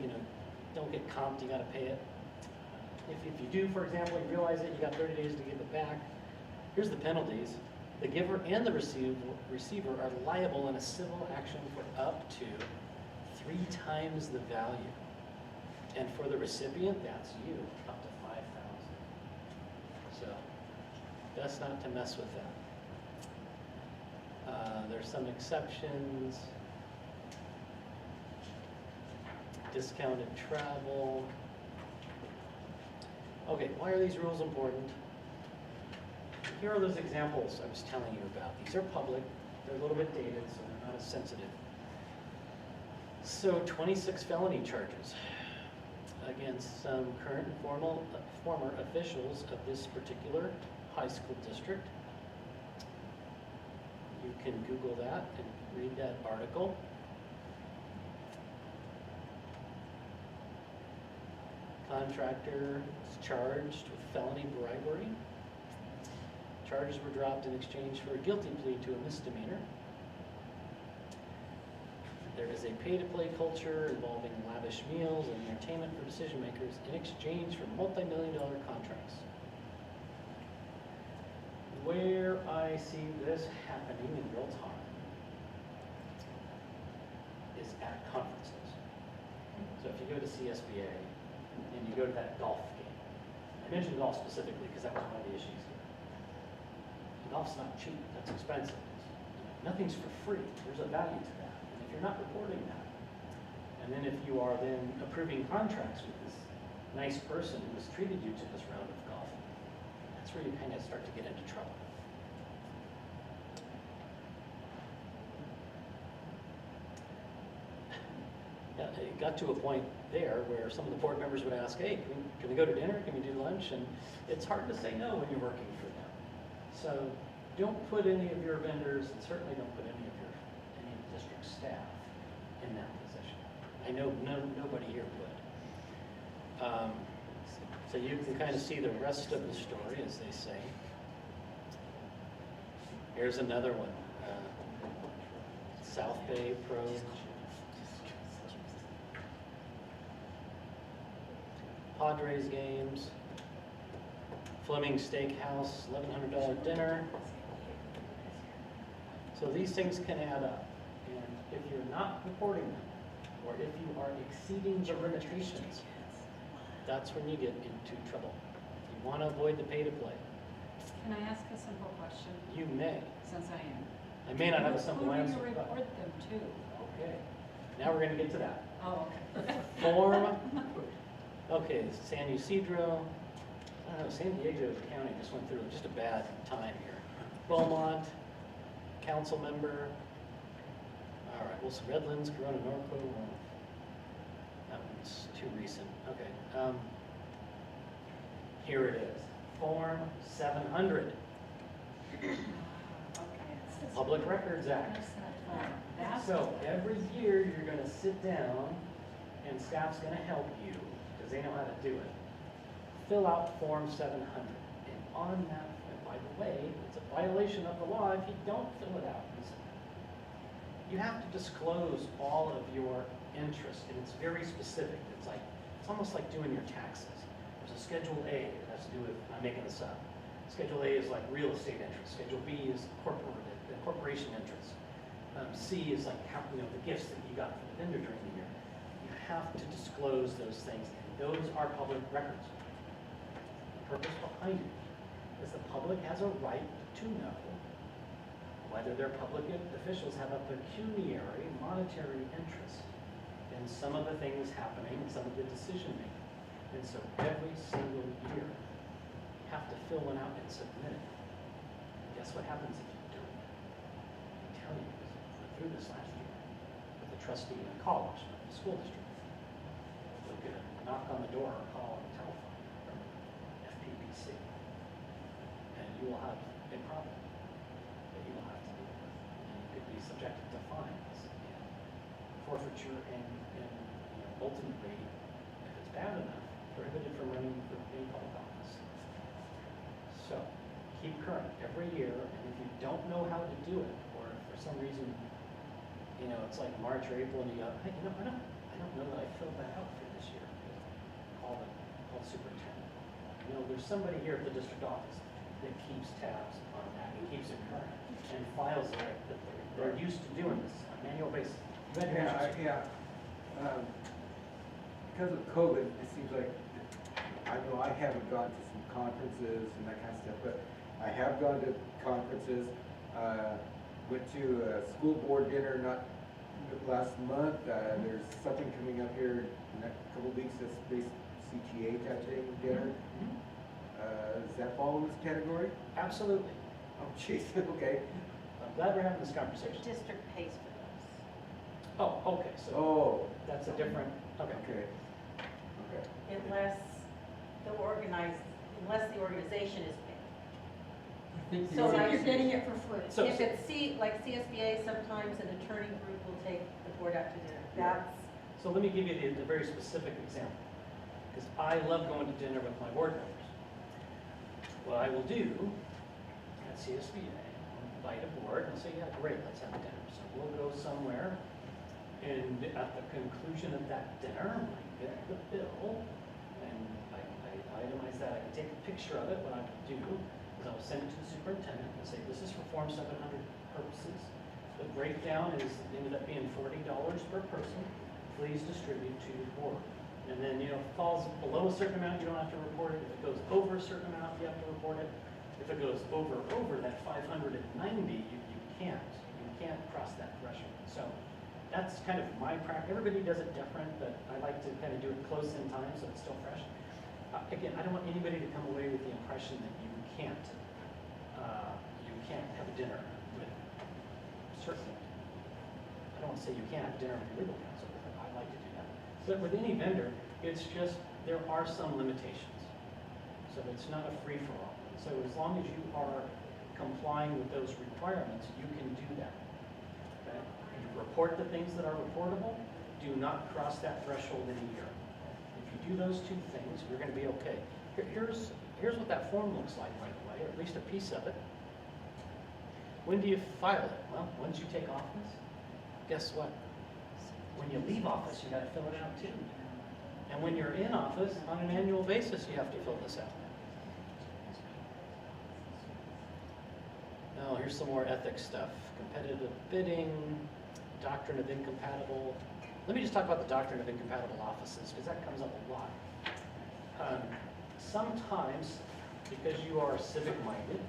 don't get comped, you gotta pay it. If you do, for example, you realize it, you got 30 days to give it back, here's the penalties. The giver and the receiver are liable in a civil action for up to 3 times the value. And for the recipient, that's you, up to $5,000. So, best not to mess with that. There's some exceptions. Discounted travel. Okay, why are these rules important? Here are those examples I was telling you about. These are public, they're a little bit dated, so they're not as sensitive. So 26 felony charges against some current and former officials of this particular high school district. You can Google that and read that article. Contractor is charged with felony bribery. Charges were dropped in exchange for a guilty plea to a misdemeanor. There is a pay-to-play culture involving lavish meals and entertainment for decision makers in exchange for multi-million-dollar contracts. where I see this happening in real time is at conferences. So if you go to CSBA and you go to that golf game, I mentioned golf specifically because that was one of the issues here. Golf's not cheap, that's expensive. Nothing's for free, there's a value to that. And if you're not reporting that, and then if you are then approving contracts with this nice person who has treated you to this round of golf, that's where you kind of start to get into trouble. Yeah, it got to a point there where some of the board members would ask, hey, can we go to dinner? Can we do lunch? And it's hard to say no when you're working for them. So don't put any of your vendors, and certainly don't put any of the district staff in that position. I know nobody here would. So you can kind of see the rest of the story, as they say. Here's another one. South Bay Pro. Padres games. Fleming Steakhouse, $1,100 dinner. So these things can add up. And if you're not reporting them, or if you are exceeding the limitations, that's when you get into trouble. You want to avoid the pay-to-play. Can I ask a simple question, You may. since I am? I may not have a simple answer. Who do you but- report them to? Okay. Now we're going to get to that. Oh, okay. Form. Okay, San Ysidro. I don't know, San Diego County just went through just a bad time here. Beaumont, council member. All right, Wilson Redlands, Corona Norco. Well, that one's too recent. Okay. Here it is. Form 700. Public Records Act. So every year you're going to sit down and staff's going to help you because they know how to do it. Fill out Form 700. And on that, and by the way, it's a violation of the law if you don't fill it out. You have to disclose all of your interests, and it's very specific. It's almost like doing your taxes. There's a Schedule A that has to do with, I'm making this up. Schedule A is like real estate interest. Schedule B is corporation interest. C is like how, the gifts that you got from the vendor during the year. You have to disclose those things, and those are public records. The purpose behind it is the public has a right to know whether their public officials have a pecuniary monetary interest in some of the things happening, some of the decision making. And so every single year, you have to fill one out and submit it. And guess what happens if you don't? I tell you, I went through this last year with a trustee in a college, not the school district. They'll get a knock on the door or call on the telephone from FPPC. And you will have a problem that you will have to deal with. And you could be subjected to fines and forfeiture and ultimately, if it's bad enough, prohibited from running for any public office. So, keep current every year, and if you don't know how to do it, or if for some reason, it's like March or April, and you go, hey, I don't know that I filled that out for this year. Call the superintendent. There's somebody here at the district office that keeps tabs on that, and keeps it current, and files it. That they're used to doing this on an annual basis. You had your answers. Because of COVID, it seems like, I know I haven't gone to some conferences and that kind of stuff, but I have gone to conferences. Went to a school board dinner not last month. There's something coming up here in a couple of weeks that's based CTA type thing, dinner. Does that fall in this category? Absolutely. Oh, jeez, okay. I'm glad we're having this conversation. The district pays for those. Oh, okay, so Oh, that's a different, okay. okay. Okay. Unless the organization is paid. I think So like You're getting it for free. So- If it's like CSBA, sometimes an attorney group will take the board out to dinner. That's, So let me give you the very specific example, because I love going to dinner with my board members. What I will do at CSBA, I'll invite a board and say, yeah, great, let's have dinner. So we'll go somewhere, and at the conclusion of that dinner, I get the bill, and I itemize that. I can take a picture of it. What I can do is is I'll send it to the superintendent and say, this is for Form 700 purposes. The breakdown ended up being $40 per person. Please distribute to your board. And then, if it falls below a certain amount, you don't have to report it. If it goes over a certain amount, you have to report it. If it goes over that 590, you can't cross that threshold. So that's kind of my practice. Everybody does it different, but I like to kind of do it close in time so it's still fresh. Again, I don't want anybody to come away with the impression that you can't have a dinner with, certainly. I don't want to say you can't have dinner with your legal counsel, but I like to do that. But with any vendor, it's just, there are some limitations. So it's not a free-for-all. So as long as you are complying with those requirements, you can do that. Okay? You report the things that are reportable, do not cross that threshold in a year. If you do those two things, you're going to be okay. Here's what that form looks like, by the way, or at least a piece of it. When do you file it? Well, once you take office, guess what? When you leave office, you got to fill it out too. And when you're in office, on an annual basis, you have to fill this out. Oh, here's some more ethics stuff. Competitive bidding, doctrine of incompatible. Let me just talk about the doctrine of incompatible offices, because that comes up a lot. Sometimes, because you are civic-minded,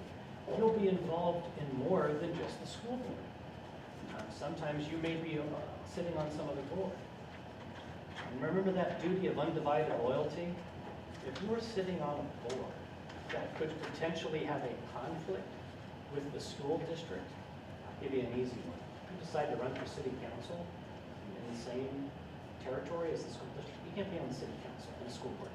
you'll be involved in more than just the school board. Sometimes you may be sitting on some other board. And remember that duty of undivided loyalty? If you are sitting on a board that could potentially have a conflict with the school district, I'll give you an easy one. If you decide to run for city council in the same territory as the school district, you can't be on the city council and the school board.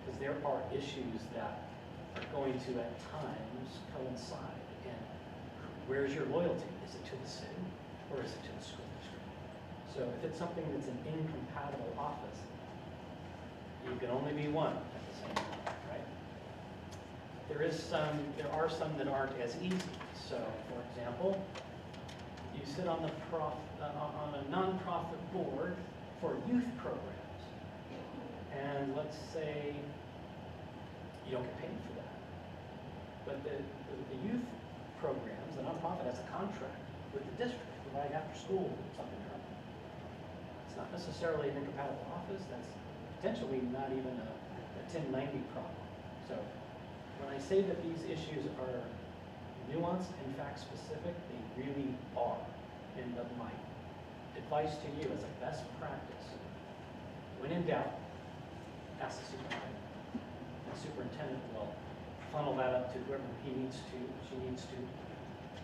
Because there are issues that are going to, at times, coincide. And where's your loyalty? Is it to the city or is it to the school district? So if it's something that's an incompatible office, you can only be one at the same time, right? There are some that aren't as easy. So, for example, you sit on on a nonprofit board for youth programs, and let's say you don't get paid for that. But the youth programs, the nonprofit has a contract with the district to provide after school something or other. It's not necessarily an incompatible office. That's potentially not even a 1090 problem. So when I say that these issues are nuanced and fact specific, they really are. And my advice to you as a best practice, when in doubt, ask the superintendent. The superintendent will funnel that up to whoever he needs to, she needs to,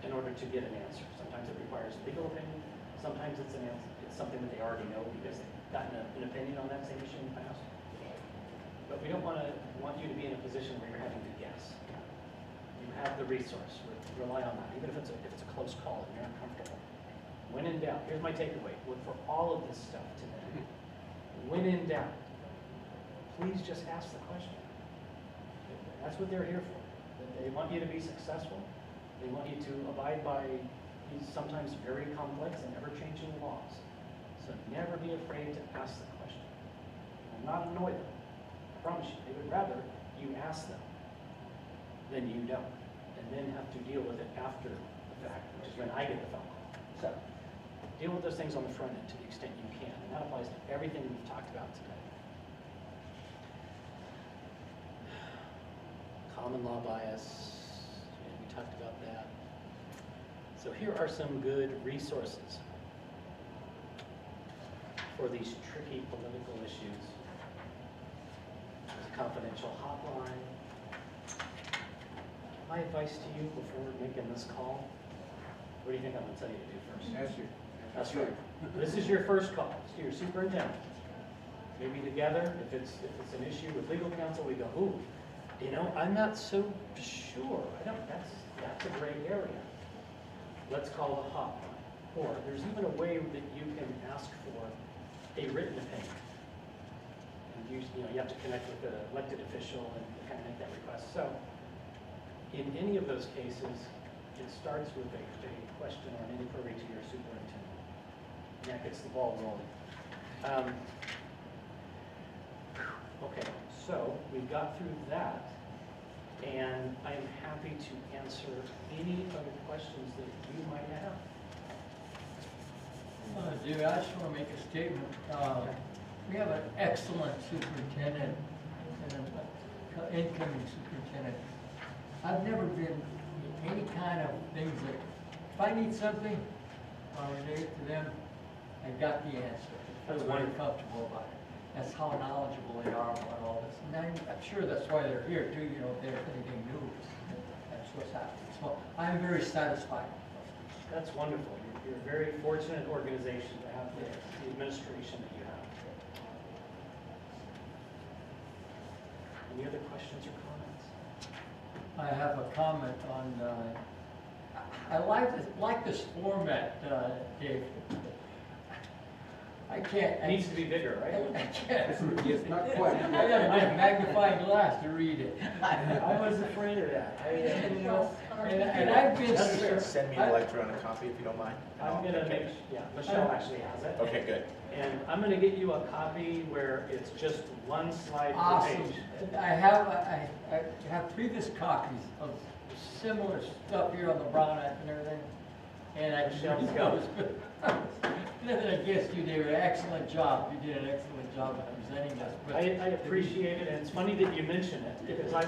in order to get an answer. Sometimes it requires legal opinion. Sometimes it's an answer. It's something that they already know because they've gotten an opinion on that same issue in the past. But we don't want you to be in a position where you're having to guess. You have the resource. Rely on that, even if it's a close call and you're uncomfortable. When in doubt, here's my takeaway. Look for all of this stuff today. When in doubt, please just ask the question. That's what they're here for. They want you to be successful. They want you to abide by these sometimes very complex and ever-changing laws. So never be afraid to ask the question. Will not annoy them. I promise you. They would rather you ask them than you don't, and then have to deal with it after the fact, which is when I get the phone call. So deal with those things on the front end to the extent you can, and that applies to everything we've talked about today. Common law bias, we talked about that. So here are some good resources for these tricky political issues. There's a confidential hotline. My advice to you before making this call, what do you think I'm going to tell you to do first? That's right. This is your first call. It's to your superintendent. Maybe together, if it's an issue with legal counsel, we go, ooh, I'm not so sure. That's a gray area. Let's call a hotline. Or there's even a way that you can ask for a written opinion. And you have to connect with the elected official and kind of make that request. So in any of those cases, it starts with a question or an inquiry to your superintendent. And that gets the ball rolling. Okay, so we've got through that. and I am happy to answer any other questions that you might have. Jimmy, I just want to make a statement. We have an excellent superintendent and an incoming superintendent. I've never been in any kind of things that, if I need something, I'll relate it to them, I got the answer. I feel very comfortable about it. That's how knowledgeable they are about all this. And I'm sure that's why they're here too, you know, if there's anything new, that's what's happening. So I'm very satisfied. That's wonderful. You're a very fortunate organization to have the administration that you have. Any other questions or comments? I have a comment on, I like this format, Dave. I can't. It needs to be bigger, right? I can't. It's not quite. I gotta get a magnifying glass to read it. I was afraid of that. And I've been. Send me an electronic copy if you don't mind. I'm gonna make, yeah, Michelle actually has it. Okay, good. And I'm gonna get you a copy where it's just one slide per Awesome. page. I have previous copies of similar stuff here on the Brown Act and everything. And I Michelle's just got was nothing against you, David. Excellent job. You did an excellent job of presenting this. But I appreciate it, and it's funny that you mention it, because I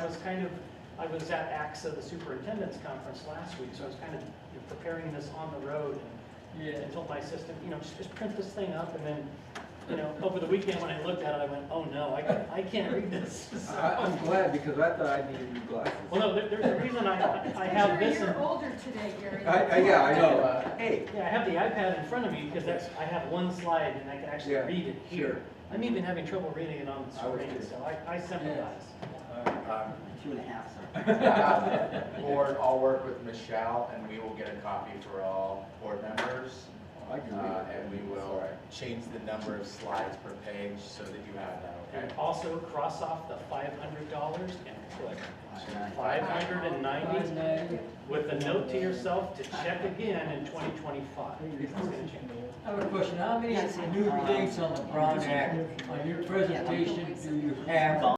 was at AXA, the superintendent's conference last week, so I was kind of preparing this on the road, and told my assistant, just print this thing up, and then, over the weekend when I looked at it, I went, oh no, I can't read this. So- I'm glad, because I thought I needed new glasses. Well, no, there's a reason I have this. You're older today, Gary. Yeah, I know. Hey. Yeah, I have the iPad in front of me because I have one slide and I can actually Yeah, read it here. sure. I'm even having trouble reading it on the I was screen, too. so I sympathize. 2.5, sorry. Board, I'll work with Michelle and we will get a copy for all board members. I can read it. And we will change the number of slides per page so that you have that, okay? And also cross off the $500 and put 590 with a note to yourself to check again in 2025. It's gonna change. I have a question. How many new things on the Brown Act on your presentation do you have